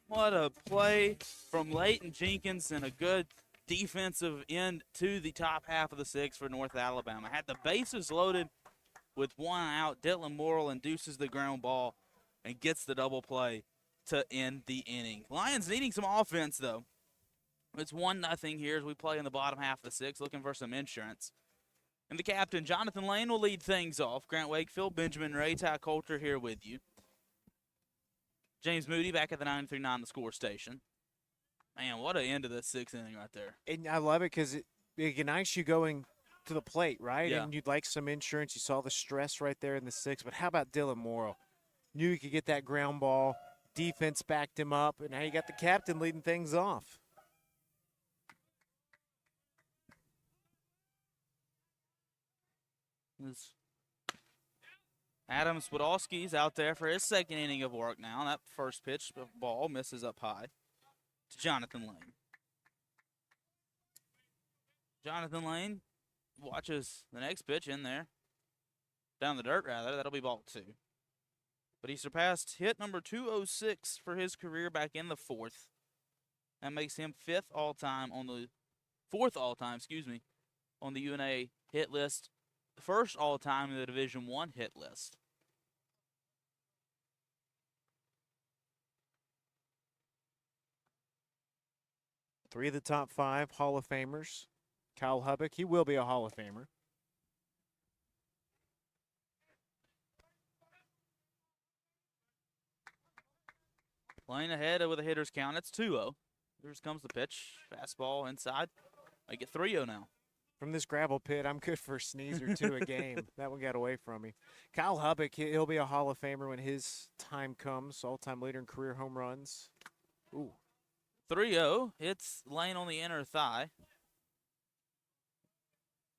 What a play from Leighton Jenkins and a good defensive end to the top half of the sixth for North Alabama. Had the bases loaded with one out. Dylan Morrill induces the ground ball and gets the double play to end the inning. Lions needing some offense, though. It's 1-0 here as we play in the bottom half of the sixth, looking for some insurance. And the captain, Jonathan Lane, will lead things off. Grant Wakefield, Benjamin Ray, Ty Coulter here with you. James Moody back at the 939 the score station. Man, what an end to the sixth inning right there. And I love it because it ignites you going to the plate, right? Yeah. And you'd like some insurance. You saw the stress right there in the sixth. But how about Dylan Morrill? Knew he could get that ground ball. Defense backed him up. And now you got the captain leading things off. Adam Swadowski's out there for his second inning of work now. That first pitch ball misses up high to Jonathan Lane. Jonathan Lane watches the next pitch in there. Down the dirt, rather. That'll be ball two. But he surpassed hit number 206 for his career back in the fourth. That makes him fourth all-time, on the UNA hit list. First all-time in the Division I hit list. Three of the top 5 Hall of Famers. Kyle Hubbock, he will be a Hall of Famer. Playing ahead with a hitter's count. It's 2-0. Here comes the pitch. Fastball inside. I get 3-0 now. From this gravel pit, I'm good for a sneeze or two a game. That one got away from me. Kyle Hubbock, he'll be a Hall of Famer when his time comes. All-time leader in career home runs. Ooh. 3-0. It's Lane on the inner thigh.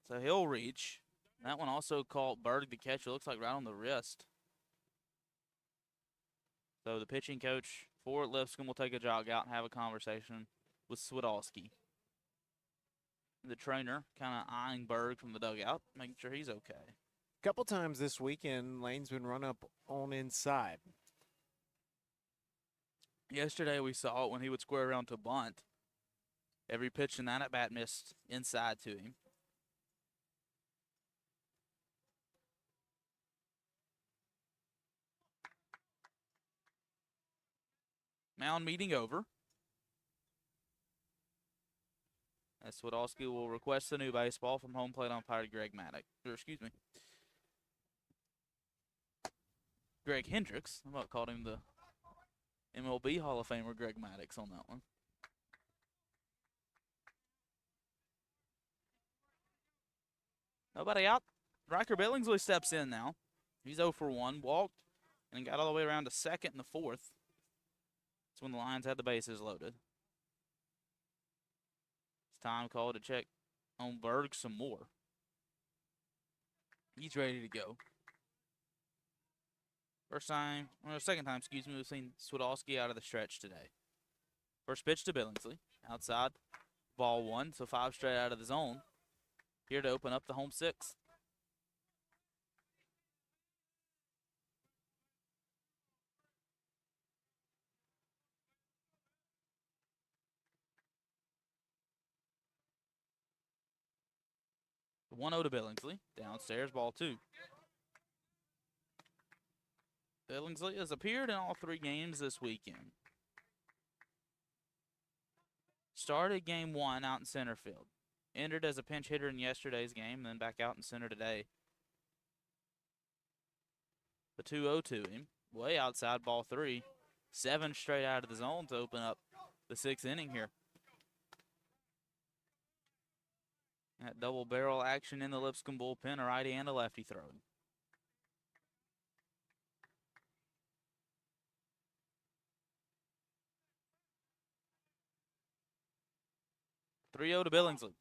So he'll reach. That one also caught Berg, the catcher. Looks like right on the wrist. So the pitching coach for Lipscomb will take a jog out and have a conversation with Swadowski. The trainer kind of eyeing Berg from the dugout, making sure he's okay. A couple times this weekend, Lane's been run up on inside. Yesterday we saw it when he would square around to bunt. Every pitch in that at-bat missed inside to him. Mound meeting over. That's Swadowski will request the new baseball from home plate umpire Greg Maddox. Greg Hendricks. I about called him the MLB Hall of Famer Greg Maddox on that one. Nobody out. Riker Billingsley steps in now. He's 0 for 1, walked, and got all the way around to second in the fourth. That's when the Lions had the bases loaded. It's time called to check on Berg some more. He's ready to go. Second time, we've seen Swidolski out of the stretch today. First pitch to Billingsley. Outside, ball 1, so 5 straight out of the zone. Here to open up the home 6th. The 1-0 to Billingsley. Downstairs, ball 2. Billingsley has appeared in all 3 games this weekend. Started game 1 out in center field. Entered as a pinch hitter in yesterday's game, then back out in center today. The 2-0 to him. Way outside, ball 3. 7 straight out of the zone to open up the 6th inning here. That double barrel action in the Lipscomb bullpen, a righty and a lefty throwing. (3-0) to Billingsley.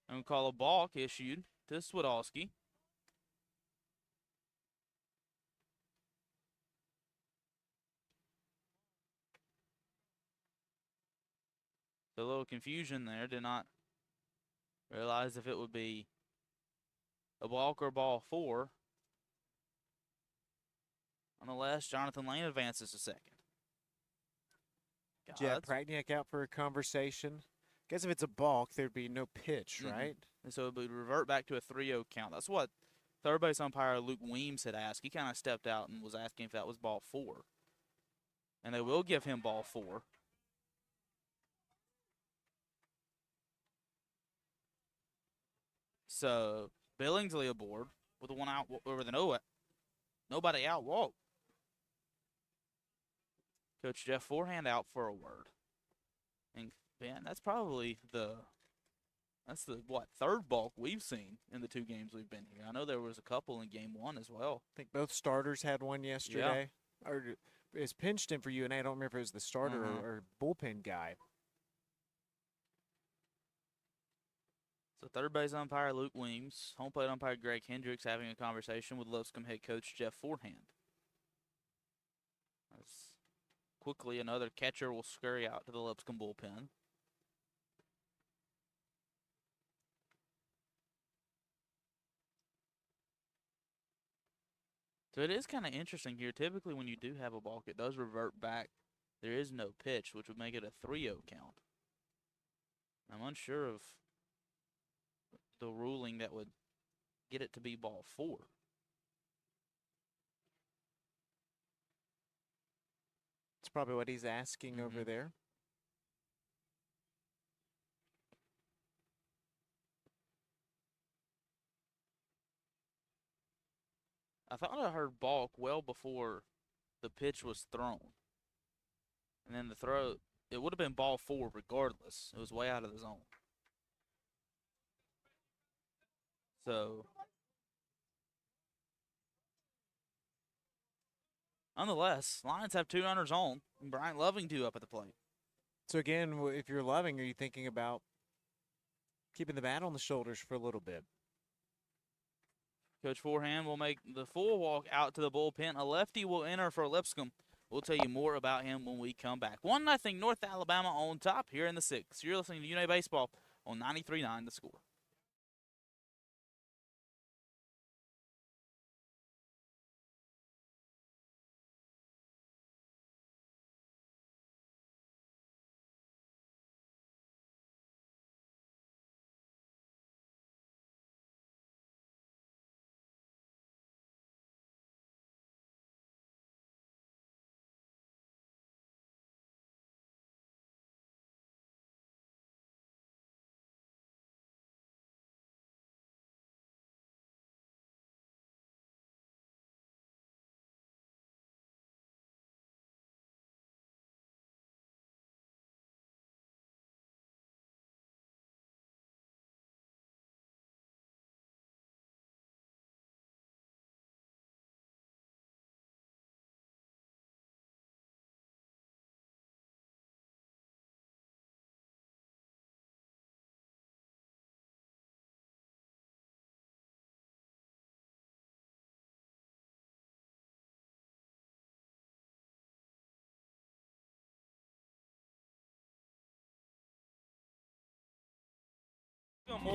And we call a balk issued to Swidolski. A little confusion there. Did not realize if it would be a balk or ball 4. Nonetheless, Jonathan Lane advances to second. Jeff Pragniak out for a conversation. Guess if it's a balk, there'd be no pitch, right? And so it would revert back to a 3-0 count. That's what third base umpire Luke Weems had asked. He kind of stepped out and was asking if that was ball 4. And they will give him ball 4. So Billingsley aboard with a 1 out, or with an nobody out walk. Coach Jeff Forehand out for a word. And man, that's probably the third balk we've seen in the 2 games we've been here. I know there was a couple in game 1 as well. I think both starters had one yesterday. Yeah. Or it's pinched in for UNA. I don't remember if it was the starter or bullpen guy. So third base umpire Luke Weems, home plate umpire Greg Hendricks having a conversation with Lipscomb head coach Jeff Forehand. As quickly another catcher will scurry out to the Lipscomb bullpen. So it is kind of interesting here. Typically when you do have a balk, it does revert back. There is no pitch, which would make it a 3-0 count. I'm unsure of the ruling that would get it to be ball 4. That's probably what he's asking over there. I thought I heard balk well before the pitch was thrown. And then the throw, it would have been ball 4 regardless. It was way out of the zone. So, nonetheless, Lions have 2 runners on, and Brian Lovington up at the plate. So again, if you're Loving, are you thinking about keeping the bat on the shoulders for a little bit? Coach Forehand will make the full walk out to the bullpen. A lefty will enter for Lipscomb. We'll tell you more about him when we come back. 1-0 North Alabama on top here in the 6th. You're listening to UNA Baseball on 93.9 The Score.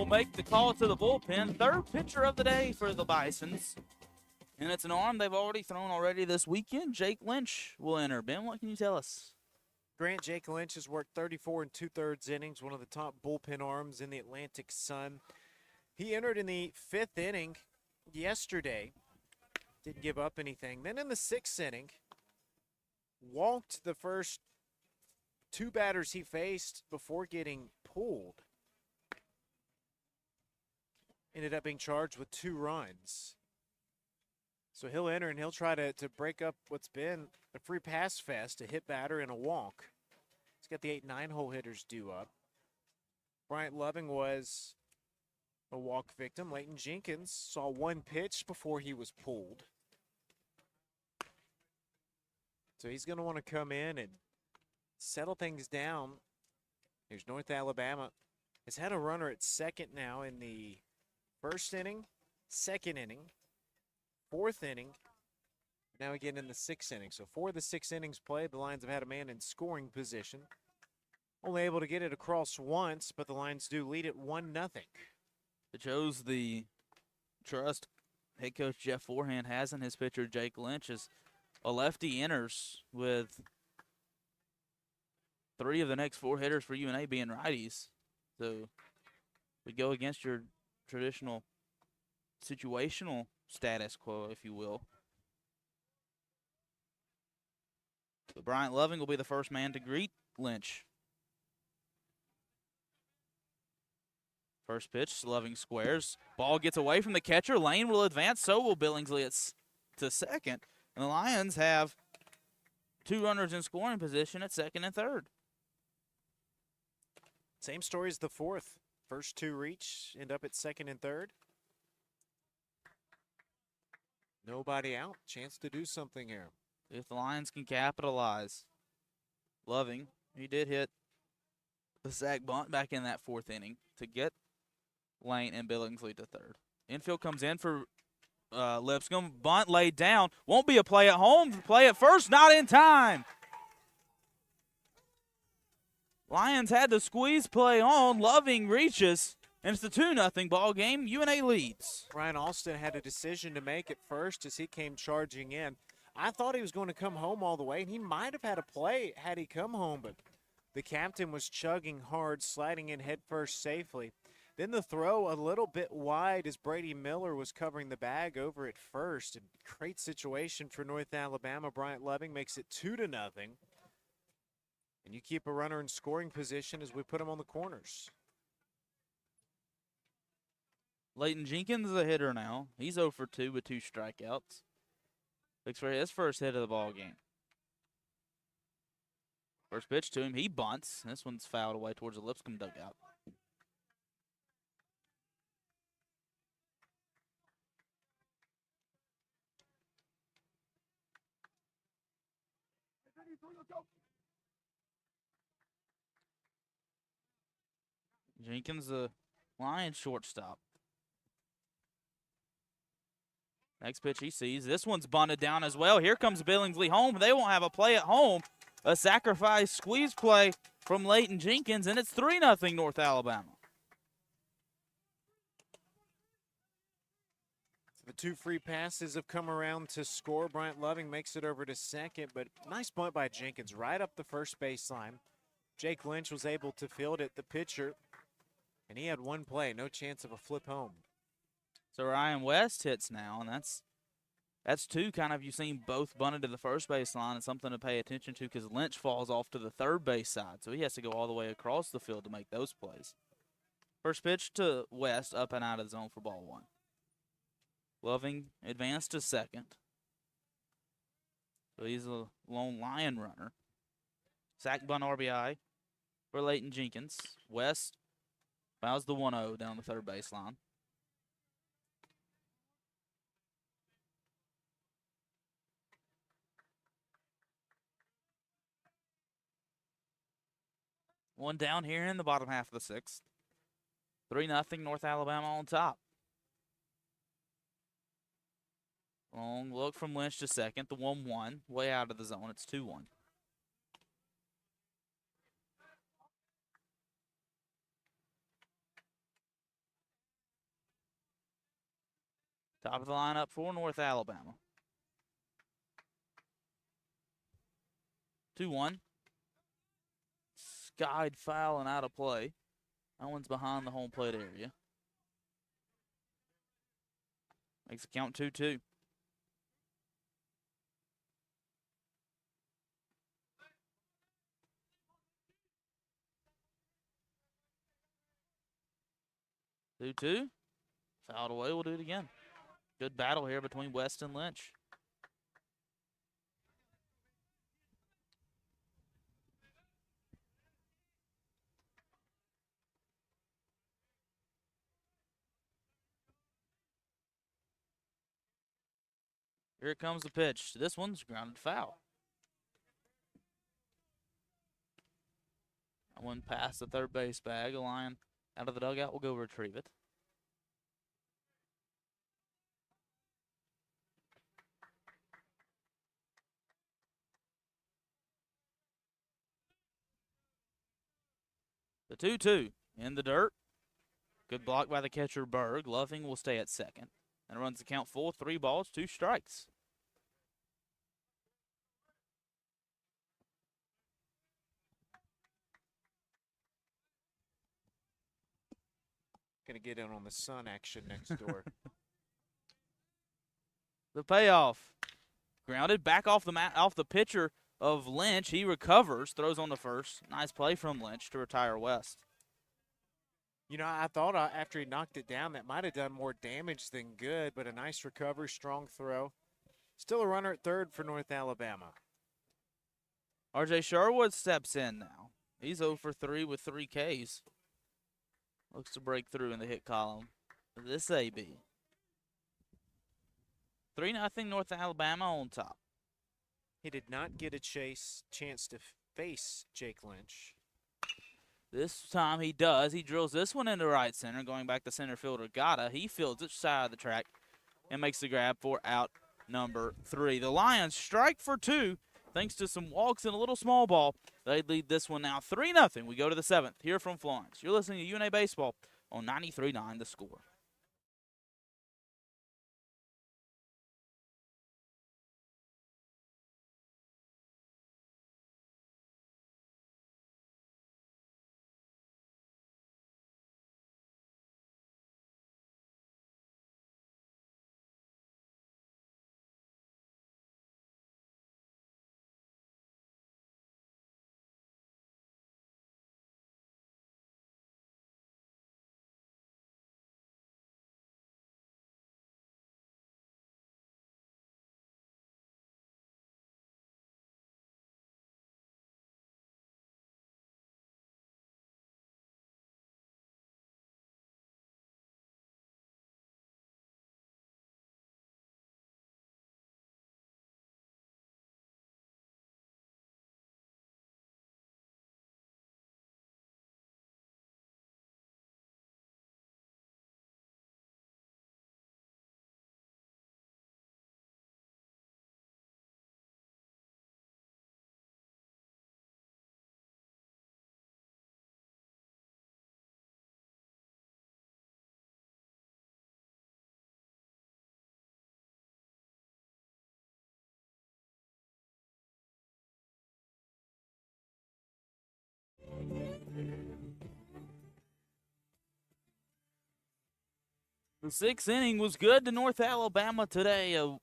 will make the call to the bullpen. Third pitcher of the day for the Bisons. And it's an arm they've already thrown already this weekend. Jake Lynch will enter. Ben, what can you tell us? Grant, Jake Lynch has worked 34 2/3 innings, one of the top bullpen arms in the Atlantic Sun. He entered in the 5th inning yesterday. Didn't give up anything. Then in the 6th inning, walked the first 2 batters he faced before getting pulled. Ended up being charged with 2 runs. So he'll enter and he'll try to break up what's been a free pass fest, a hit batter and a walk. He's got the 8-9 hole hitters due up. Bryant Loving was a walk victim. Leighton Jenkins saw 1 pitch before he was pulled. So he's going to want to come in and settle things down. Here's North Alabama. Has had a runner at second now in the 1st inning, 2nd inning, 4th inning, now again in the 6th inning. So 4 of the 6 innings played, the Lions have had a man in scoring position. Only able to get it across once, but the Lions do lead it 1-0. It shows the trust head coach Jeff Forehand has in his pitcher Jake Lynch as a lefty enters with 3 of the next 4 hitters for UNA being righties. So we go against your traditional situational status quo, if you will. But Bryant Loving will be the first man to greet Lynch. First pitch, Loving squares. Ball gets away from the catcher. Lane will advance, so will Billingsley to second. And the Lions have 2 runners in scoring position at 2nd and 3rd. Same story as the 4th. First 2 reach, end up at 2nd and 3rd. Nobody out. Chance to do something here. If the Lions can capitalize. Loving, he did hit the sack bunt back in that 4th inning to get Lane and Billingsley to 3rd. Infield comes in for Lipscomb. Bunt laid down. Won't be a play at home. Play at first, not in time. Lions had the squeeze play on. Loving reaches. And it's a 2-0 ball game. UNA leads. Ryan Alston had a decision to make at first as he came charging in. I thought he was going to come home all the way, and he might have had a play had he come home, but the captain was chugging hard, sliding in headfirst safely. Then the throw a little bit wide as Brady Miller was covering the bag over at first. And great situation for North Alabama. Bryant Loving makes it 2-0. And you keep a runner in scoring position as we put him on the corners. Leighton Jenkins is a hitter now. He's 0 for 2 with 2 strikeouts. Looks for his first hit of the ball game. First pitch to him, he bunts. This one's fouled away towards the Lipscomb dugout. Jenkins, the Lions shortstop. Next pitch he sees. This one's bunted down as well. Here comes Billingsley home. They won't have a play at home. A sacrifice squeeze play from Leighton Jenkins, and it's 3-0 North Alabama. The 2 free passes have come around to score. Bryant Loving makes it over to second, but nice bunt by Jenkins right up the first baseline. Jake Lynch was able to field it, the pitcher, and he had 1 play, no chance of a flip home. So Ryan West hits now, and that's 2 kind of you've seen both bunted to the first baseline and something to pay attention to because Lynch falls off to the 3rd base side, so he has to go all the way across the field to make those plays. First pitch to West, up and out of the zone for ball 1. Loving advanced to second. So he's a lone Lion runner. Sack bunt RBI for Leighton Jenkins. West fouls the 1-0 down the 3rd baseline. One down here in the bottom half of the 6th. 3-0 North Alabama on top. Long look from Lynch to second. The 1-1 way out of the zone. It's 2-1. Top of the lineup for North Alabama. 2-1. Skied foul and out of play. That one's behind the home plate area. Makes it count 2-2. Two. Fouled away. We'll do it again. Good battle here between West and Lynch. Here comes the pitch. This one's grounded foul. That one past the third base bag. A Lion out of the dugout will go retrieve it. The 2-2 in the dirt. Good block by the catcher Berg. Loving will stay at second. And runs the count full. 3 balls, 2 strikes. Going to get in on the sun action next door. The payoff. Grounded back off the pitcher of Lynch. He recovers, throws on the first. Nice play from Lynch to retire West. You know, I thought after he knocked it down, that might have done more damage than good, but a nice recovery, strong throw. Still a runner at third for North Alabama. R.J. Sherwood steps in now. He's 0 for 3 with 3 Ks. Looks to break through in the hit column for this AB. 3-0 North Alabama on top. He did not get a chance to face Jake Lynch. This time he does. He drills this one into right center, going back to center fielder Gata. He fields it side of the track and makes the grab for out number 3. The Lions strike for 2 thanks to some walks and a little small ball. They lead this one now 3-0. We go to the 7th here from Florence. You're listening to UNA Baseball on 93.9 The Score. The 6th inning was good to North Alabama today. A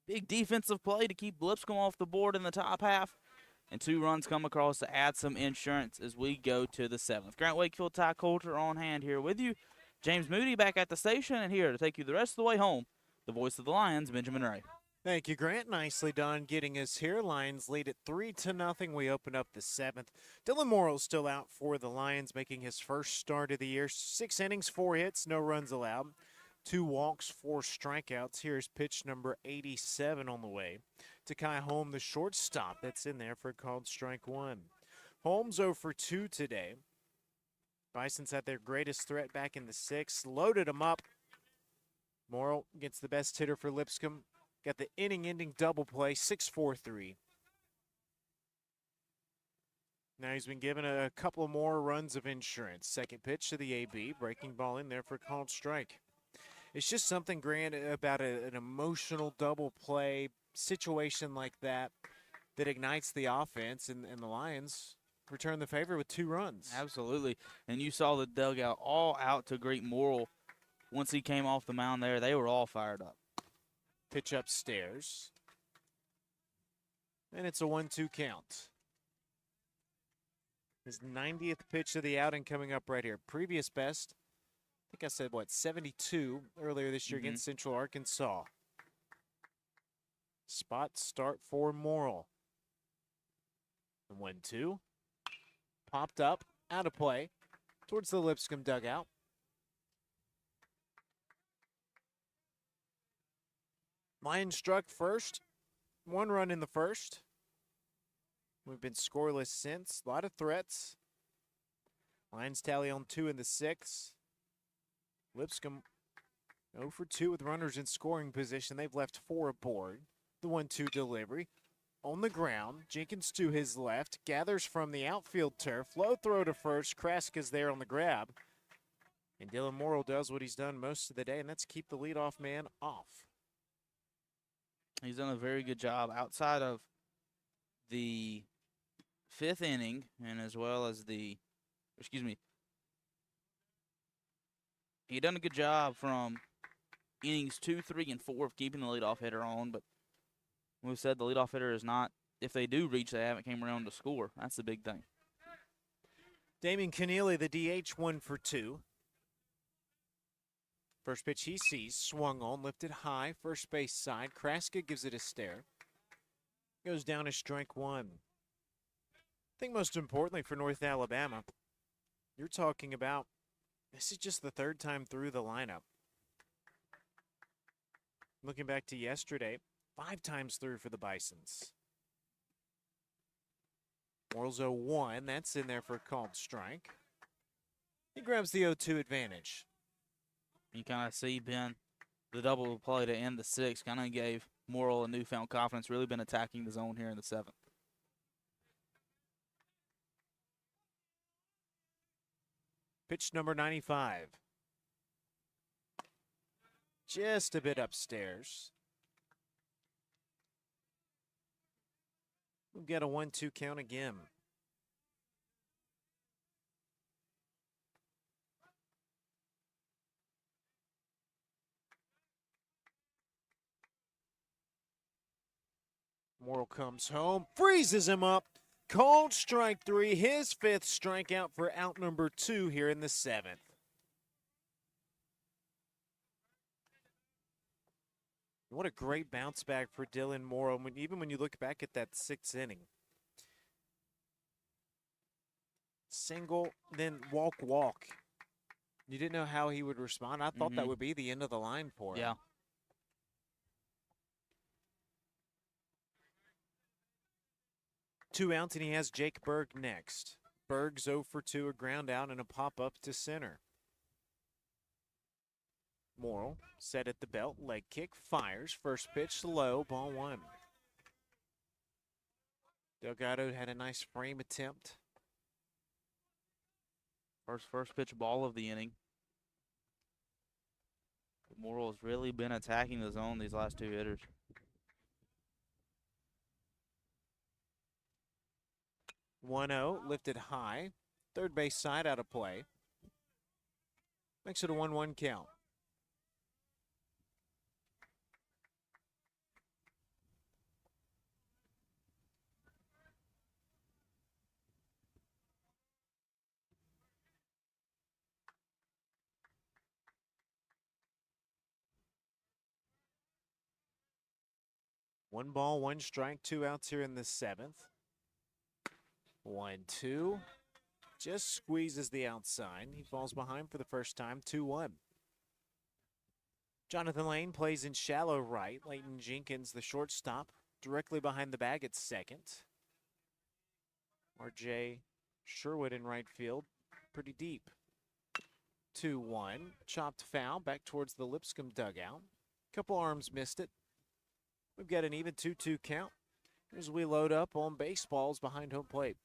big defensive play to keep Lipscomb off the board in the top half. And 2 runs come across to add some insurance as we go to the 7th. Grant Wakefield, Ty Coulter on hand here with you. James Moody back at the station and here to take you the rest of the way home. The voice of the Lions, Benjamin Ray. Thank you, Grant. Nicely done getting us here. Lions lead at 3-0. We open up the 7th. Dylan Morrill's still out for the Lions, making his first start of the year. 6 innings, 4 hits, no runs allowed. 2 walks, 4 strikeouts. Here's pitch number 87 on the way. To Kai Holm, the shortstop, that's in there for called strike 1. Holmes 0 for 2 today. Bison's had their greatest threat back in the 6th. Loaded him up. Morrill gets the best hitter for Lipscomb. Got the inning-ending double play, 6-4-3. Now he's been given a couple more runs of insurance. Second pitch to the AB. Breaking ball in there for a called strike. It's just something, Grant, about an emotional double play situation like that that ignites the offense, and the Lions return the favor with 2 runs. Absolutely. And you saw the dugout all out to greet Morrill. Once he came off the mound there, they were all fired up. Pitch upstairs. And it's a 1-2 count. His 90th pitch of the outing coming up right here. Previous best, I think I said, 72 earlier this year against Central Arkansas. Spot start for Morrill. The 1-2. Popped up, out of play, towards the Lipscomb dugout. Lions struck first. 1 run in the first. We've been scoreless since. A lot of threats. Lions tally on 2 in the 6th. Lipscomb 0 for 2 with runners in scoring position. They've left 4 aboard. The 1-2 delivery. On the ground, Jenkins to his left. Gathers from the outfield turf. Low throw to first. Kraska's there on the grab. And Dylan Morrill does what he's done most of the day, and that's keep the leadoff man off. He's done a very good job outside of the 5th inning, and as well as he done a good job from innings 2, 3, and 4 of keeping the leadoff hitter on, but we said the leadoff hitter is not, if they do reach, they haven't came around to score. That's the big thing. Damian Keneally, the DH, 1 for 2. First pitch he sees, swung on, lifted high, first base side. Kraska gives it a stare. Goes down as strike 1. I think most importantly for North Alabama, you're talking about this is just the 3rd time through the lineup. Looking back to yesterday, 5 times through for the Bisons. Morrill's 0-1, that's in there for a called strike. He grabs the 0-2 advantage. You kind of see, Ben, the double play to end the 6th kind of gave Morrill a newfound confidence, really been attacking the zone here in the 7th. Pitch number 95. Just a bit upstairs. We'll get a 1-2 count again. Morrill comes home, freezes him up. Called strike 3, his 5th strikeout for out number 2 here in the 7th. What a great bounce back for Dylan Morrill, even when you look back at that 6th inning. Single, then walk. You didn't know how he would respond. I thought that would be the end of the line for him. Yeah. Two outs, and he has Jake Berg next. Berg's 0 for 2, a ground out and a pop-up to center. Morrill set at the belt, leg kick, fires. First pitch low, ball 1. Delgado had a nice frame attempt. First pitch ball of the inning. Morrill has really been attacking the zone these last 2 hitters. 1-0, lifted high. Third base side out of play. Makes it a 1-1 count. One ball, 1 strike, 2 outs here in the 7th. 1-2. Just squeezes the outside. He falls behind for the first time, 2-1. Jonathan Lane plays in shallow right. Leighton Jenkins, the shortstop, directly behind the bag at second. R.J. Sherwood in right field, pretty deep. 2-1. Chopped foul back towards the Lipscomb dugout. Couple arms missed it. We've got an even 2-2 count as we load up on baseballs behind home plate.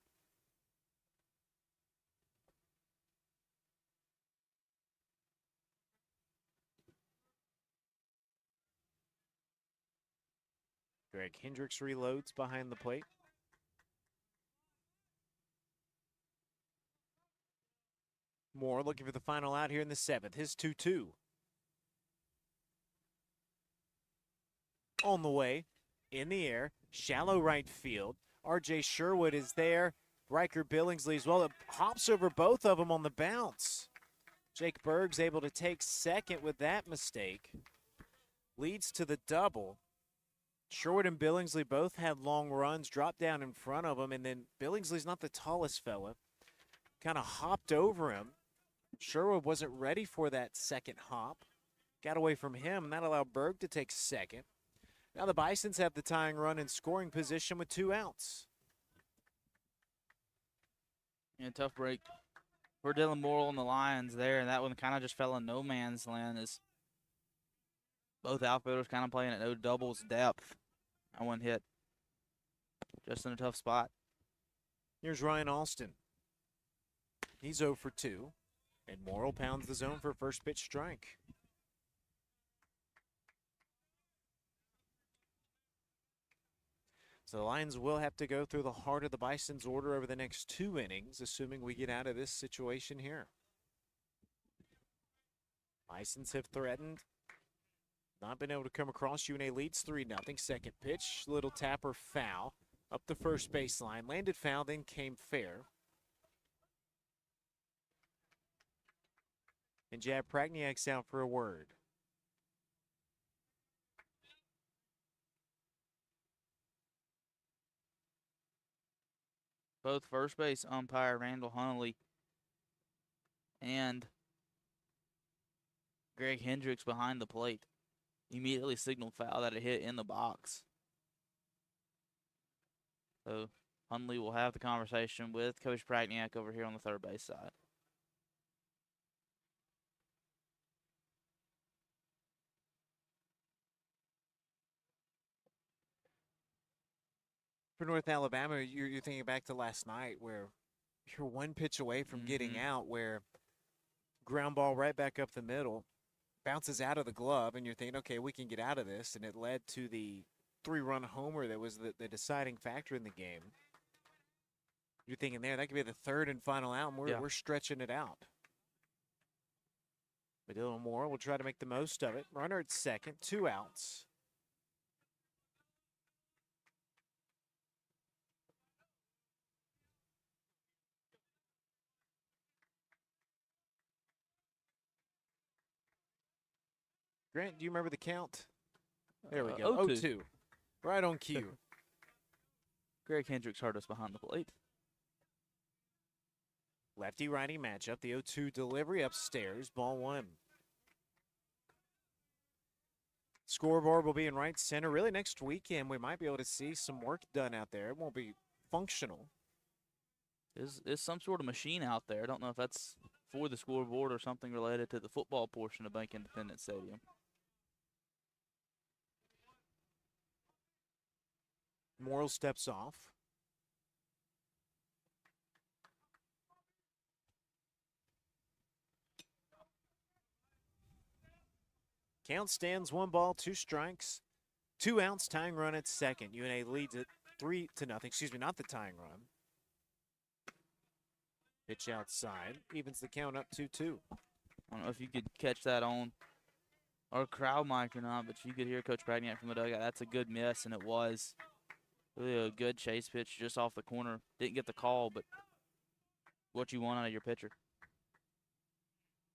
Greg Hendricks reloads behind the plate. Moore looking for the final out here in the 7th. His 2-2. On the way, in the air, shallow right field. R.J. Sherwood is there. Riker Billingsley as well. It hops over both of them on the bounce. Jake Berg's able to take second with that mistake. Leads to the double. Sherwood and Billingsley both had long runs, dropped down in front of him, and then Billingsley's not the tallest fella. Kind of hopped over him. Sherwood wasn't ready for that second hop. Got away from him, and that allowed Berg to take second. Now the Bisons have the tying run in scoring position with 2 outs. Yeah, tough break for Dylan Morrill and the Lions there, and that one kind of just fell in no man's land as both outfielders kind of playing at no doubles depth. That one hit just in a tough spot. Here's Ryan Alston. He's 0 for 2, and Morrill pounds the zone for first pitch strike. So the Lions will have to go through the heart of the Bison's order over the next 2 innings, assuming we get out of this situation here. Bisons have threatened. Not been able to come across. UNA leads 3-0. Second pitch, little tapper foul. Up the first baseline. Landed foul, then came fair. And Jab Pragniak's out for a word. Both first base umpire Randall Hunnelly and Greg Hendricks behind the plate immediately signaled foul that it hit in the box. So Hunnelly will have the conversation with Coach Pragniak over here on the third base side. For North Alabama, you're thinking back to last night where you're 1 pitch away from getting out, where ground ball right back up the middle, bounces out of the glove, and you're thinking, okay, we can get out of this, and it led to the 3-run homer that was the deciding factor in the game. You're thinking there, that could be the third and final out, and we're stretching it out. But Dylan Moore will try to make the most of it. Runner at second, 2 outs. Grant, do you remember the count? There we go. 0-2. Right on cue. Greg Hendricks hurt us behind the plate. Lefty-righty matchup. The 0-2 delivery upstairs. Ball 1. Scoreboard will be in right center. Really, next weekend, we might be able to see some work done out there. It won't be functional. Is some sort of machine out there. I don't know if that's for the scoreboard or something related to the football portion of Bank Independence Stadium. Morrill steps off. Count stands 1 ball, 2 strikes, 2 outs, tying run at second. UNA leads it 3-0. Excuse me, not the tying run. Pitch outside, evens the count up 2-2. I don't know if you could catch that on our crowd mic or not, but you could hear Coach Pragniak from the dugout. That's a good miss, and it was really a good chase pitch just off the corner. Didn't get the call, but what you want out of your pitcher.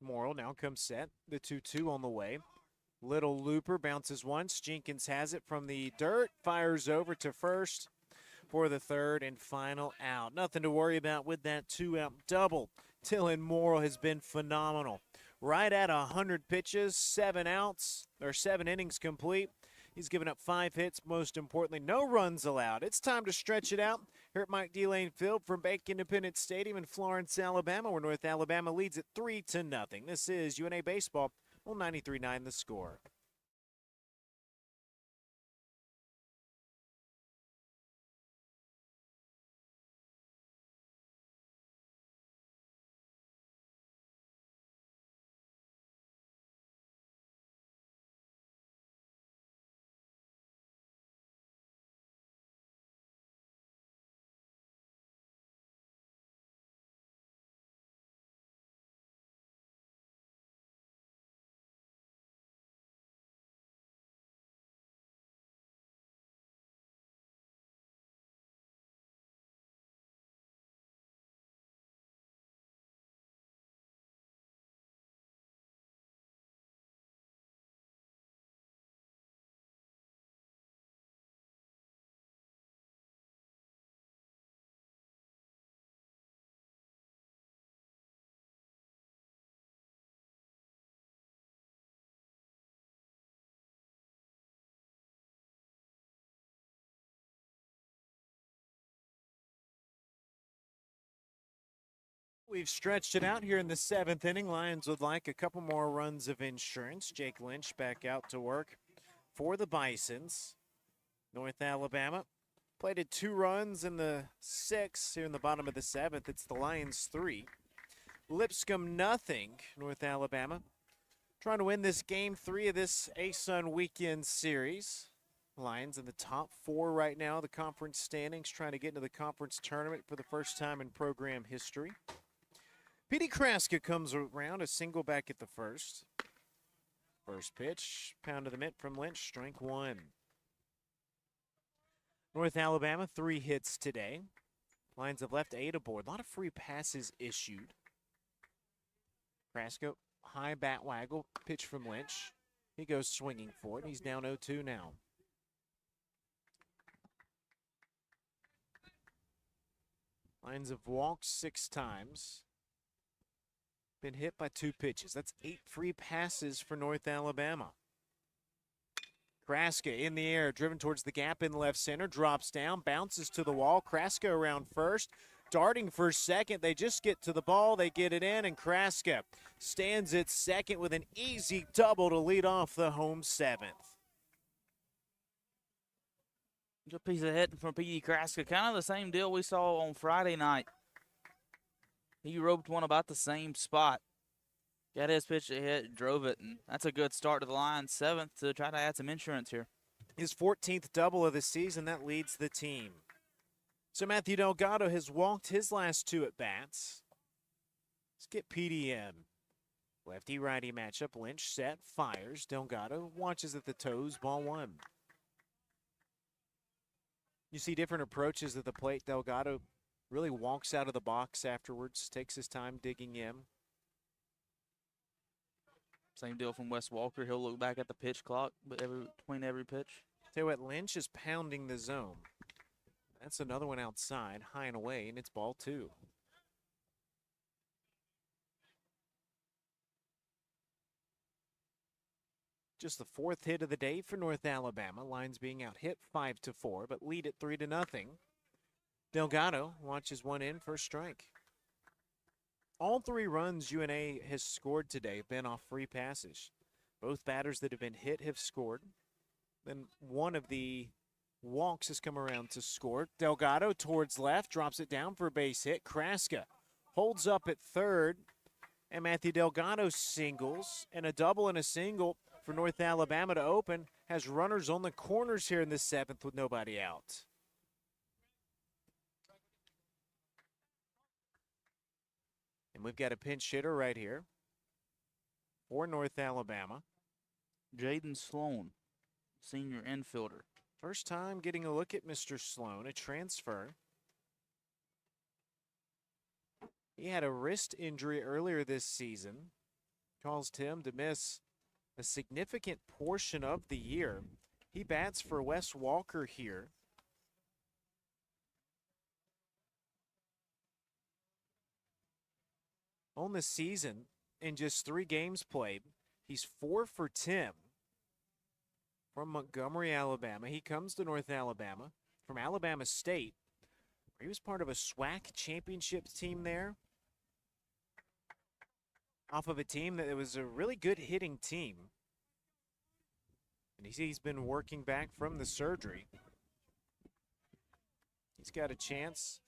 Morrill now comes set. The 2-2 on the way. Little looper bounces once. Jenkins has it from the dirt. Fires over to first for the third and final out. Nothing to worry about with that 2-out double. Dylan Morrill has been phenomenal. Right at 100 pitches, 7 outs, or 7 innings complete. He's given up 5 hits, most importantly, no runs allowed. It's time to stretch it out here at Mike D. Lane Field from Bank Independence Stadium in Florence, Alabama, where North Alabama leads it 3-0. This is UNA Baseball on 93.9 The Score. We've stretched it out here in the 7th inning. Lions would like a couple more runs of insurance. Jake Lynch back out to work for the Bisons. North Alabama plated 2 runs in the 6th here in the bottom of the 7th. It's the Lions 3. Lipscomb nothing. North Alabama trying to win this game 3 of this ASUN weekend series. Lions in the top 4 right now, the conference standings, trying to get into the conference tournament for the first time in program history. Petey Kraska comes around, a single back at the first. First pitch, pound to the mitt from Lynch, strike 1. North Alabama, 3 hits today. Lions have left 8 aboard. A lot of free passes issued. Kraska, high bat waggle, pitch from Lynch. He goes swinging for it. He's down 0-2 now. Lions have walked 6 times. Been hit by 2 pitches. That's 8 free passes for North Alabama. Kraska in the air, driven towards the gap in left center, drops down, bounces to the wall. Kraska around first, darting for second. They just get to the ball, they get it in, and Kraska stands at second with an easy double to lead off the home 7th. Good piece of hitting from Petey Kraska. Kind of the same deal we saw on Friday night. He roped one about the same spot. Got his pitch to hit, drove it, and that's a good start to the Lions 7th to try to add some insurance here. His 14th double of the season, that leads the team. So Matthew Delgado has walked his last 2 at-bats. Let's get Petey in. Lefty-righty matchup, Lynch set, fires. Delgado watches at the toes, ball 1. You see different approaches at the plate. Delgado really walks out of the box afterwards, takes his time digging in. Same deal from Wes Walker. He'll look back at the pitch clock between every pitch. Tell you what, Lynch is pounding the zone. That's another one outside, high and away, and it's ball 2. Just the 4th hit of the day for North Alabama. Lions being out hit 5-4, but lead at 3-0. Delgado watches one in for a strike. All 3 runs UNA has scored today have been off free passes. Both batters that have been hit have scored. Then one of the walks has come around to score. Delgado towards left, drops it down for a base hit. Kraska holds up at third, and Matthew Delgado singles, and a double and a single for North Alabama to open. Has runners on the corners here in the 7th with nobody out. And we've got a pinch hitter right here for North Alabama. Jaden Sloan, senior infielder. First time getting a look at Mr. Sloan, a transfer. He had a wrist injury earlier this season, caused him to miss a significant portion of the year. He bats for Wes Walker here. On the season, in just 3 games played, he's 4 for 10 from Montgomery, Alabama. He comes to North Alabama from Alabama State. He was part of a SWAC championship team there. Off of a team that was a really good hitting team. And he's been working back from the surgery. He's got a chance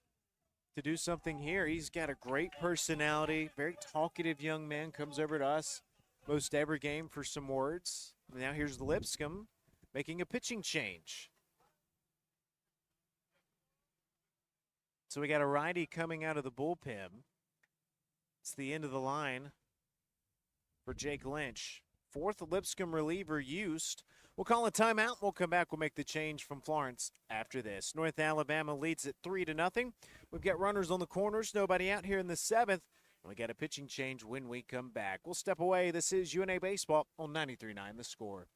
to do something here. He's got a great personality, very talkative young man, comes over to us most every game for some words. Now here's Lipscomb making a pitching change. So we got a righty coming out of the bullpen. It's the end of the line for Jake Lynch. 4th Lipscomb reliever used. We'll call a timeout. We'll come back. We'll make the change from Florence after this. North Alabama leads at 3-0. We've got runners on the corners. Nobody out here in the 7th. And we got a pitching change when we come back. We'll step away. This is UNA Baseball on 93.9 The Score.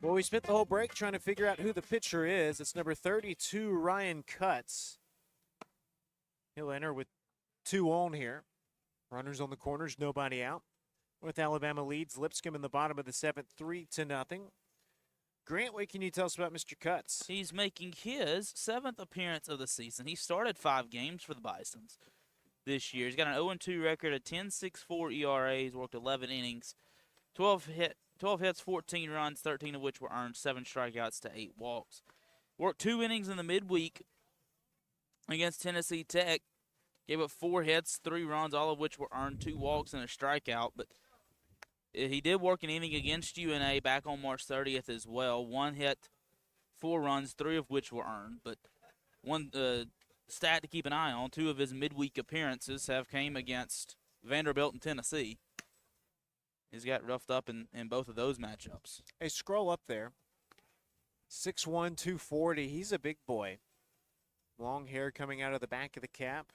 Well, we spent the whole break trying to figure out who the pitcher is. It's number 32, Ryan Cutts. He'll enter with 2 on here. Runners on the corners, nobody out. North Alabama leads Lipscomb in the bottom of the 7th, 3-0. Grant, what can you tell us about Mr. Cutts? He's making his 7th appearance of the season. He started 5 games for the Bisons this year. He's got an 0-2 record, a 10.64 ERA. He's worked 11 innings, 12 hits, 14 runs, 13 of which were earned, 7 strikeouts to 8 walks. Worked 2 innings in the midweek against Tennessee Tech. Gave up 4 hits, 3 runs, all of which were earned, 2 walks and a strikeout. But he did work an inning against UNA back on March 30th as well. 1 hit, 4 runs, 3 of which were earned. But one stat to keep an eye on, 2 of his midweek appearances have came against Vanderbilt and Tennessee. He's got roughed up in both of those matchups. Hey, scroll up there. 6'1", 240. He's a big boy. Long hair coming out of the back of the cap.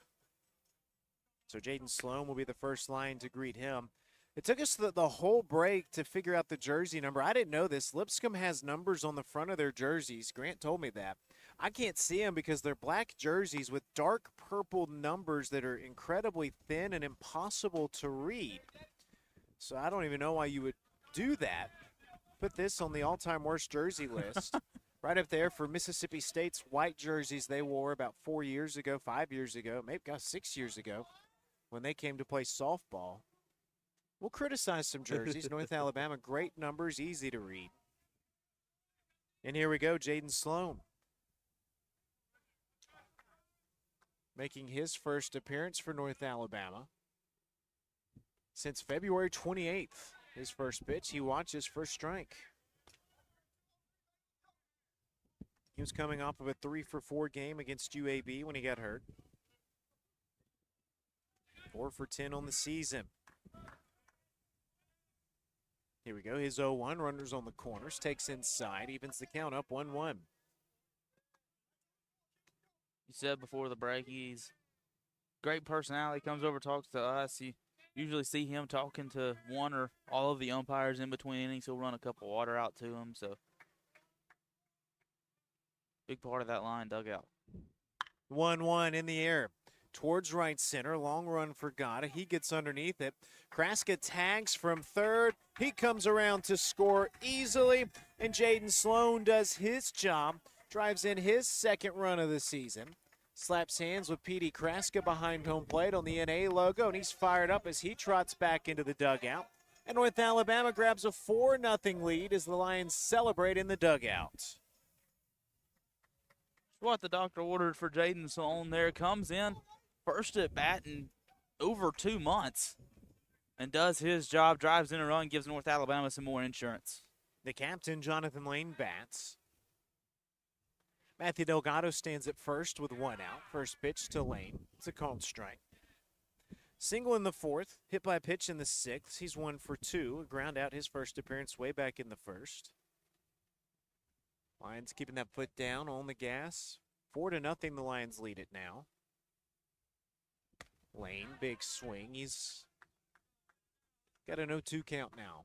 So Jaden Sloan will be the first line to greet him. It took us the whole break to figure out the jersey number. I didn't know this. Lipscomb has numbers on the front of their jerseys. Grant told me that. I can't see them because they're black jerseys with dark purple numbers that are incredibly thin and impossible to read. So I don't even know why you would do that. Put this on the all-time worst jersey list. Right up there for Mississippi State's white jerseys they wore about 4 years ago, 5 years ago, maybe 6 years ago when they came to play softball. We'll criticize some jerseys. North Alabama, great numbers, easy to read. And here we go, Jaden Sloan. Making his first appearance for North Alabama since February 28th. His first pitch, he watches first strike. He was coming off of a 3-for-4 game against UAB when he got hurt. 4 for 10 on the season. Here we go, his 0-1, runners on the corners, takes inside, evens the count up 1-1. You said before the break, he's great personality, comes over, talks to us. You usually see him talking to one or all of the umpires in between innings. He'll run a cup of water out to him, so big part of that line dugout. 1-1 in the air. Towards right center, long run for Gata. He gets underneath it. Kraska tags from third. He comes around to score easily, and Jaden Sloan does his job. Drives in his second run of the season. Slaps hands with Petey Kraska behind home plate on the NA logo, and he's fired up as he trots back into the dugout. And North Alabama grabs a 4-0 lead as the Lions celebrate in the dugout. What the doctor ordered for Jaden Sloan there. Comes in first at bat in over 2 months and does his job, drives in a run, gives North Alabama some more insurance. The captain, Jonathan Lane, bats. Matthew Delgado stands at first with 1 out. First pitch to Lane. It's a called strike. Single in the 4th, hit by a pitch in the 6th. He's 1 for 2. A ground out his first appearance way back in the 1st. Lions keeping that foot down on the gas. 4-0, the Lions lead it now. Lane, big swing. He's got an 0-2 count now.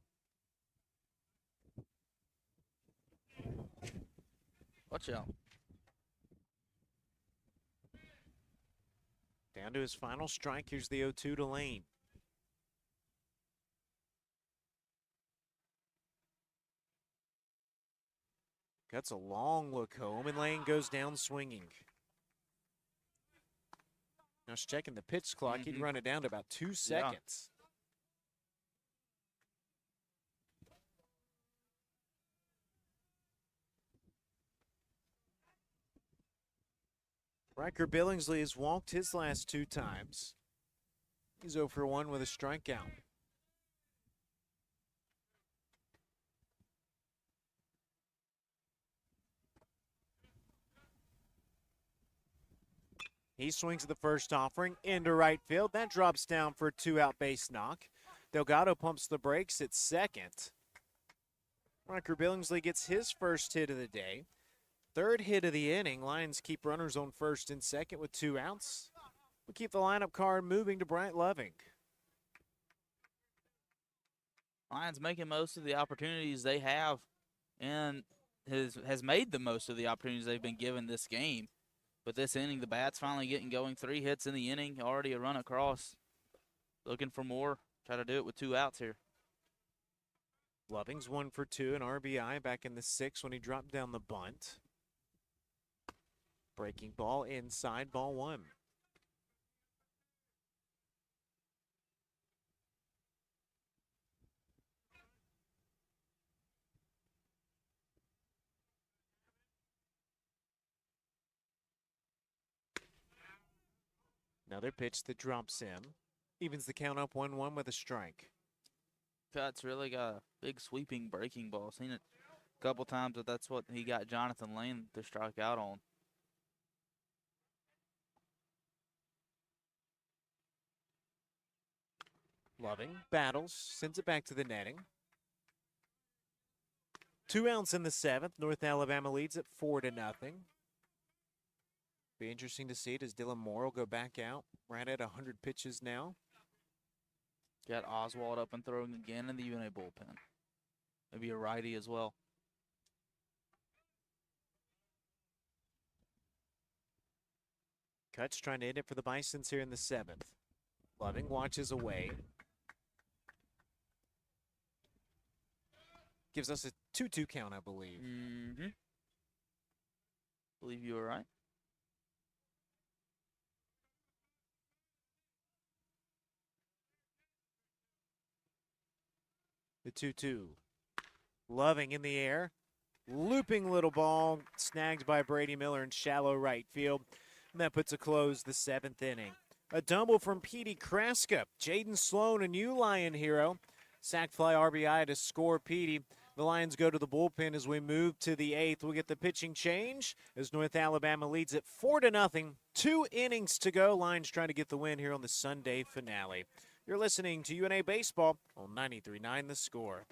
Watch out. Down to his final strike. Here's the 0-2 to Lane. That's a long look home, and Lane goes down swinging. Now he's checking the pitch clock. He'd run it down to about 2 seconds. Riker Billingsley has walked his last 2 times. He's 0 for 1 with a strikeout. He swings at the first offering into right field. That drops down for a 2-out base knock. Delgado pumps the brakes at second. Riker Billingsley gets his first hit of the day. 3rd hit of the inning. Lions keep runners on first and second with 2 outs. We keep the lineup card moving to Bryant Loving. Lions making most of the opportunities they have and has made the most of the opportunities they've been given this game. But this inning, the Bats finally getting going. 3 hits in the inning, already a run across. Looking for more. Try to do it with 2 outs here. Loving's 1 for 2, an RBI back in the 6th when he dropped down the bunt. Breaking ball inside, ball 1. Another pitch that drops in. Evens the count up 1-1 with a strike. Cut's really got a big sweeping breaking ball. Seen it a couple times, but that's what he got Jonathan Lane to strike out on. Loving battles, sends it back to the netting. 2 outs in the 7th. North Alabama leads it 4-0. Be interesting to see. Does Dylan Morrill go back out? Right at 100 pitches now. Got Oswald up and throwing again in the UNA bullpen. Maybe a righty as well. Cutch trying to hit it for the Bisons here in the 7th. Loving watches away. Gives us a 2-2 count, I believe. Mm-hmm. Believe you were right. The 2-2. Loving in the air. Looping little ball. Snagged by Brady Miller in shallow right field. And that puts a close the 7th inning. A double from Petey Kraska. Jaden Sloan, a new Lion hero. Sac fly RBI to score Petey. The Lions go to the bullpen as we move to the 8th. We'll get the pitching change as North Alabama leads it 4-0. 2 innings to go. Lions trying to get the win here on the Sunday finale. You're listening to UNA Baseball on 93.9 The Score.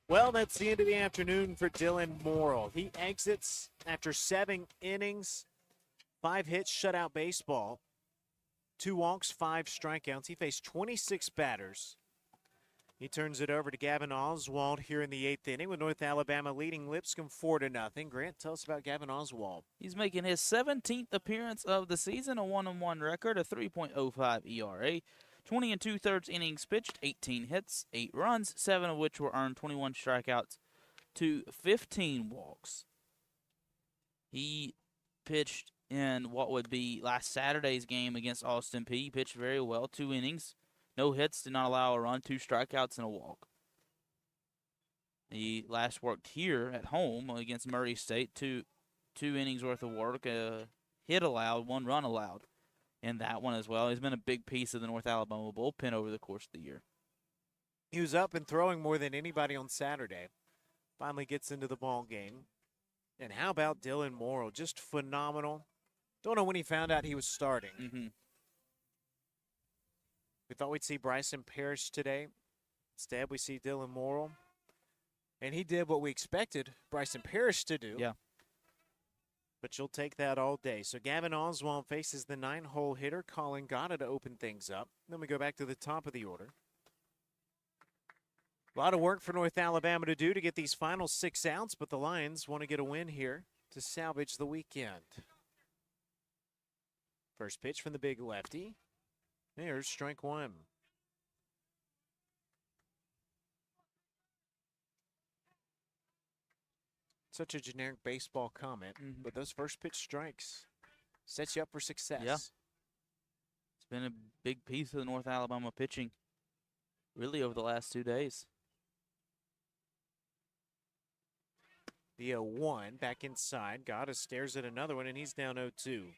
Well, that's the end of the afternoon for Dylan Morrill. He exits after 7 innings, 5 hits, shutout baseball, 2 walks, 5 strikeouts. He faced 26 batters. He turns it over to Gavin Oswald here in the 8th inning with North Alabama leading Lipscomb 4-0. Grant, tell us about Gavin Oswald. He's making his 17th appearance of the season, a 1-1 record, a 3.05 ERA. 20 2/3 innings pitched, 18 hits, 8 runs, 7 of which were earned, 21 strikeouts to 15 walks. He pitched in what would be last Saturday's game against Austin Peay. He pitched very well, 2 innings, no hits, did not allow a run, 2 strikeouts and a walk. He last worked here at home against Murray State, two innings worth of work, hit allowed, 1 run allowed. In that one as well. He's been a big piece of the North Alabama bullpen over the course of the year. He was up and throwing more than anybody on Saturday. Finally gets into the ball game. And how about Dylan Morrill? Just phenomenal. Don't know when he found out he was starting. Mm-hmm. We thought we'd see Bryson Parrish today. Instead, we see Dylan Morrill. And he did what we expected Bryson Parrish to do. Yeah. But you'll take that all day. So Gavin Oswald faces the 9-hole hitter, Colin Gotta, to open things up. Then we go back to the top of the order. A lot of work for North Alabama to do to get these final 6 outs, but the Lions want to get a win here to salvage the weekend. First pitch from the big lefty. There's strike one. Such a generic baseball comment, but those first pitch strikes sets you up for success. Yeah. It's been a big piece of the North Alabama pitching really over the last 2 days. The 0-1 back inside. Gotta stares at another one, and he's down 0-2.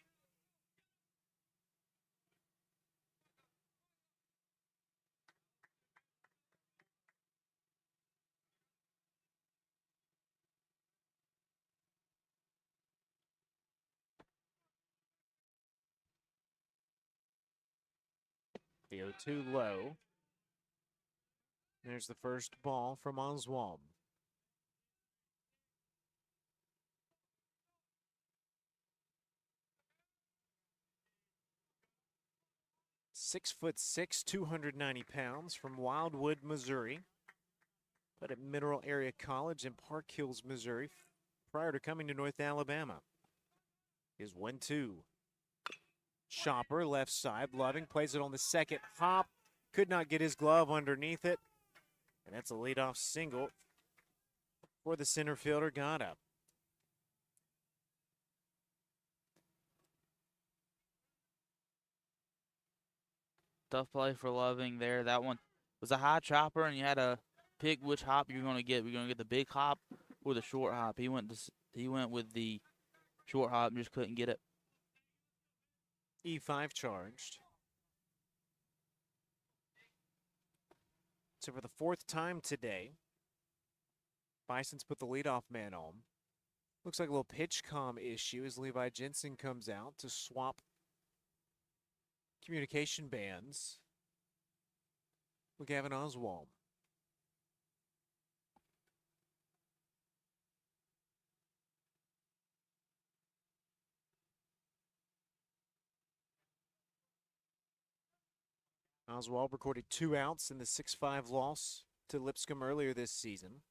The 0-2 low. There's the first ball from Oswald. "6'6", 290 pounds, from Wildwood, Missouri. Played at Mineral Area College in Park Hills, Missouri, prior to coming to North Alabama. Is 1-2. Chopper, left side. Loving plays it on the second hop. Could not get his glove underneath it. And that's a leadoff single for the center fielder, Gotta. Tough play for Loving there. That one was a high chopper, and you had to pick which hop you're going to get. We're going to get the big hop or the short hop. He went with the short hop and just couldn't get it. E5 charged. So for the fourth time today, Bison's put the leadoff man on. Looks like a little pitch comm issue as Levi Jensen comes out to swap communication bands with Gavin Oswald. Oswald recorded 2 outs in the 6-5 loss to Lipscomb earlier this season.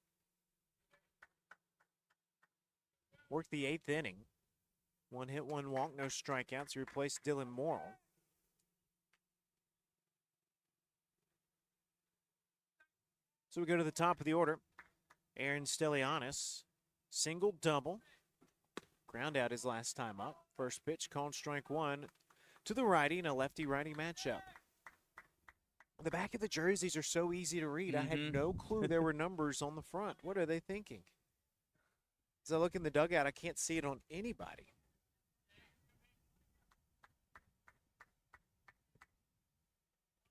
Worked the 8th inning. 1 hit, 1 walk, no strikeouts. He replaced Dylan Morrill. So we go to the top of the order. Aaron Stelianis, single, double. Ground out his last time up. First pitch called strike one to the righty in a lefty-righty matchup. The back of the jerseys are so easy to read. I had no clue there were numbers on the front. What are they thinking? As I look in the dugout, I can't see it on anybody.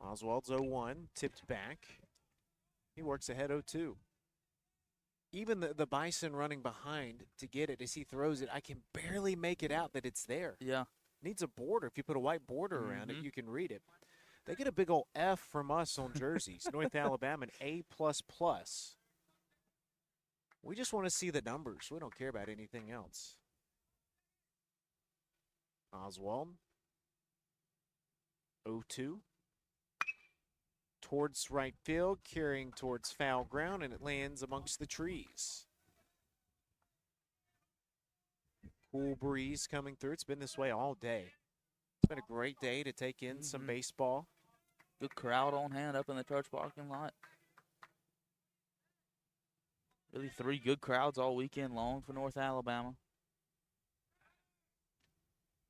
Oswald's 0-1, tipped back. He works ahead 0-2. Even the Bison running behind to get it as he throws it, I can barely make it out that it's there. Yeah. Needs a border. If you put a white border around it, you can read it. They get a big old F from us on jerseys. North Alabama, an A++. We just want to see the numbers. We don't care about anything else. Oswald. 0-2. Towards right field, carrying towards foul ground, and it lands amongst the trees. Cool breeze coming through. It's been this way all day. It's been a great day to take in some baseball. Good crowd on hand up in the church parking lot. Really 3 good crowds all weekend long for North Alabama.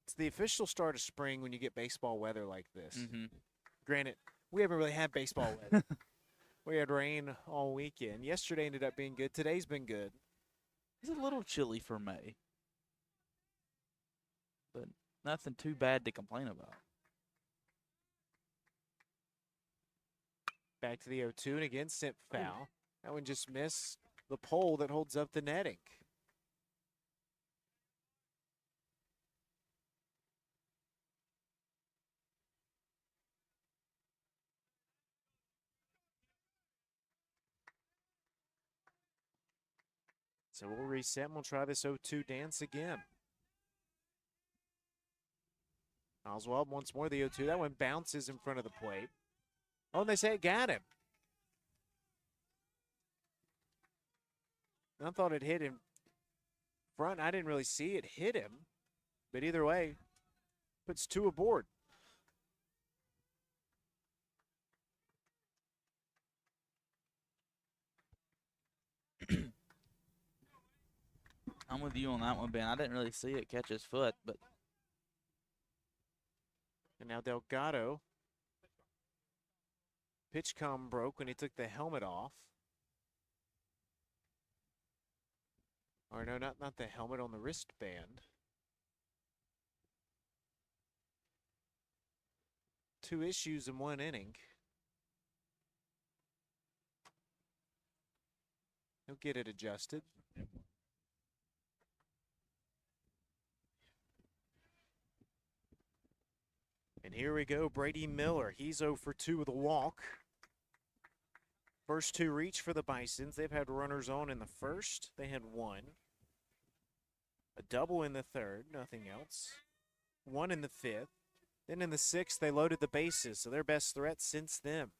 It's the official start of spring when you get baseball weather like this. Granted, we haven't really had baseball weather. We had rain all weekend. Yesterday ended up being good. Today's been good. It's a little chilly for May, but nothing too bad to complain about. Back to the 0-2, and again sent foul. That one just missed the pole that holds up the netting. So we'll reset and we'll try this 0-2 dance again. Oswald once more the 0-2. That one bounces in front of the plate. Oh, and they say it got him. I thought it hit him front. I didn't really see it hit him. But either way, Puts 2 aboard. I'm with you on that one, Ben. I didn't really see it catch his foot, but And now Delgado. Pitch comm broke when he took the helmet off. Or no, not the helmet, on the wristband. 2 issues in 1 inning. He'll get it adjusted. And here we go, Brady Miller. He's 0 for 2 with a walk. First 2 reach for the Bisons. They've had runners on in the first. They had 1. A double in the third, nothing else. 1 in the 5th. Then in the 6th, they loaded the bases, so their best threat since then.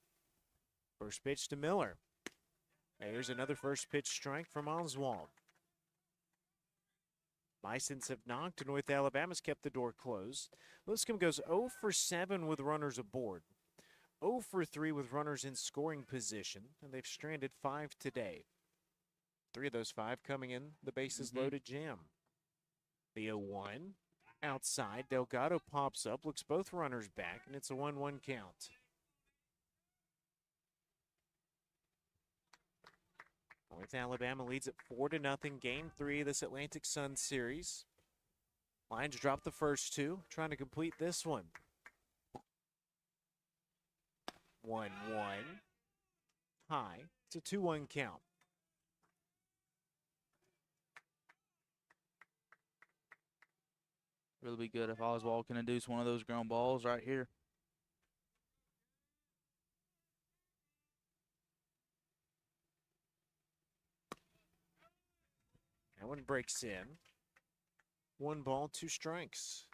First pitch to Miller. Here's another first pitch strike from Oswald. Bisons have knocked, and North Alabama's kept the door closed. Lipscomb goes 0 for 7 with runners aboard. 0 for 3 with runners in scoring position, and they've stranded 5 today. 3 of those 5 coming in the bases loaded jam. The 0-1. Outside, Delgado pops up, looks both runners back, and it's a 1-1 count. North Alabama leads it 4-0, Game 3 of this Atlantic Sun series. Lions drop the first 2, trying to complete this one. 1-1. High. It's a 2-1 count. really be good if Oswald can induce one of those ground balls right here. That one breaks in. 1 ball, 2 strikes.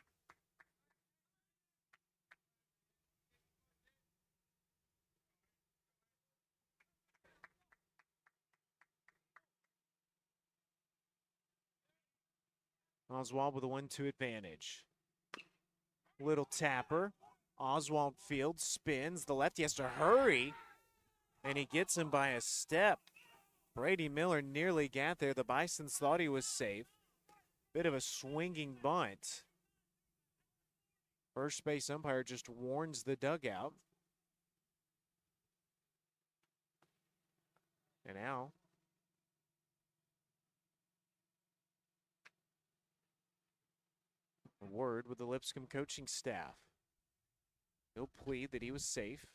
Oswald with a 1-2 advantage. Little tapper. Oswald Field spins. The lefty has to hurry, and he gets him by a step. Brady Miller nearly got there. The Bisons thought he was safe. Bit of a swinging bunt. First base umpire just warns the dugout. And now a word with the Lipscomb coaching staff. He'll plead that he was safe.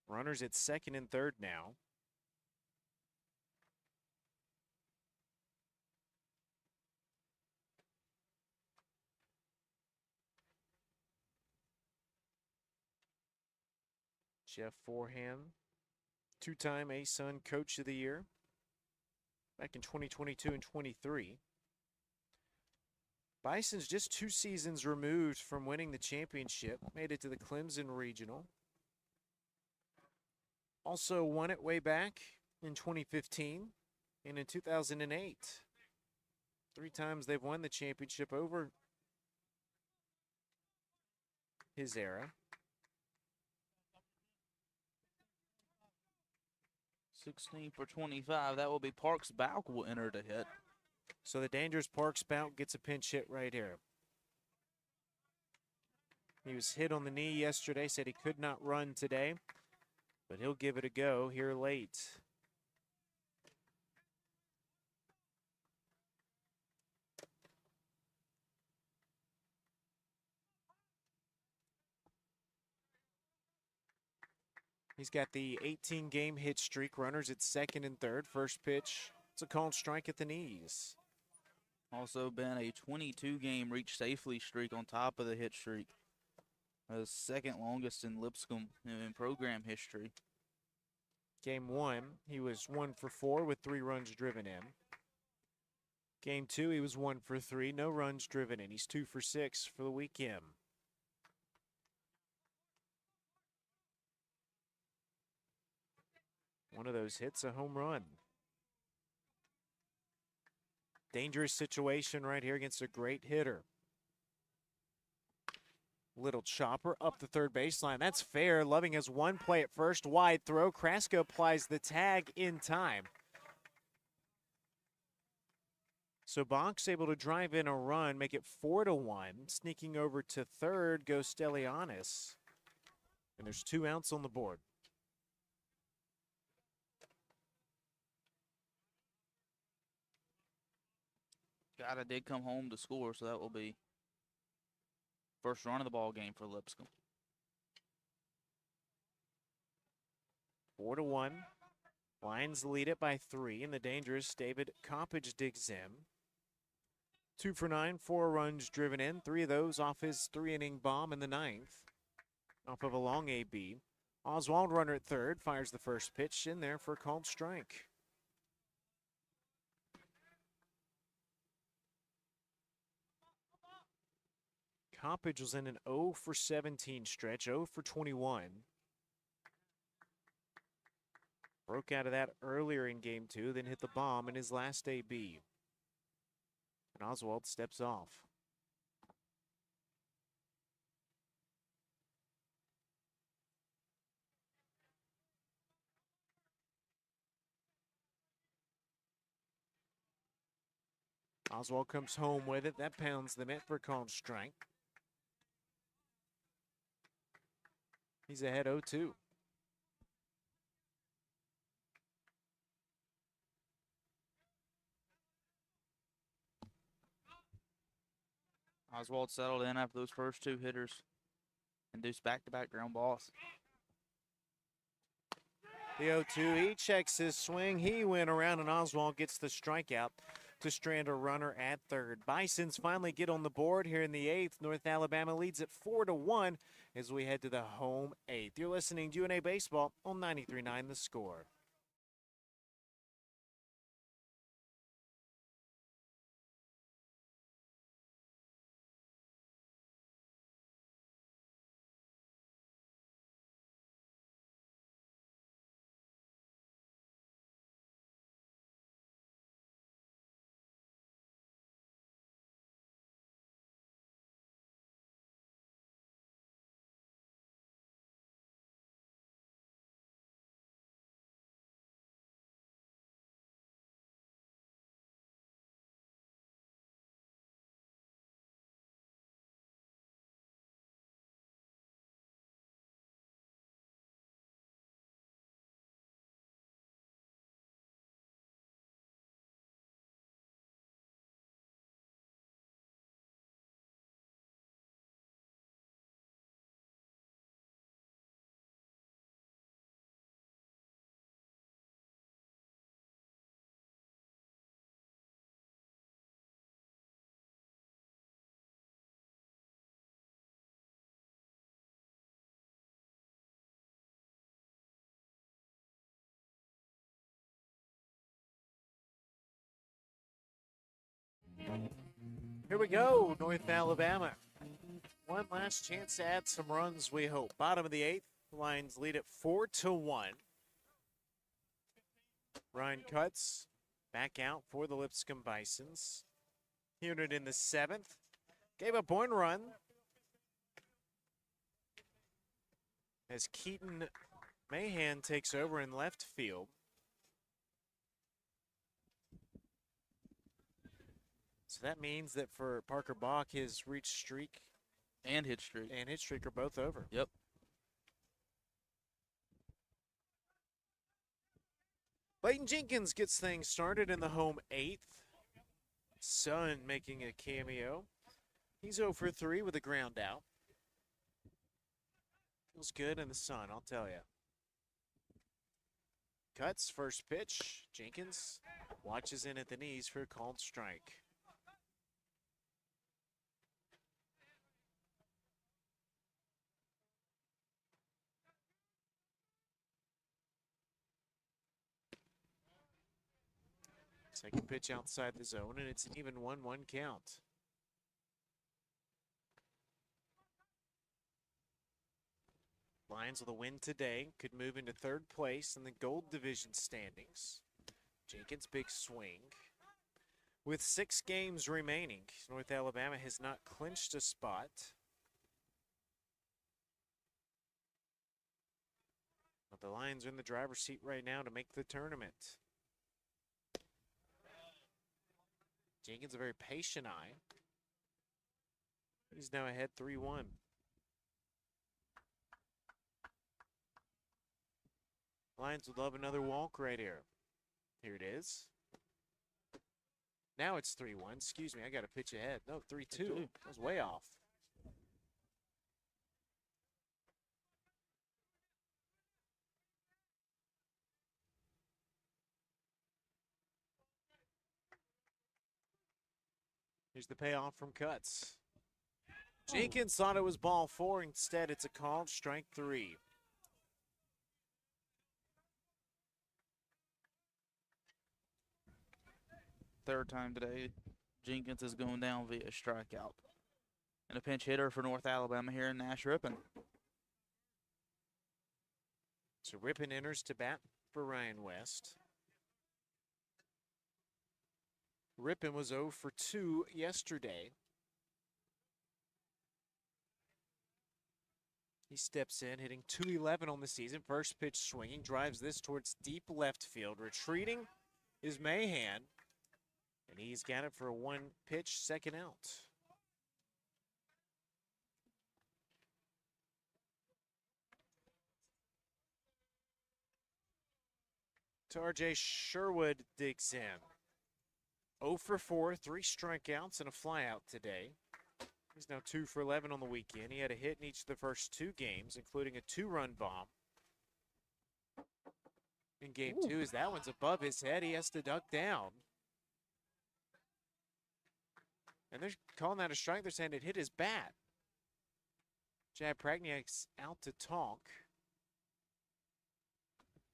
Runners at second and third now. Jeff Forehand, 2-time A-Sun Coach of the Year back in 2022 and 23. Bison's just 2 seasons removed from winning the championship, made it to the Clemson Regional. Also won it way back in 2015 and in 2008. 3 times they've won the championship over his era. 16 for 25. That will be Parks Bauk will enter to hit. So the dangerous Parks Bauk gets a pinch hit right here. He was hit on the knee yesterday, said he could not run today, but he'll give it a go here late. He's got the 18-game hit streak. Runners at second and third. First pitch, it's a called strike at the knees. Also been a 22-game reach safely streak on top of the hit streak. The second longest in Lipscomb in program history. Game 1, he was 1 for 4 with 3 runs driven in. Game 2, he was 1 for 3, no runs driven in. He's 2 for 6 for the weekend. One of those hits, a home run. Dangerous situation right here against a great hitter. Little chopper up the third baseline. That's fair. Loving has one play at first. Wide throw. Kraska applies the tag in time. So Bach's able to drive in a run, make it 4-1. Sneaking over to third goes Stelianis. And there's 2 outs on the board. Gata did come home to score, so that will be first run of the ball game for Lipscomb. 4-1. Lions lead it by 3, and the dangerous David Coppage digs in. 2 for 9, 4 runs driven in, 3 of those off his 3-inning bomb in the 9th. Off of a long AB. Oswald, runner at third, fires the first pitch in there for a called strike. Coppage was in an 0 for 17 stretch, 0 for 21. Broke out of that earlier in game 2, then hit the bomb in his last AB. And Oswald steps off. Oswald comes home with it. That pounds the mitt for a called strike. He's ahead 0-2. Oswald settled in after those first 2 hitters. Induced back-to-back ground balls. The 0-2, he checks his swing. He went around, and Oswald gets the strikeout to strand a runner at third. Bisons finally get on the board here in the 8th. North Alabama leads at 4-1 as we head to the home 8th. You're listening to UNA Baseball on 93.9 The Score. Here we go, North Alabama. One last chance to add some runs, we hope. Bottom of the 8th, the Lions lead it 4-1. Ryan Cutts back out for the Lipscomb Bisons. Unit in the 7th. Gave up 1 run as Keaton Mahan takes over in left field. So that means that for Parker Bach, his reach streak And hit streak. and hit streak are both over. Yep. Clayton Jenkins gets things started in the home 8th. Sun making a cameo. He's 0 for 3 with a ground out. Feels good in the sun, I'll tell you. Cuts, first pitch. Jenkins watches in at the knees for a called strike. Second pitch outside the zone, and it's an even 1-1 count. Lions with a win today could move into third place in the Gold Division standings. Jenkins, big swing. With 6 games remaining, North Alabama has not clinched a spot. But the Lions are in the driver's seat right now to make the tournament. Jenkins, a very patient eye. He's now ahead 3-1. Lions would love another walk right here. Here it is. Now it's 3-1. Excuse me, I got a pitch ahead. No, 3-2. I was way off. Here's the payoff from Cutts. Jenkins thought it was ball 4. Instead, it's a called strike 3. Third time today, Jenkins is going down via strikeout. And a pinch hitter for North Alabama here in Nash Rippon. So Rippon enters to bat for Ryan West. Rippon was 0 for 2 yesterday. He steps in, hitting .211 on the season. First pitch swinging, drives this towards deep left field. Retreating is Mahan, and he's got it for a 1-pitch second out. To RJ Sherwood digs in. 0 for 4, 3 strikeouts and a flyout today. He's now 2 for 11 on the weekend. He had a hit in each of the first 2 games, including a 2-run bomb. In game 2, as that one's above his head, he has to duck down. And they're calling that a strike. They're saying it hit his bat. Chad Pragniak's out to talk.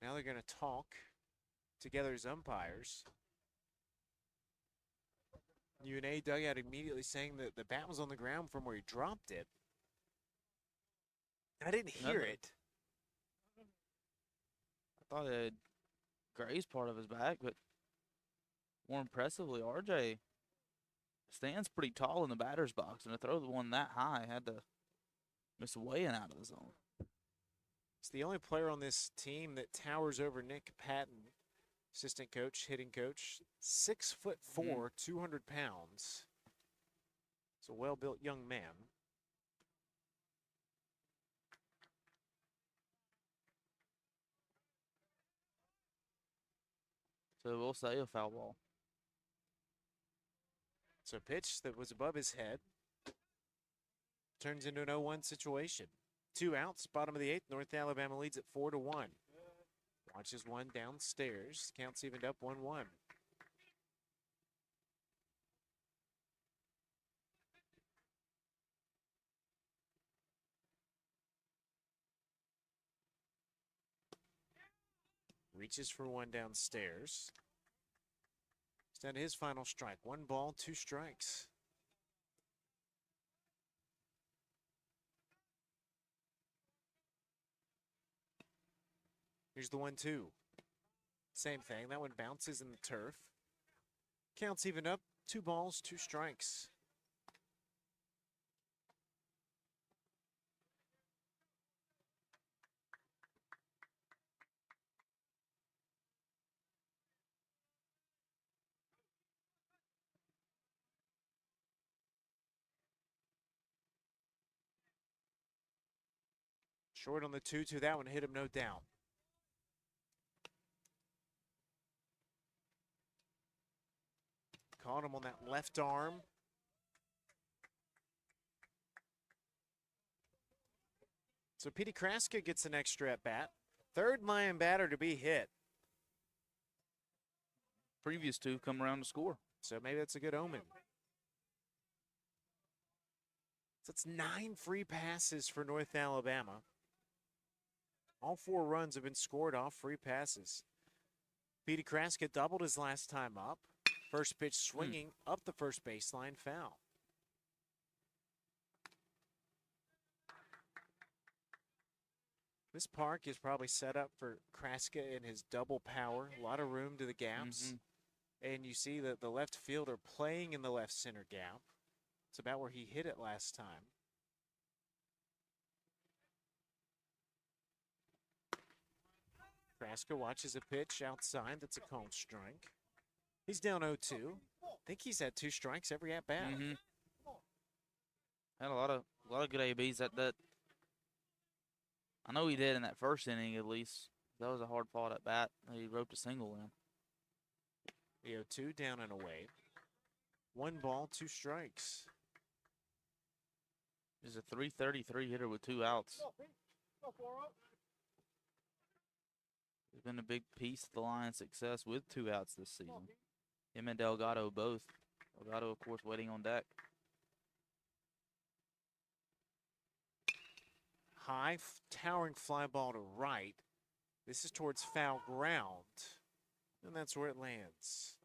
Now they're going to talk together as umpires. UNA dugout immediately saying that the bat was on the ground from where he dropped it. I didn't hear it. I thought it had grazed part of his back, but more impressively, RJ stands pretty tall in the batter's box, and to throw the one that high had to miss way and out of the zone. It's the only player on this team that towers over Nick Patton, assistant coach, hitting coach. 6'4", 200 pounds. It's a well-built young man. So we'll say a foul ball. So a pitch that was above his head turns into an 0-1 situation. 2 outs, bottom of the 8th. North Alabama leads at 4-1. Watches one downstairs. Counts evened up 1-1. Reaches for one downstairs. It's down to his final strike. 1 ball, 2 strikes. Here's the 1-2. Same thing. That one bounces in the turf. Counts even up. 2 balls, 2 strikes. Short on the 2-2. That one hit him, no doubt. Caught him on that left arm. So Petey Kraska gets an extra at bat. 3rd Lion batter to be hit. Previous 2 come around to score. So maybe that's a good omen. So it's 9 free passes for North Alabama. All 4 runs have been scored off free passes. Petey Kraska doubled his last time up. First pitch swinging up the first baseline, foul. This park is probably set up for Kraska and his double power. A lot of room to the gaps. And you see that the left fielder playing in the left center gap. It's about where he hit it last time. Kraska watches a pitch outside. That's a called strike. He's down 0-2. I think he's had 2 strikes every at bat. Had a lot of good ABs. That I know he did in that first inning at least. That was a hard fought at bat. He roped a single in. The 0-2 down and away. 1 ball, 2 strikes. He's a .333 hitter with 2 outs. He's been a big piece of the Lions' success with 2 outs this season. Him and Delgado both. Delgado, of course, waiting on deck. High, towering fly ball to right. This is towards foul ground, and that's where it lands.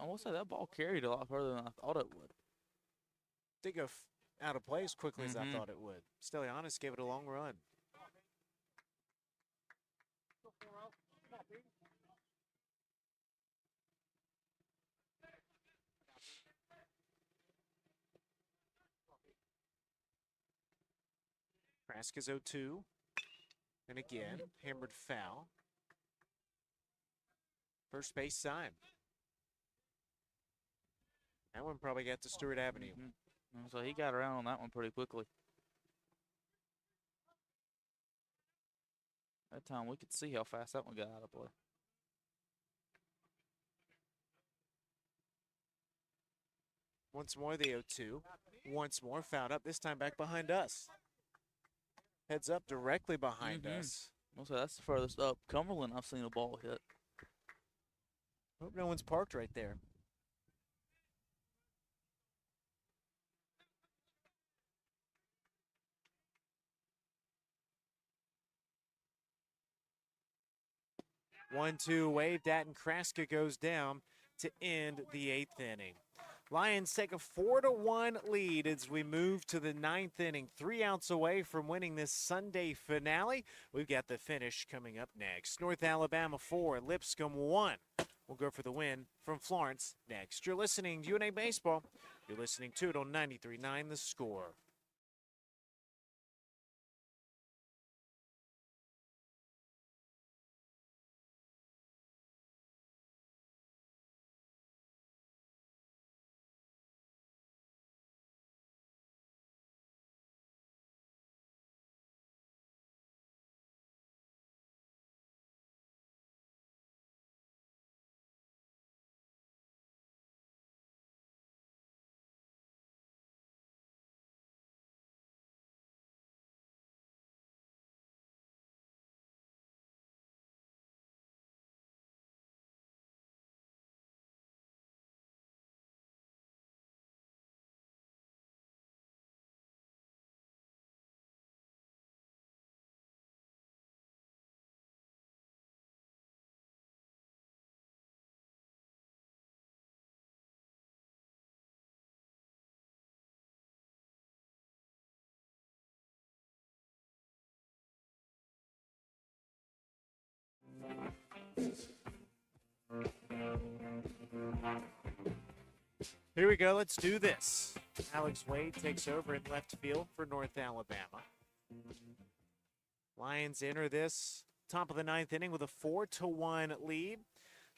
I will say that ball carried a lot further than I thought it would. Did go out of play as quickly as I thought it would. Stelianis gave it a long run. Kraska's 0-2. And again, hammered foul. First base side. That one probably got to Stewart Avenue. So he got around on that one pretty quickly. That time we could see how fast that one got out of play. Once more the 0-2. Once more fouled up, this time back behind us. Heads up directly behind us. Also, that's the furthest up Cumberland I've seen a ball hit. Hope no one's parked right there. One-two waved at, and Kraska goes down to end the 8th inning. Lions take a 4-1 lead as we move to the 9th inning. 3 outs away from winning this Sunday finale. We've got the finish coming up next. North Alabama 4, Lipscomb 1. We'll go for the win from Florence next. You're listening to UNA Baseball. You're listening to it on 93.9 The Score. Here we go. Let's do this. Alex Wade takes over in left field for North Alabama. Lions enter this top of the 9th inning with a 4-1 lead.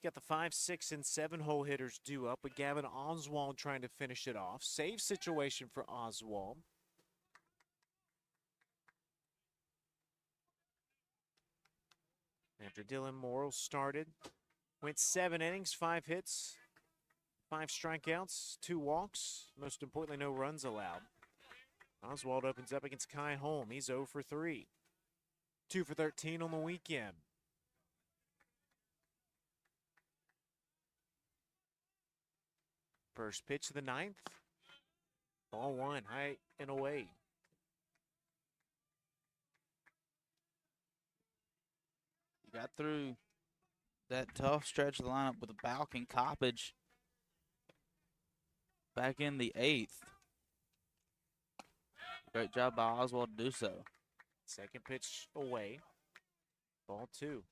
Got the 5, 6, and 7 hole hitters due up with Gavin Oswald trying to finish it off. Save situation for Oswald. After Dylan Morrill started, went 7 innings, 5 hits, 5 strikeouts, 2 walks. Most importantly, no runs allowed. Oswald opens up against Kai Holm. He's 0 for 3. 2 for 13 on the weekend. First pitch of the 9th. Ball 1, high and away. You got through that tough stretch of the lineup with Balk and Coppage back in the 8th. Great job by Oswald to do so. Second pitch away. Ball 2.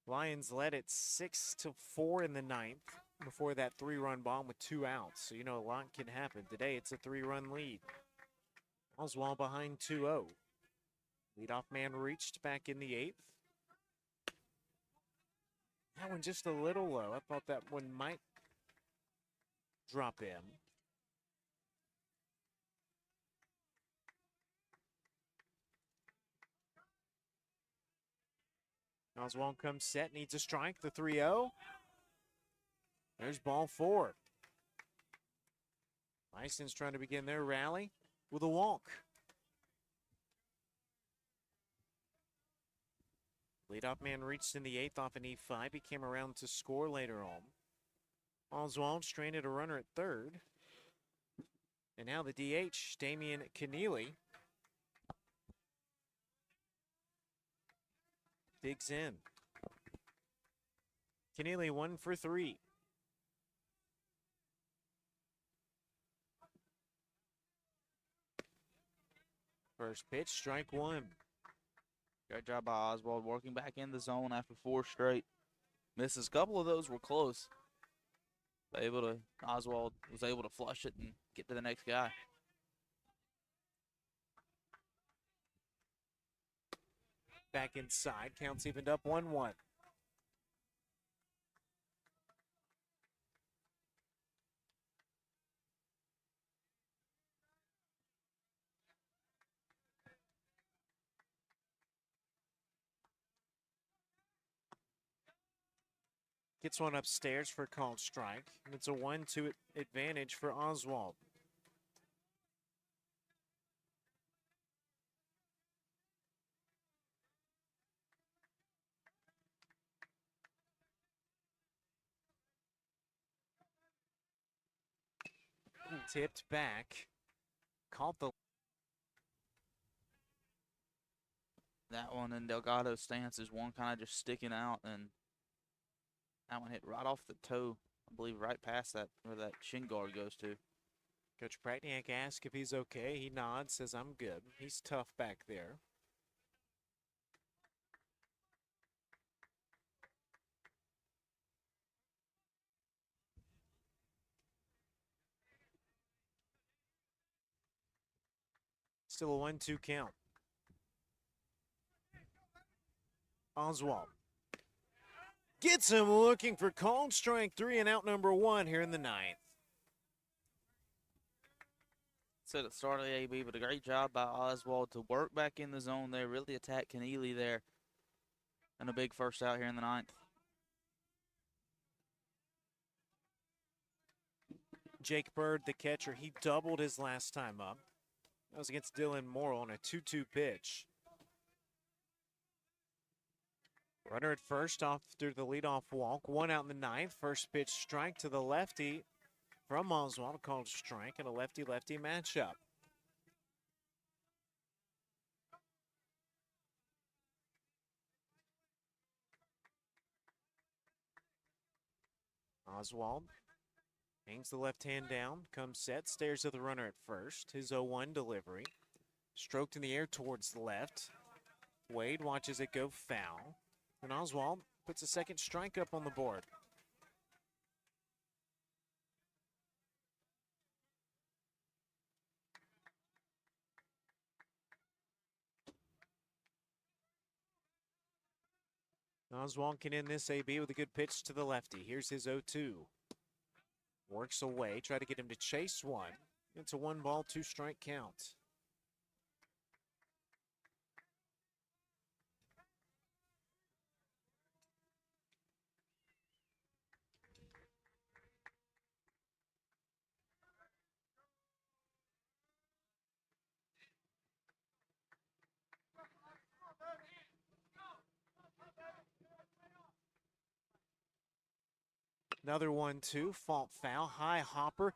Lions led it 6-4 in the ninth before that 3-run bomb with 2 outs. So, you know, a lot can happen. Today, it's a 3-run lead. Oswald behind 2-0. Leadoff man reached back in the 8th. That one just a little low. I thought that one might drop in. Oswald comes set, needs a strike, the 3-0. There's ball 4. Bison's trying to begin their rally with a walk. Leadoff man reached in the 8th off an E5. He came around to score later on. Oswald stranded a runner at third. And now the DH, Damian Keneally, digs in. Keneally 1 for 3. First pitch, strike 1. Great job by Oswald working back in the zone after 4 straight misses. A couple of those were close. Oswald was able to flush it and get to the next guy. Back inside, counts evened up 1-1. Gets one upstairs for a called strike. And it's a 1-2 advantage for Oswald. Tipped back. Caught the... That one in Delgado's stance is one kind of just sticking out, and that one hit right off the toe. I believe right past that where that shin guard goes to. Coach Pratniak asks if he's okay. He nods, says, I'm good. He's tough back there. Still a 1-2 count. Oswald gets him looking for called strike 3 and out number 1 here in the 9th. Said it started AB, but a great job by Oswald to work back in the zone there, really attack Keneally there. And a big first out here in the 9th. Jake Bird, the catcher, he doubled his last time up. That was against Dylan Morrill on a 2-2 pitch. Runner at first off through the leadoff walk. 1 out in the 9th. First pitch strike to the lefty from Oswald, called strike in a lefty-lefty matchup. Oswald hangs the left hand down, comes set, stares at the runner at first. His 0-1 delivery. Stroked in the air towards the left. Wade watches it go foul. And Oswald puts a second strike up on the board. Oswald can end this AB with a good pitch to the lefty. Here's his 0-2. Works away, try to get him to chase one. It's a 1-ball, 2-strike count. Another 1-2, fault foul, high hopper.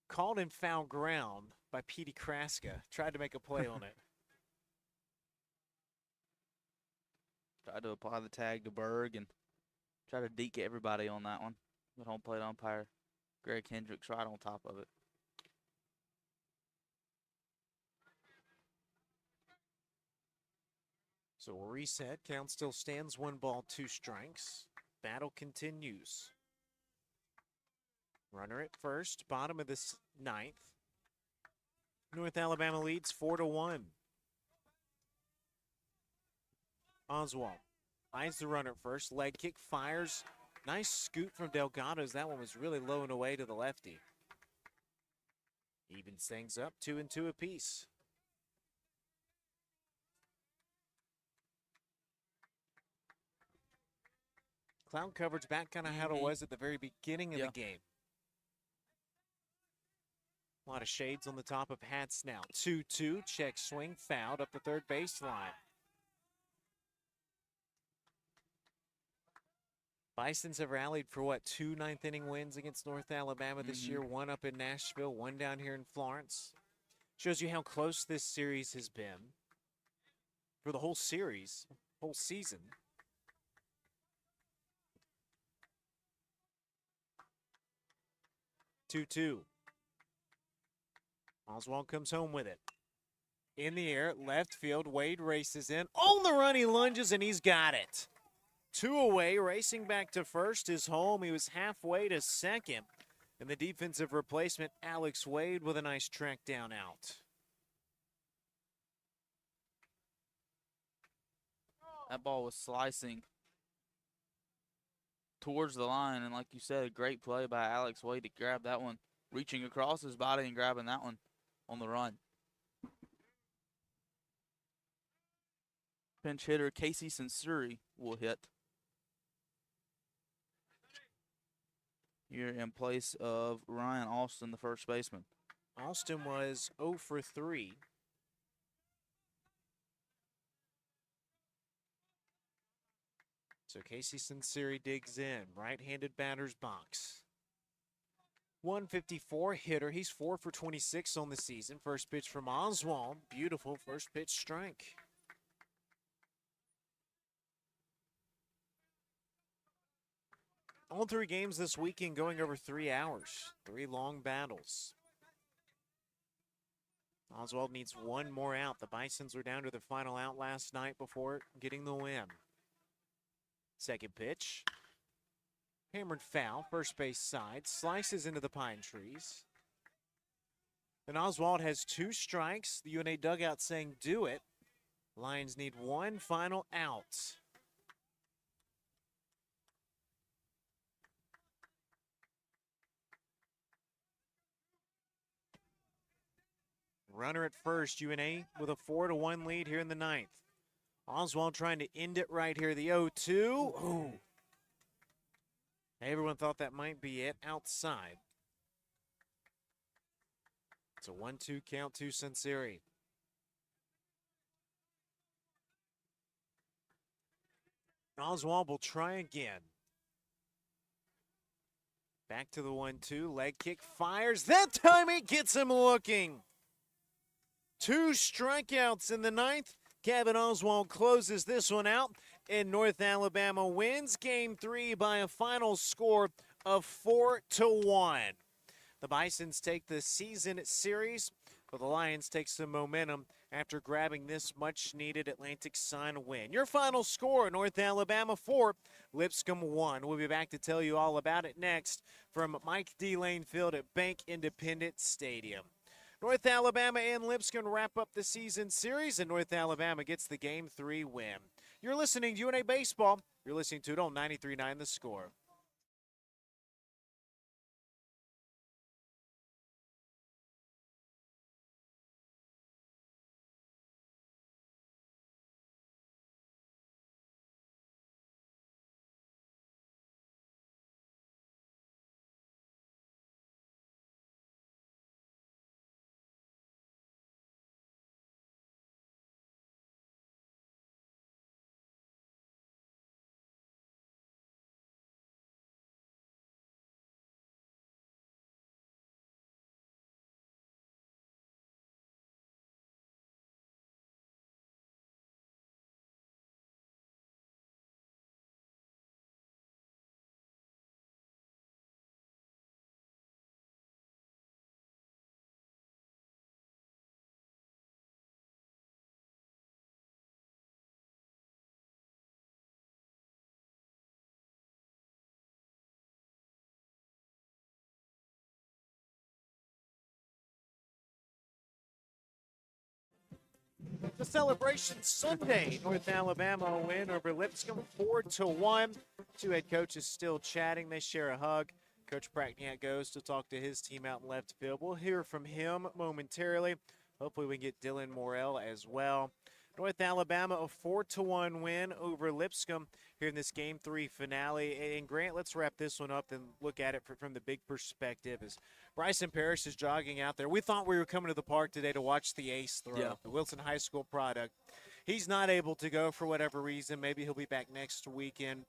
Called in foul ground by Petey Kraska. Tried to make a play on it. Tried to apply the tag to Berg and try to deke everybody on that one. But home plate umpire Greg Hendricks right on top of it. So we'll reset. Count still stands. 1 ball, 2 strikes. Battle continues. Runner at first, bottom of the ninth. North Alabama leads 4-1. Oswald finds the runner at first. Leg kick, fires. Nice scoot from Delgado's. That one was really low and away to the lefty. Evens things up, 2-2 apiece. Cloud coverage back kind of how it was at the very beginning of the game. A lot of shades on the top of hats now. 2-2, check swing, fouled up the third baseline. Bisons have rallied for what, 2 ninth-inning wins against North Alabama this year, 1 up in Nashville, 1 down here in Florence. Shows you how close this series has been for the whole series, whole season. Two. Oswald comes home with it. In the air, left field, Wade races in. On the run, he lunges, and he's got it. 2 away, racing back to first is home. He was halfway to second. And the defensive replacement, Alex Wade, with a nice track down out. That ball was slicing towards the line, and like you said, a great play by Alex Wade to grab that one, reaching across his body and grabbing that one on the run. Pinch hitter Casey Sensuri will hit here in place of Ryan Austin, the first baseman. Austin was 0 for 3. So Casey Sensuri digs in, right-handed batter's box. 154 hitter. He's 4 for 26 on the season. First pitch from Oswald. Beautiful first pitch strike. All 3 games this weekend going over 3 hours. 3 long battles. Oswald needs 1 more out. The Bisons were down to their final out last night before getting the win. Second pitch. Hammered foul, first base side, slices into the pine trees. And Oswald has 2 strikes. The UNA dugout saying do it. Lions need 1 final out. Runner at first, UNA with a 4-1 lead here in the ninth. Oswald trying to end it right here, the 0-2. Ooh. Everyone thought that might be it outside. It's a 1-2 count to Sensuri. Oswald will try again. Back to the 1-2, leg kick, fires. That time he gets him looking. 2 strikeouts in the ninth. Kevin Oswald closes this one out, and North Alabama wins Game 3 by a final score of 4-1. The Bisons take the season series, but the Lions take some momentum after grabbing this much-needed Atlantic Sun win. Your final score, North Alabama 4, Lipscomb 1. We'll be back to tell you all about it next from Mike D. Lane Field at Bank Independent Stadium. North Alabama and Lipscomb wrap up the season series, and North Alabama gets the Game 3 win. You're listening to UNA Baseball. You're listening to it on 93.9 The Score. The celebration Sunday, North Alabama win over Lipscomb 4-1. Two head coaches still chatting. They share a hug. Coach Prackniak goes to talk to his team out in left field. We'll hear from him momentarily. Hopefully we can get Dylan Morrell as well. North Alabama, a 4-1 win over Lipscomb here in this Game 3 finale. And Grant, let's wrap this one up and look at it from the big perspective. As Bryson Parrish is jogging out there, we thought we were coming to the park today to watch the ace throw, the Wilson High School product. He's not able to go for whatever reason. Maybe he'll be back next weekend.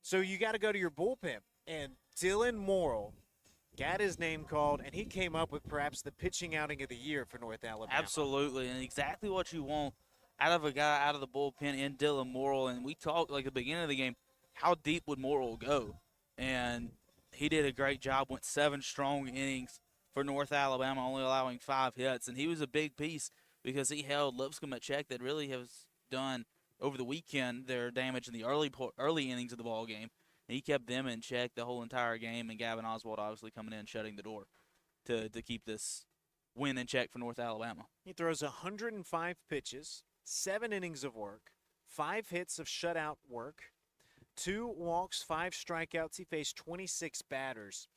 So you got to go to your bullpen. And Dylan Morrell got his name called, and he came up with perhaps the pitching outing of the year for North Alabama. Absolutely, and exactly what you want out of a guy out of the bullpen in Dylan Morrell. And we talked, like, at the beginning of the game, how deep would Morrell go? And he did a great job, went 7 strong innings for North Alabama, only allowing 5 hits. And he was a big piece because he held Lipscomb at check that really has done over the weekend their damage in the early innings of the ball game. And he kept them in check the whole entire game, and Gavin Oswald obviously coming in, shutting the door to keep this win in check for North Alabama. He throws 105 pitches, 7 innings of work, 5 hits of shutout work, 2 walks, 5 strikeouts. He faced 26 batters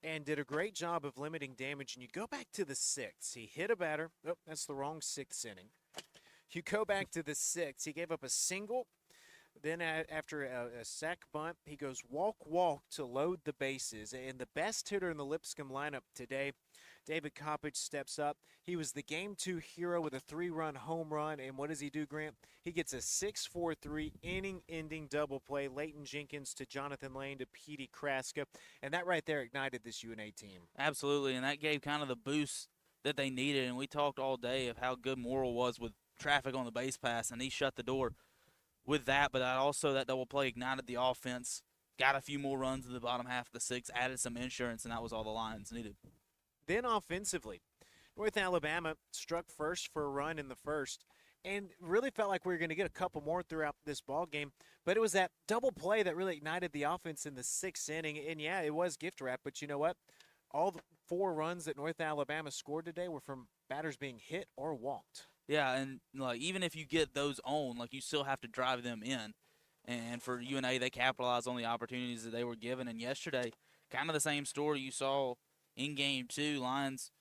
and did a great job of limiting damage. And you go back to the 6th. He hit a batter. Oh, that's the wrong 6th inning. You go back to the 6th. He gave up a single. Then after a sac bunt, he goes walk to load the bases. And the best hitter in the Lipscomb lineup today, David Coppage, steps up. He was the Game 2 hero with a 3-run home run. And what does he do, Grant? He gets a 6-4-3 inning-ending double play. Leighton Jenkins to Jonathan Lane to Petey Kraska. And that right there ignited this UNA team. Absolutely, and that gave kind of the boost that they needed. And we talked all day of how good Morrell was with traffic on the base pass, and he shut the door with that. But that double play ignited the offense, got a few more runs in the bottom half of the 6th, added some insurance, and that was all the Lions needed. Then offensively, North Alabama struck first for a run in the first and really felt like we were going to get a couple more throughout this ball game. But it was that double play that really ignited the offense in the 6th inning. And, yeah, it was gift wrap, but you know what? All the 4 runs that North Alabama scored today were from batters being hit or walked. Yeah, and like even if you get those on, like you still have to drive them in. And for UNA, they capitalized on the opportunities that they were given. And yesterday, kind of the same story you saw in Game 2, Lions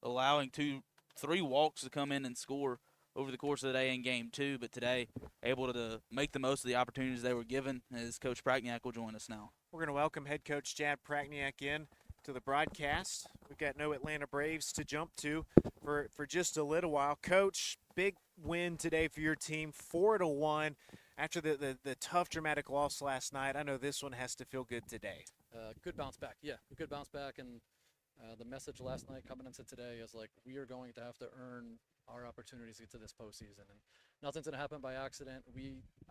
allowing 3 walks to come in and score over the course of the day in Game 2, but today able to make the most of the opportunities they were given, as Coach Prackniak will join us now. We're going to welcome head coach Chad Prackniak in to the broadcast. We've got no Atlanta Braves to jump to for just a little while. Coach, big win today for your team, 4-1 after the tough, dramatic loss last night. I know this one has to feel good today. Good bounce back. Yeah, good bounce back. And the message last night coming into today is like we are going to have to earn our opportunities to get to this postseason. And nothing's going to happen by accident.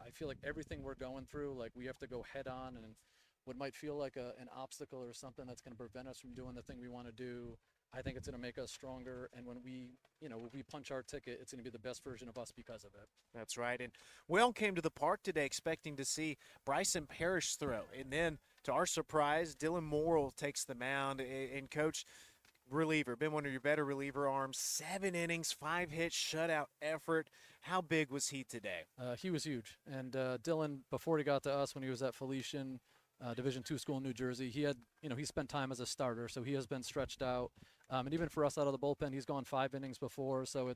I feel like everything we're going through, like we have to go head on, and what might feel like an obstacle or something that's going to prevent us from doing the thing we want to do, I think it's going to make us stronger. And when we punch our ticket, it's going to be the best version of us because of it. That's right. And we all came to the park today expecting to see Bryson Parrish throw. And then, to our surprise, Dylan Morrell takes the mound. And Coach, reliever, been one of your better reliever arms, 7 innings, 5 hits, shutout effort. How big was he today? He was huge. And Dylan, before he got to us, when he was at Felician, Division II school in New Jersey, he spent time as a starter, so he has been stretched out. And even for us out of the bullpen, he's gone 5 innings before, so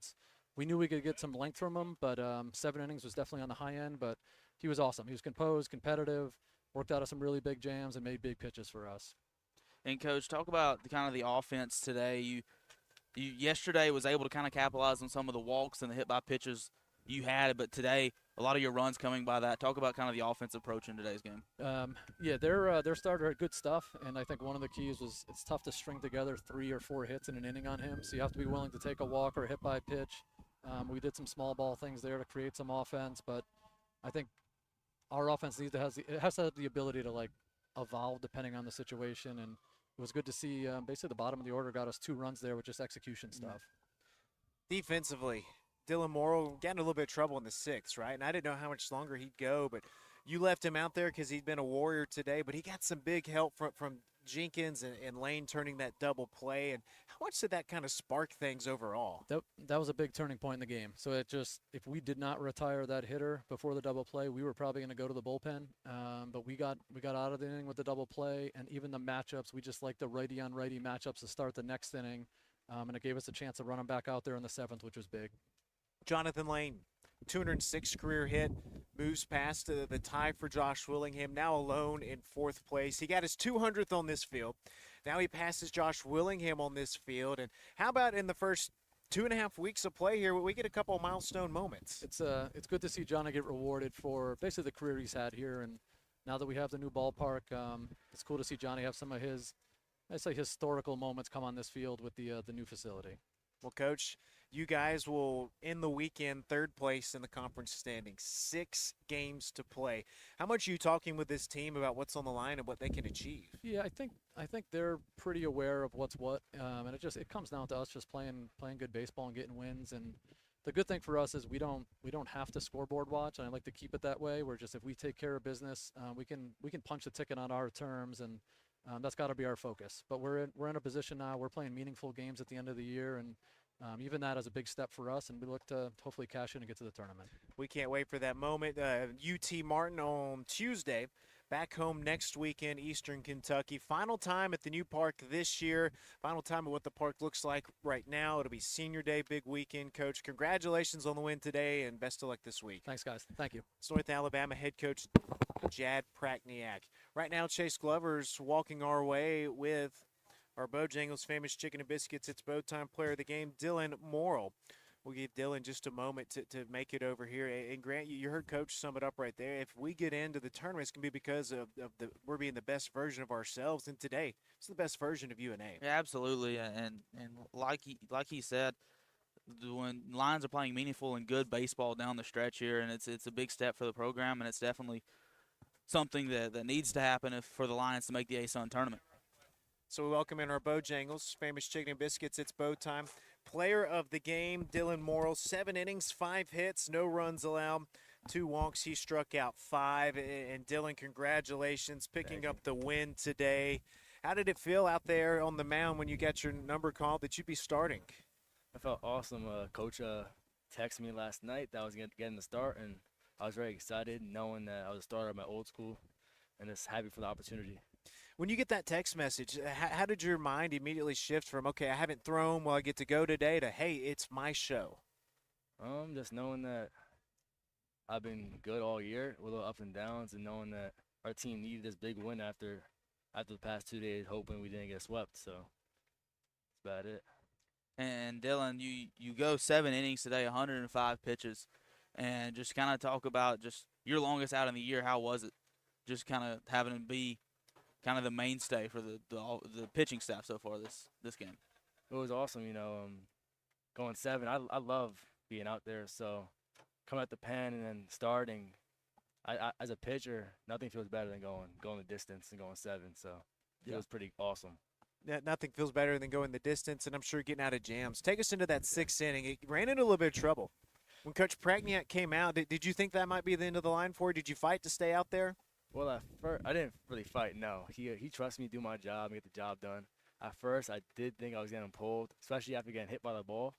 we knew we could get some length from him, but 7 innings was definitely on the high end. But he was awesome. He was composed, competitive, worked out of some really big jams, and made big pitches for us. And Coach, talk about the offense today. You yesterday was able to kind of capitalize on some of the walks and the hit by pitches you had, but today a lot of your runs coming by that. Talk about kind of the offensive approach in today's game. Their starter had good stuff, and I think one of the keys was it's tough to string together 3 or 4 hits in an inning on him, so you have to be willing to take a walk or a hit by pitch. We did some small ball things there to create some offense, but I think our offense has to have the ability to evolve depending on the situation, and it was good to see basically the bottom of the order got us 2 runs there with just execution stuff. Defensively, Dylan Morrell got in a little bit of trouble in the 6th, right? And I didn't know how much longer he'd go, but you left him out there because he'd been a warrior today. But he got some big help from Jenkins and Lane turning that double play, and how much did that kind of spark things overall? That was a big turning point in the game. So it just, if we did not retire that hitter before the double play, we were probably going to go to the bullpen. But we got out of the inning with the double play, and even the matchups, we just like the righty on righty matchups to start the next inning, and it gave us a chance to run him back out there in the 7th, which was big. Jonathan Lane, 206 career hit, moves past the tie for Josh Willingham, now alone in 4th place. He got his 200th on this field. Now he passes Josh Willingham on this field. And how about in the first 2.5 weeks of play here, we get a couple of milestone moments? It's good to see Johnny get rewarded for basically the career he's had here. And now that we have the new ballpark, it's cool to see Johnny have some of his, I'd say, historical moments come on this field with the new facility. Well, Coach, you guys will end the weekend 3rd place in the conference standings, 6 games to play. How much are you talking with this team about what's on the line and what they can achieve? Yeah, I think they're pretty aware of what's what, and it comes down to us just playing good baseball and getting wins. And the good thing for us is we don't have to scoreboard watch, and I like to keep it that way. We're just, if we take care of business, we can punch the ticket on our terms, and that's got to be our focus. But we're in a position now. We're playing meaningful games at the end of the year, and even that is a big step for us, and we look to hopefully cash in and get to the tournament. We can't wait for that moment. UT Martin on Tuesday, back home next weekend, Eastern Kentucky. Final time at the new park this year. Final time of what the park looks like right now. It'll be Senior Day, big weekend. Coach, congratulations on the win today, and best of luck this week. Thanks, guys. Thank you. It's North Alabama head coach Jad Prakniak. Right now, Chase Glover's walking our way with our Bojangles famous chicken and biscuits. It's bow time player of the game, Dylan Morrill. We'll give Dylan just a moment to make it over here. And Grant, you heard Coach sum it up right there. If we get into the tournament, it's going to be because of we're being the best version of ourselves. And today, it's the best version of UNA. Yeah, absolutely. And like he said, when Lions are playing meaningful and good baseball down the stretch here, and it's a big step for the program, and it's definitely something that needs to happen for the Lions to make the ASUN tournament. So we welcome in our Bojangles famous chicken and biscuits. It's bow time. Player of the game, Dylan Morrill, 7 innings, 5 hits, no runs allowed, 2 walks. He struck out 5. And Dylan, congratulations, picking up the win today. How did it feel out there on the mound when you got your number called that you'd be starting? I felt awesome. Coach texted me last night that I was getting the start, and I was very excited knowing that I was a starter at my old school, and just happy for the opportunity. When you get that text message, how did your mind immediately shift from, okay, I haven't thrown, well, I get to go today, to, hey, it's my show? Just knowing that I've been good all year with little ups and downs, and knowing that our team needed this big win after the past 2 days, hoping we didn't get swept. So that's about it. And Dylan, you go 7 innings today, 105 pitches, and just kind of talk about just your longest out in the year. How was it? Just kind of having to be kind of the mainstay for the pitching staff so far this game. It was awesome, going 7. I love being out there. So coming at the pen and then starting, I as a pitcher, nothing feels better than going the distance and going 7. So it was pretty awesome. Yeah, nothing feels better than going the distance, and I'm sure getting out of jams. Take us into that 6th inning. It ran into a little bit of trouble. When Coach Prakniak came out, did you think that might be the end of the line for you? Did you fight to stay out there? Well, at first, I didn't really fight, no. He trusts me to do my job and get the job done. At first, I did think I was getting pulled, especially after getting hit by the ball.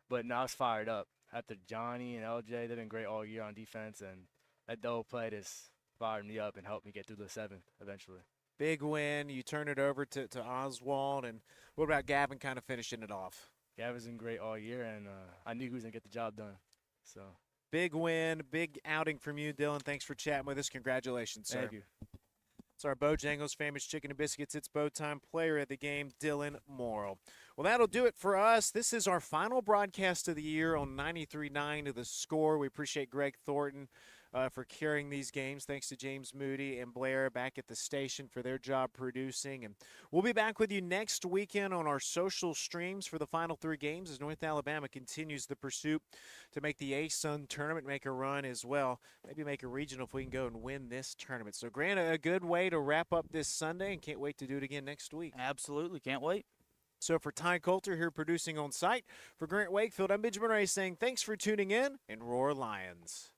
But now I was fired up. After Johnny and LJ, they've been great all year on defense, and that double play just fired me up and helped me get through the 7th eventually. Big win. You turn it over to Oswald. And what about Gavin kind of finishing it off? Gavin's been great all year, and I knew he was going to get the job done. So big win, big outing from you, Dylan. Thanks for chatting with us. Congratulations, sir. Thank you. It's our Bojangles famous chicken and biscuits. It's bow time. Player of the game, Dylan Morrill. Well, that'll do it for us. This is our final broadcast of the year on 93.9 to The Score. We appreciate Greg Thornton for carrying these games. Thanks to James Moody and Blair back at the station for their job producing. And we'll be back with you next weekend on our social streams for the final 3 games as North Alabama continues the pursuit to make the ASUN tournament, make a run as well. Maybe make a regional if we can go and win this tournament. So, Grant, a good way to wrap up this Sunday, and can't wait to do it again next week. Absolutely. Can't wait. So for Ty Coulter here producing on site, for Grant Wakefield, I'm Benjamin Ray saying thanks for tuning in, and Roar Lions.